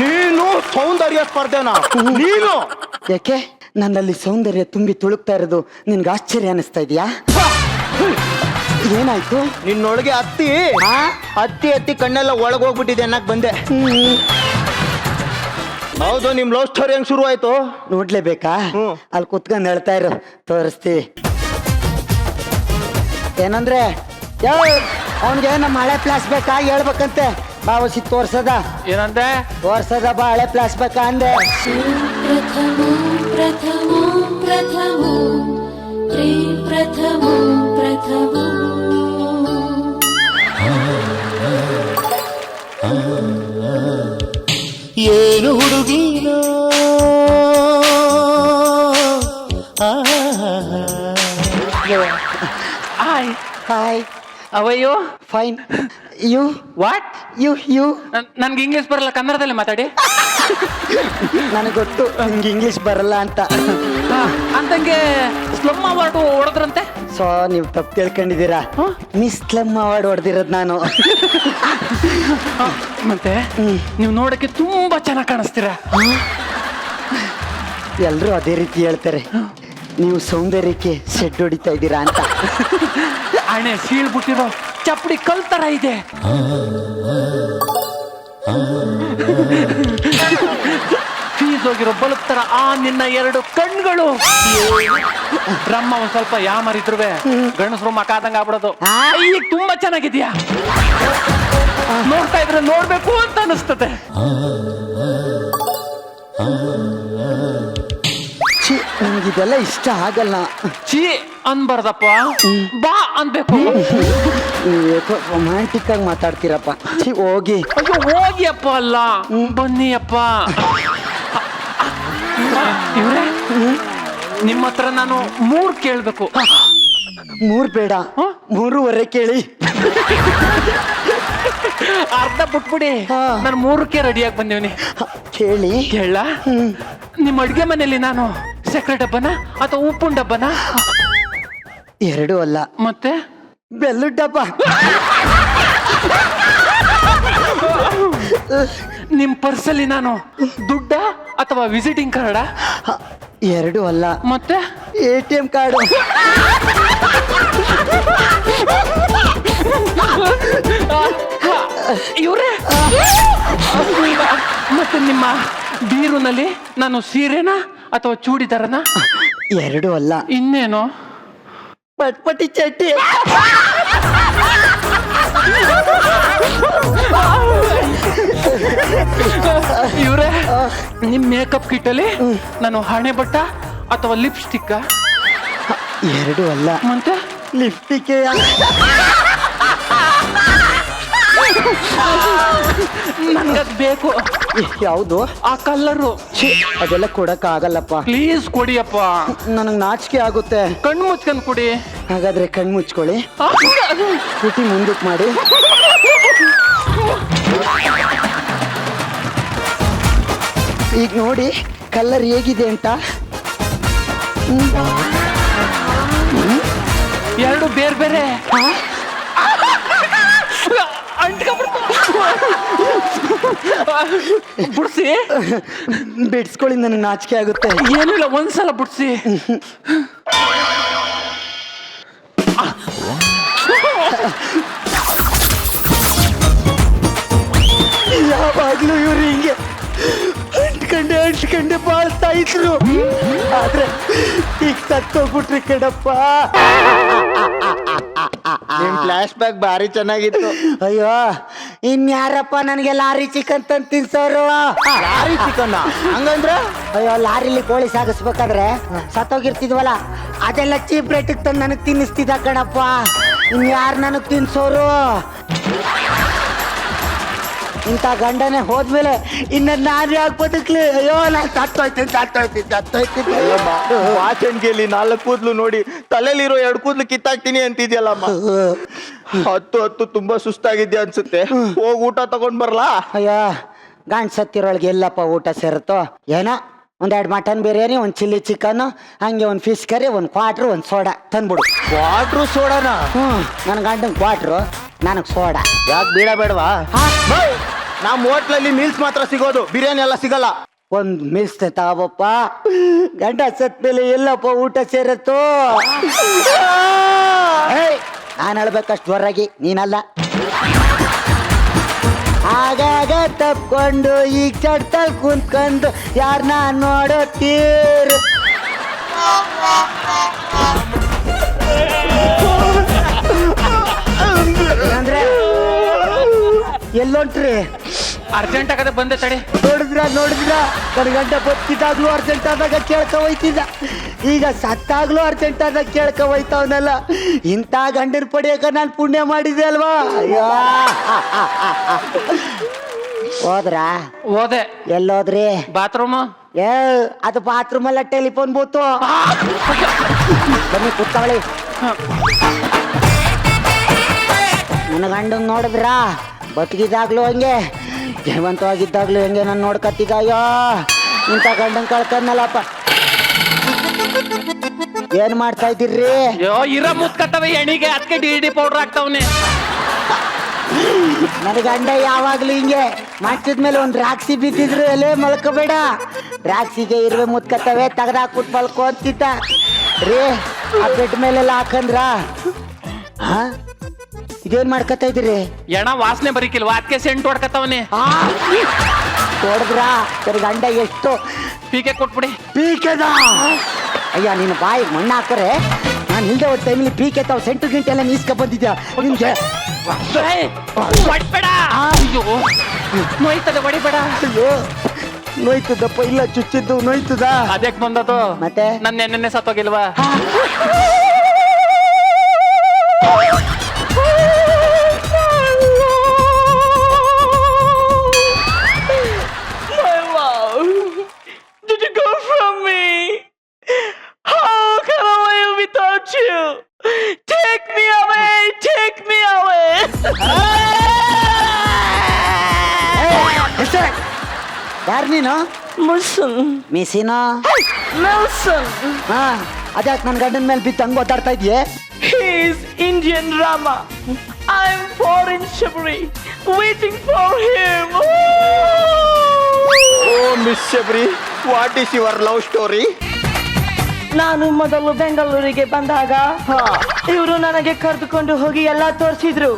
ನೀನು ಸೌಂದರ್ಯ ಸ್ಪರ್ಧೆನಾ? ನೀನು ಯಾಕೆ ನನ್ನಲ್ಲಿ ಸೌಂದರ್ಯ ತುಂಬಿ ತುಳುಕ್ತಾ ಇರೋದು ನಿನ್ಗೆ ಆಶ್ಚರ್ಯ ಅನಿಸ್ತಾ ಇದೆಯಾ? ಏನಾಯ್ತು? ನಿನ್ನೊಳಗೆ ಹತ್ತಿ ಹತ್ತಿ ಕಣ್ಣೆಲ್ಲ ಒಳಗೆ ಹೋಗ್ಬಿಟ್ಟಿದೆ ಅನ್ನಕ್ ಬಂದೆ. ಹೌದು, ನಿಮ್ ಲವ್ ಸ್ಟೋರಿ ಹೆಂಗ್ ಶುರು ಆಯ್ತು? ನೋಡ್ಲೇಬೇಕಾ? ಅಲ್ಲಿ ಕುತ್ಕೊಂಡು ಹೇಳ್ತಾ ಇರು, ತೋರಿಸ್ತೀವಿ. ಏನಂದ್ರೆ ಅವನ್ಗೆ ನಮ್ಮ ಹಳೆ ಪ್ಲಾಸ್ ಬೇಕಾ ಹೇಳ್ಬೇಕಂತೆ. ಬಾವಸಿ ತೋರ್ಸದ? ಏನಂತೆ? ತೋರ್ಸದ ಬಾ, ಹಳೆ ಪ್ಲಾಸ್ ಬೇಕಾ ಅಂದೆ. ಏನು ಹುಡುಗಿನೋ ಹಾಯ್ ಅವಯ್ಯೋ ಫೈನ್ ಯು ವಾಟ್ ಯು ನನ್ಗೆ ಇಂಗ್ಲಿಷ್ ಬರಲ್ಲ, ಕನ್ನಡದಲ್ಲಿ ಮಾತಾಡಿ. ನನಗೆ ಗೊತ್ತು ನಿಮ್ಗೆ ಇಂಗ್ಲಿಷ್ ಬರಲ್ಲ ಅಂತ. ಅಂತಂಗೆ ಸ್ಲಮ್ ಅವಾರ್ಡ್ ಹೊಡೆದ್ರಂತೆ. ಸೊ ನೀವು ತಪ್ಪು ತಿಳ್ಕೊಂಡಿದ್ದೀರಾ. ಮಿಸ್ ಸ್ಲಮ್ ಅವಾರ್ಡ್ ಹೊಡೆದಿರೋದು ನಾನು. ಮತ್ತೆ ನೀವು ನೋಡಕ್ಕೆ ತುಂಬಾ ಚೆನ್ನಾಗಿ ಕಾಣಿಸ್ತೀರಾ. ಎಲ್ಲರೂ ಅದೇ ರೀತಿ ಹೇಳ್ತಾರೆ. ನೀವು ಸೌಂದರ್ಯಕ್ಕೆ ಸೆಡ್ ಹೊಡಿತಾ ಇದ್ದೀರಾ ಅಂತ. ಹಣೆ ಸೀಳ್ಬಿಟ್ಟಿರೋ ಚಪ್ಪಡಿ ಕಲ್ ತರ ಇದೆ. ಫೀಸ್ ಹೋಗಿರೋ ಬಲ್ಬ್ ತರ ಆ ನಿನ್ನ 2 ಕಣ್ಗಳು. ಬ್ರಹ್ಮ ಒಂದ್ ಸ್ವಲ್ಪ ಯಾಮರಿದ್ರುವೆ ಗಣಸರು ಮಕ ಆದಂಗ ಆಗ್ಬಿಡೋದು. ಈಗ ತುಂಬಾ ಚೆನ್ನಾಗಿದ್ಯಾ, ನೋಡ್ತಾ ಇದ್ರೆ ನೋಡ್ಬೇಕು ಅಂತ ಅನಿಸ್ತದೆ. ನನಗಿದೆಲ್ಲ ಇಷ್ಟ ಆಗಲ್ಲ. ಚೀ ಅನ್ಬಾರ್ದಪ್ಪ, ಬಾ ಅನ್ಬೇಕು. ರೊಮ್ಯಾಂಟಿಕ್ ಆಗಿ ಮಾತಾಡ್ತೀರಪ್ಪ. ಹೋಗಿ. ಅಯ್ಯೋ ಹೋಗಿಯಪ್ಪ ಅಲ್ಲ, ಬನ್ನಿಯಪ್ಪ. ಇವ್ರೆ ನಿಮ್ಮ ಹತ್ರ ನಾನು 3 ಕೇಳ್ಬೇಕು. 3 ಬೇಡ, 3.5 ಕೇಳಿ. ಅರ್ಧ ಬಿಟ್ಬಿಡಿ, ನಾನು 3ಕ್ಕೆ ರೆಡಿಯಾಗಿ ಬಂದೇವ್ನಿ. ಕೇಳಿ. ಕೇಳ, ನಿಮ್ಮ ಅಡ್ಗೆ ಮನೆಯಲ್ಲಿ ನಾನು ಸಕ್ಕರೆ ಡಬ್ಬನ ಅಥವಾ ಉಪ್ಪಿನ ಡಬ್ಬನ? 2 ಅಲ್ಲ. ಮತ್ತೆ ಬೆಲ್ಲದ ಡಬ್ಬ. ನಿಮ್ ಪರ್ಸಲ್ಲಿ ನಾನು ದುಡ್ಡ ಅಥವಾ ವಿಸಿಟಿಂಗ್ ಕಾರ್ಡ? 2 ಅಲ್ಲ. ಮತ್ತೆ ATM ಕಾರ್ಡು. ಇವ್ರೆ ಮತ್ತೆ ನಿಮ್ಮ ಬೀರುನಲ್ಲಿ ನಾನು ಸೀರೆನಾ ಅಥವಾ ಚೂಡಿದಾರನ? 2 ಅಲ್ಲ. ಇನ್ನೇನು? ಪಟ್ಪಟಿ ಚಟ್ಟಿ. ಇವ್ರೆ ನಿಮ್ ಮೇಕಪ್ ಕಿಟ್ ಅಲ್ಲಿ ನಾನು ಹಣೆ ಬಟ್ಟ ಅಥವಾ ಲಿಪ್ಸ್ಟಿಕ್? 2 ಅಲ್ಲ. ಮತ್ತೆ ಲಿಫ್ಟಿಗೆ. ನನ್ಗದ್ ಬೇಕು. ಯಾವುದು? ಆ ಕಲ್ಲರು. ಅದೆಲ್ಲ ಕೊಡಕ್ ಆಗಲ್ಲಪ್ಪ. ಪ್ಲೀಸ್ ಕೊಡಿಯಪ್ಪ, ನನಗ್ ನಾಚಿಕೆ ಆಗುತ್ತೆ. ಕಣ್ಣು ಮುಚ್ಕೊಂಡ್ ಕೊಡಿ. ಹಾಗಾದ್ರೆ ಕಣ್ಣು ಮುಚ್ಕೊಳ್ಳಿ. ಸ್ಕೂಟಿ ಮುಂದಕ್ಕೆ ಮಾಡಿ. ಈಗ ನೋಡಿ ಕಲರ್ ಹೇಗಿದೆ ಅಂತ. 2 ಬೇರೆ ಬೇರೆ. ಬಿಡ್ಸಿ. ಬಿಡ್ಸ್ಕೊಳ್ಳಿ, ನನಗೆ ನಾಚಿಕೆ ಆಗುತ್ತೆ. ಏನಿಲ್ಲ, ಒಂದ್ಸಲ ಬಿಡ್ಸಿ. ಯಾವಾಗ್ಲೂ ಇವ್ರು ಹಿಂಗೆ ಅಂಟ್ಕಂಡೆ ಬಾಳ್ತಾ ಇದ್ರು. ಆದ್ರೆ ಈಗ ಸತ್ತೋಗ್ಬಿಟ್ರಿ ಕಣಪ್ಪ. ನಿಮ್ ಫ್ಲಾಶ್ ಬ್ಯಾಕ್ ಭಾರಿ ಚೆನ್ನಾಗಿತ್ತು. ಅಯ್ಯೋ, ಇನ್ಯಾರಪ್ಪ ನನಗೆ ಲಾರಿ ಚಿಕನ್ ತಂದು ತಿನ್ಸೋರು? ಲಾರಿ ಚಿಕನ್ ಹಂಗಂದ್ರ? ಅಯ್ಯೋ, ಲಾರಿಲಿ ಕೋಳಿ ಸಾಗಿಸ್ಬೇಕಾದ್ರೆ ಸತ್ತೋಗಿರ್ತಿದ್ವಲ್ಲ, ಅದೆಲ್ಲ ಚೀಪ್ ರೇಟಿಗೆ ತಂದು ನನಗೆ ತಿನ್ನಿಸ್ತಿದ್ದ ಕಣಪ್ಪ. ಇನ್ಯಾರು ನನಗೆ ತಿನ್ಸೋರು? ಇಂಥ ಗಂಡನೇ ಹೋದ್ಮೇಲೆ ಇನ್ನ ನಾನು ಯಾಕೆ ಬದುಕ್ಲಿ? ಅಯ್ಯೋ, ನಾನು ಸತ್ತೋಯ್ತೀನಿ. ವಾಚನ್ಗೆಲಿ 4 ಕೂದ್ಲು ನೋಡಿ ತಲೆಲಿರೋ 2 ಕೂದ್ಲು ಕಿತ್ತಾಕ್ತೀನಿ ಅಂತಿದ್ಯಲ್ಲಮ್ಮ. 10 ತುಂಬಾ ಸುಸ್ತಾಗಿದ್ಯಾ ಅನ್ಸುತ್ತೆ. ಹೋಗಿ ಊಟ ತಗೊಂಡ್ ಬರ್ಲಾ? ಅಯ್ಯೋ, ಗಂಡ್ ಸತ್ತಿರೊಳಗೆ ಎಲ್ಲಪ್ಪ ಊಟ ಸೇರುತ್ತೋ ಏನೋ. 1-2 ಮಟನ್ ಬಿರಿಯಾನಿ, 1 ಚಿಲ್ಲಿ ಚಿಕನ್, ಹಂಗೆ 1 ಫಿಶ್ ಕರಿ, 1 ಕ್ವಾಟ್ರು, 1 ಸೋಡಾ ತಂದ್ಬಿಡು. ವಾಟ್ರು ಸೋಡಾನ? ನನ್ನ ಗಂಡನ್ ಕ್ವಾಟ್ರು, ನನಗೆ ಸೋಡಾ. ಯಾಕೆ ಬೇಡ ಬೇಡವಾ? ನಮ್ಮ ಹೋಟ್ಲಲ್ಲಿ ಮೀಲ್ಸ್ ಮಾತ್ರ ಸಿಗೋದು, ಬಿರಿಯಾನಿ ಎಲ್ಲ ಸಿಗಲ್ಲ. 1 ಮಿಲ್ಸ್ ತಗೋಬಪ್ಪ. ಗಂಡ ಸತ್ ಮೇಲೆ ಎಲ್ಲಪ್ಪ ಊಟ ಸೇರತ್ತೋ? ನಾನು ಹೇಳ್ಬೇಕಷ್ಟು ಜ್ವರಾಗಿ, ನೀನಲ್ಲ. ಆಗಾಗ ತಪ್ಕೊಂಡು ಈಗ ಚಡ್ತಲ್ ಕುಂತ್ಕೊಂಡು ಯಾರನ್ನ ನೋಡುತ್ತೀರ್? ಅಂದ್ರೆ ಎಲ್ಲೊಂಟ್ರಿ? ಅರ್ಜೆಂಟ್ ಆಗದೆ ಬಂದೆ ತಡಿ. ನೋಡಿದ್ರ ನನ್ನ ಗಂಡ ಬದುಕಿದಾಗ್ಲೂ ಅರ್ಜೆಂಟ್ ಆದಾಗ ಕೇಳ್ಕ ಹೋಯ್ತಿದ್ದ, ಈಗ ಸತ್ತಾಗ್ಲೂ ಅರ್ಜೆಂಟ್ ಆದಾಗ ಕೇಳ್ಕ ಹೋಯ್ತವನಲ್ಲ. ಇಂಥ ಗಂಡನ ಪಡಿಯಕ ನಾನು ಪುಣ್ಯ ಮಾಡಿದೆ ಅಲ್ವಾ? ಅಯ್ಯೋ, ಹೋದ್ರಾ? ಹೋದೆ. ಎಲ್ಲೋದ್ರಿ? ಬಾತ್ರೂಮ್. ಅದು ಬಾತ್ರೂಮ್ ಅಲ್ಲ, ಟೆಲಿಫೋನ್ ಬೂತು. ಬನ್ನಿ ಕೂತ್ಕೊಳ್ಳಿ. ನನ್ನ ಗಂಡನ್ ನೋಡಿದ್ರಾ ಬದುಕಿದಾಗ್ಲೂ ಹಂಗೆ ಜೀವಂತವಾಗಿದ್ದಾಗ್ಲೂ ಹೆಂಗೆ ನಾನು ನೋಡ್ಕತ್ತಿದ್ದ. ಅಯ್ಯೋ ಇಂಥ ಗಂಡನ್ ಕಳ್ಕೊಂಡಲ್ಲಪ್ಪ. ಏನ್ ಮಾಡ್ತಾ ಇದ್ದೀರ್ರಿ? ಅಯ್ಯೋ ಇರ ಮುತ್ಕತ್ತವೆ ಎಣಿಗೆ ಅದಕ್ಕೆ ಡಿ ಪೌಡರ್ ಹಾಕ್ತಾವನೆ. ನನ್ನ ಗಂಡ ಯಾವಾಗ್ಲೂ ಹಿಂಗೆ ಮಾಡ್ತಿದ್ಮೇಲೆ ಒಂದ್ ರಾಕ್ಷಿ ಬಿದ್ದಿದ್ರು ಎಲೆ ಮಲ್ಕೋಬೇಡ, ರಾಕ್ಷಿಗೆ ಇರುವೆ ಮುತ್ಕತ್ತವೆ ತೆಗ್ದಾಕ್ಬಿಟ್ಟು ಮಲ್ಕೋ ಅಂತಿದ್ದ ರೀ. ಆ ಬೆಡ್ ಮೇಲೆಲ್ಲ ಹಾಕಂದ್ರ ಹಾ ಇದೇನ್ ಮಾಡ್ಕತ್ತ ಇದ್ದೀರಿ? ಎಣ ವಾಸನೆ ಬರೀಕಿಲ್ವಾ ಅದಕ್ಕೆ ಸೆಂಟ್ ಹೊಡ್ಕತ್ತವನೆ. ನೋಡಿದ್ರಾ ಸರಿ ಗಂಡ ಎಷ್ಟು ಪೀಕೆ ಕೊಟ್ಬಿಡಿ. ಪೀಕೆದ ಅಯ್ಯ ನಿನ್ನ ಬಾಯಿಗೆ ಮಣ್ಣು ಹಾಕರೆ ನಾನು ಇಲ್ದೆ ಒಂದು ಟೈಮಲ್ಲಿ ಪೀಕೆ ತಾವು ಸೆಂಟು ಗಿಂಟೆ ಎಲ್ಲ ನೀಸ್ಕ ಬಂದಿದ್ಯಾ ನಿಮ್ಗೆ? ಹೊಡ್ಬೇಡ. ಅಯ್ಯೋ ನೋಯ್ತದೆ ಹೊಡಿಬೇಡ. ಅಯ್ಯೋ ನೋಯ್ತದಪ್ಪ. ಇಲ್ಲ ಚುಚ್ಚಿದ್ದು ನೋಯ್ತದ. ಅದಕ್ಕೆ ಬಂದದು ಮತ್ತೆ ನನ್ನ ನೆನ್ನೆ ಸತ್ತೋಗಿಲ್ವಾ? ಯಾರು ನೀನು? ಮಿಸಿನ ಹಾ ಅದ್ಯಾಕೆ ನನ್ನ ಗಂಡನ ಮೇಲೆ ಬಿತ್ತು ಹಂಗ ಓದಾಡ್ತಾ ಇದೆಯೇ? Indian Rama. I'm foreign Shabri, waiting for him. Oh miss Shabari, what is your love story? ನಾನು ಮೊದಲು ಬೆಂಗಳೂರಿಗೆ ಬಂದಾಗ ಇವರು ನನಗೆ ಕರೆದುಕೊಂಡು ಹೋಗಿ ಎಲ್ಲ ತೋರಿಸಿದ್ರು.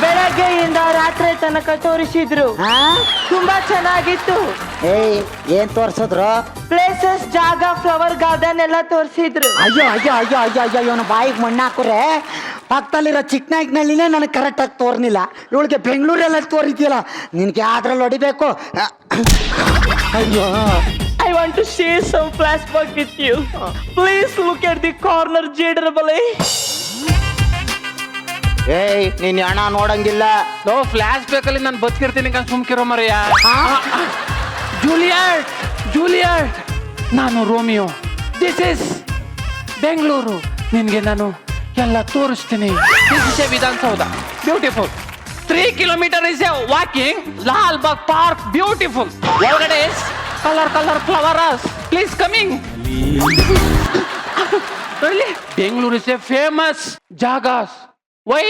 ಬೆಳಗ್ಗೆಯಿಂದ ರಾತ್ರಿ ತನಕ ತೋರಿಸಿದ್ರು. ತುಂಬಾ ಚೆನ್ನಾಗಿತ್ತು. ಏನ್ ತೋರ್ಸಿದ್ರು? ಪ್ಲೇಸಸ್, ಜಾಗ, ಫ್ಲವರ್ ಗಾರ್ಡನ್ ಎಲ್ಲ ತೋರಿಸಿದ್ರು. ಅಯ್ಯೋ ಅಯ್ಯೋ ಅಯ್ಯೋ ಅಯ್ಯೋ ಅಯ್ಯೋ ಇವನು ಬಾಯಿಗೆ ಮಣ್ಣು ಹಾಕುರೆ ಪಕ್ಕದಲ್ಲಿರೋ ಚಿಕ್ಕನಾಯ್ಕನಳ್ಳಿನೇ ನನಗೆ ಕರೆಕ್ಟಾಗಿ ತೋರ್ನಿಲ್ಲ. ಇವಳಿಗೆ ಬೆಂಗಳೂರೆಲ್ಲ ತೋರಿದ್ಯಲ್ಲ, ನಿನ್ಗೆ ಯಾವ್ದ್ರಲ್ಲಿ ಹೊಡಿಬೇಕು? ಅಯ್ಯೋ I want to share some flashback with you. Please look at the corner JW. ಏಯ್ ನೀನ್ ಹಣ ನೋಡಂಗಿಲ್ಲ. ನೋ ಫ್ಲಾಶ್ ಬೇಕಲ್ಲಿ ನಾನು ಬದುಕಿರ್ತೀನಿ ಕಂಡು ಸುಮ್ಕಿರೋ ಮರೆಯ. ಜೂಲಿಯಟ್ ಜೂಲಿಯಟ್, ನಾನು ರೋಮಿಯೋ. This is Bengaluru. ನಿನ್ಗೆ ನಾನು ಎಲ್ಲ ತೋರಿಸ್ತೀನಿ. This is a Vidhana Soudha, beautiful. 3 kilometers is a walking. Lal Bagh park, beautiful. ಒಳಗಡೆ colour colour flowers. Please coming. Bengaluru is a famous ಜಾಗಾಸ್. Why?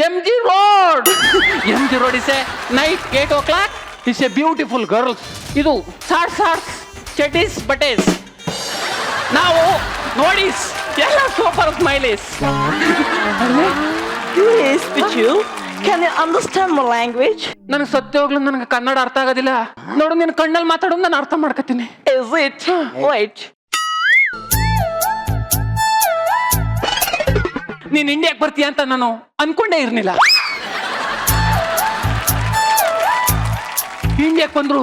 MG Road. MG Road is a night 8 o'clock. It's a beautiful girls. Idu shorts, cheddies, butties. Now notice, yellow super smileys. Please, Pichu, can you understand my language? ನನಗೆ ಸತ್ಯವಾಗ್ಲೂ ನನಗೆ ಕನ್ನಡ ಅರ್ಥ ಆಗೋದಿಲ್ಲ. ನೋಡು ನಿನ್ನ ಕಣ್ಣಲ್ಲಿ ಮಾತಾಡೋದು ನಾನು ಅರ್ಥ ಮಾಡ್ಕೊತೀನಿ. Is it? Wait. ನೀನ್ ಇಂಡಿಯಾಕ್ ಬರ್ತೀಯ ಅಂತ ನಾನು ಅನ್ಕೊಂಡೇ ಇರ್ಲಿಲ್ಲ. ಇಂಡಿಯಾಕ್ ಬಂದ್ರು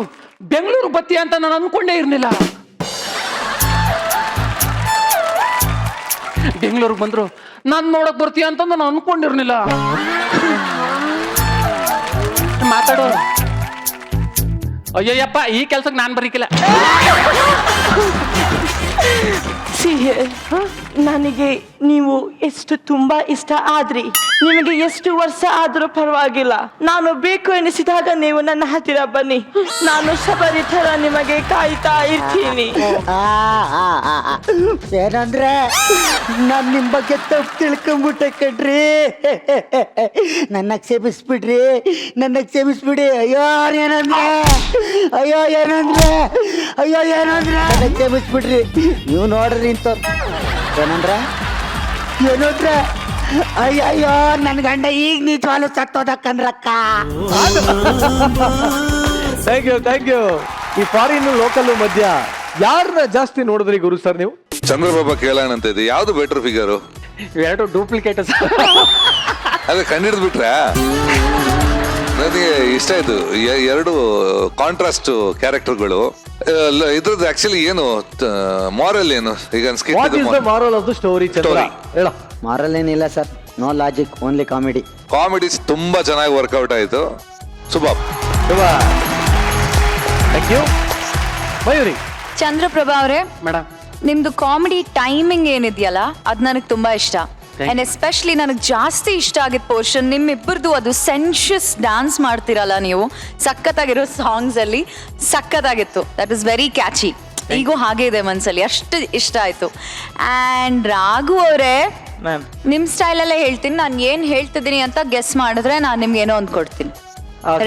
ಬೆಂಗಳೂರು ಬರ್ತೀಯ ಅಂತ ನಾನು ಅನ್ಕೊಂಡೇ ಇರ್ಲಿಲ್ಲ. ಬೆಂಗಳೂರಿಗೆ ಬಂದ್ರು ನಾನ್ ನೋಡಕ್ ಬರ್ತೀಯ ಅಂತ ನಾನು ಅನ್ಕೊಂಡಿರ್ಲಿಲ್ಲ. ಮಾತಾಡೋ. ಅಯ್ಯಯ್ಯಪ್ಪ, ಈ ಕೆಲ್ಸಕ್ಕೆ ನಾನ್ ಬರೀಕಿಲ್ಲ. ನನಗೆ ನೀವು ಎಷ್ಟು ತುಂಬಾ ಇಷ್ಟ ಆದ್ರಿ. ನಿಮಗೆ ಎಷ್ಟು ವರ್ಷ ಆದ್ರೂ ಪರವಾಗಿಲ್ಲ. ನಾನು ಬೇಕು ಎನಿಸಿದಾಗ ನೀವು ನನ್ನ ಹತ್ತಿರ ಬನ್ನಿ. ನಾನು ಶಬರಿ ತರ ನಿಮಗೆ ಕಾಯ್ತಾ ಇರ್ತೀನಿ. ಏನಂದ್ರೆ ನಾನ್ ನಿಮ್ ಬಗ್ಗೆ ತಪ್ಪು ತಿಳ್ಕೊಂಡ್ಬಿಟ್ಟೆ ಕಣ್ರಿ. ನನ್ನ ಕ್ಷಮಿಸ್ಬಿಡ್ರಿ, ನನ್ನ ಕ್ಷಮಿಸ್ಬಿಡಿ. ಅಯ್ಯೋ ಏನಂದ್ರೆ, ಅಯ್ಯೋ ಏನಂದ್ರೆ, ಅಯ್ಯೋ ಏನಂದ್ರೆ ನನ್ನ ಕ್ಷಮಿಸ್ಬಿಡ್ರಿ. ನೀವು ನೋಡ್ರಿ ನಿಂತವ್ರು. ಏನಂದ್ರೆ ಏನಂದ್ರೆ ಅಯ್ಯಯ್ಯೋ ನನ್ನ ಗಂಡ ಈಗ ನಿಜವಾಗ್ಲೂ ಸತ್ತೋದಕ್ಕಂದ್ರಕ್ಕ. Thank you. ಈ ಫಾರಿನ್ ಲೋಕಲ್ ಮಧ್ಯ ಯಾರನ್ನ ಜಾಸ್ತಿ ನೋಡಿದ್ರಿ ಗುರು ಸರ್ ನೀವು? ಚಂದ್ರಬಾಬಾ ಕೇಳೋಣ ಅಂತ ಇದೆ. ಯಾವ್ದು ಬೆಟರ್ ಫಿಗರು? ಎರಡು ಡೂಪ್ಲಿಕೇಟ್. ಅದೇ ಕಂಡಿಡ್ದು ಬಿಟ್ರೆ ನನಗೆ ಇಷ್ಟ ಆಯ್ತು. ಎರಡು ಕಾಂಟ್ರಾಸ್ಟ್ ಕ್ಯಾರೆಕ್ಟರ್ಗಳು. ಇದ್ರದ್ದು ಆಕ್ಚುಲಿ ಏನು ಮಾರಲ್ ಏನು? ಈಗ moral of the story Chandra ಹೇಳ. ಮಾರಲ್ ಏನಿಲ್ಲ sir, no logic, only comedy. Comedies ತುಂಬಾ ಚೆನ್ನಾಗಿ ವರ್ಕೌಟ್ ಆಯ್ತು. ಸುಬಾಬ್. Thank you. ಮಯೂರಿ. ಚಂದ್ರಪ್ರಭಾ ಅವರೇ, ಮೇಡಮ್, ನಿಮ್ದು ಕಾಮಿಡಿ ಟೈಮಿಂಗ್ ಏನಿದೆಯಲ್ಲ ಅದ್ ನನಗೆ ತುಂಬಾ ಇಷ್ಟ. ಅಂಡ್ ಎಸ್ಪೆಷಲಿ ನನಗೆ ಜಾಸ್ತಿ ಇಷ್ಟ ಆಗಿದ್ದ ಪೋರ್ಷನ್ ನಿಮ್ಮಿಬ್ಬರದು ಅದು ಸೆನ್ಷಿಯಸ್ ಡ್ಯಾನ್ಸ್ ಮಾಡ್ತಿರಲ್ಲ ನೀವು ಸಖತ್ತಾಗಿರೋ ಸಾಂಗ್ಸ್ ಅಲ್ಲಿ ಸಖತ್ತಾಗಿತ್ತು. That is very catchy. ಈಗೂ ಹಾಗೆ ಇದೆ ಮನ್ಸಲ್ಲಿ, ಅಷ್ಟು ಇಷ್ಟ ಆಯ್ತು. ಅಂಡ್ ರಾಘು ಅವರೇ, ಮ್ಯಾಮ್ ನಿಮ್ ಸ್ಟೈಲ್ ಅಲ್ಲೇ ಹೇಳ್ತೀನಿ. ನಾನು ಏನ್ ಹೇಳ್ತಿದ್ದೀನಿ ಅಂತ ಗೆಸ್ ಮಾಡಿದ್ರೆ ನಾನು ನಿಮ್ಗೆ ಏನೋ ಒಂದು ಕೊಡ್ತೀನಿ.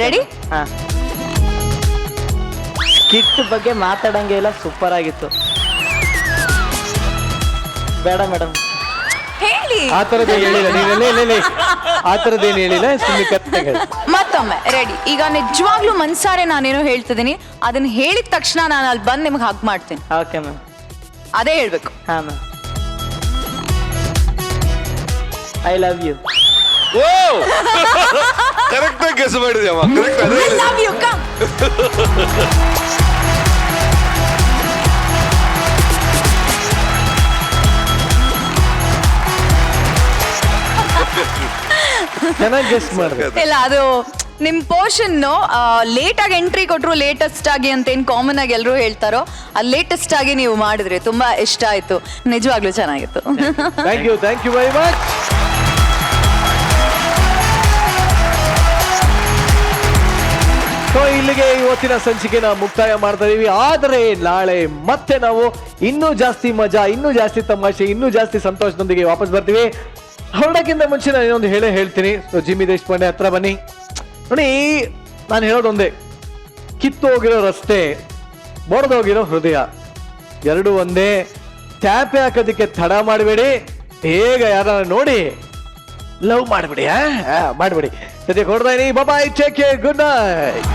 ರೆಡಿ? ಸ್ಕಿಟ್ ಬಗ್ಗೆ ಮಾತಾಡಂಗೆ ಇಲ್ಲ, ಸೂಪರ್ ಆಗಿತ್ತು. ಬೇಡ ಮೇಡಮ್ ಹೇಳಿ. ಆ ಥರದ್ದೇನು ಹೇಳಿಲ್ಲ ನೀವೆಲ್ಲ ಆ ಥರದ್ದೇನು ಹೇಳಿಲ್ಲ, ಸುಮ್ಮನೆ ಕರೆಕ್ಟಾಗಿ ಹೇಳಿ. ಮತ್ತೊಮ್ಮೆ ರೆಡಿ. ಈಗ ನಿಜವಾಗ್ಲೂ ಮನ್ಸಾರೆ ನಾನೇನೋ ಹೇಳ್ತಿದ್ದೀನಿ, ಅದನ್ನ ಹೇಳಿದ ತಕ್ಷಣ ನಾನು ಅಲ್ಲಿ ಬಂದು ನಿಮ್ಗೆ ಹಗ್ ಮಾಡ್ತೀನಿ. Okay ma'am. ಅದೇ ಹೇಳ್ಬೇಕು. ಹಾ ma'am. I love you. Correct ಆಗಿ ಗೆಸ್ ಮಾಡಿದ್ಯಮ್ಮ. I love you, come. ಚೆನ್ನಾಗಿ ಗೆಸ್ ಮಾಡಿದೆ. ಇಲ್ಲ, ಅದು ನಿಮ್ ಪೋರ್ಷನ್ ಲೇಟ್ ಆಗಿ ಎಂಟ್ರಿ ಕೊಟ್ರು, ಲೇಟೆಸ್ಟ್ ಆಗಿ ಅಂತ ಏನ್ ಕಾಮನ್ ಆಗಿ ಎಲ್ಲರೂ ಹೇಳ್ತಾರೋ, ಅದು ಲೇಟೆಸ್ಟ್ ಆಗಿ ನೀವು ಮಾಡಿದ್ರಿ. ತುಂಬಾ ಇಷ್ಟ ಆಯ್ತು, ನಿಜವಾಗ್ಲೂ ಚೆನ್ನಾಗಿತ್ತು. Thank you very much. So ಇಲ್ಲಿಗೆ ಇವತ್ತಿನ ಸಂಚಿಕೆನ ಮುಕ್ತಾಯ ಮಾಡ್ತಾ ಇದೀವಿ. ಆದರೆ ನಾಳೆ ಮತ್ತೆ ನಾವು ಇನ್ನೂ ಜಾಸ್ತಿ ಮಜಾ, ಇನ್ನೂ ಜಾಸ್ತಿ ತಮಾಷೆ, ಇನ್ನೂ ಜಾಸ್ತಿ ಸಂತೋಷದೊಂದಿಗೆ ವಾಪಸ್ ಬರ್ತೀವಿ. ಹೊರಡಕ್ಕಿಂತ ಮುಂಚೆ ನಾನು ಇನ್ನೊಂದು ಹೇಳ್ತೀನಿ. ಸೊ ಜಿಮ್ಮಿ ದೇಶಪಾಂಡೆ ಹತ್ರ ಬನ್ನಿ. ನೋಡಿ, ನಾನು ಹೇಳೋದೊಂದೇ, ಕಿತ್ತೋಗಿರೋ ರಸ್ತೆ, ಬೊಡೆದೋಗಿರೋ ಹೃದಯ ಎರಡು ಒಂದೇ. ಟ್ಯಾಪೆ ಹಾಕೋದಕ್ಕೆ ತಡ ಮಾಡಬೇಡಿ, ಬೇಗ ಯಾರನ್ನ ನೋಡಿ ಲವ್ ಮಾಡ್ಬಿಡಿ. ಮಾಡ್ಬಿಡಿ. ಸದ್ಯಕ್ಕೆ ಹೊರಡ್ತಾ ಇದೀನಿ. ಬಾಯ್, ಟೇಕ್ ಕೇರ್, ಗುಡ್ ನೈಟ್.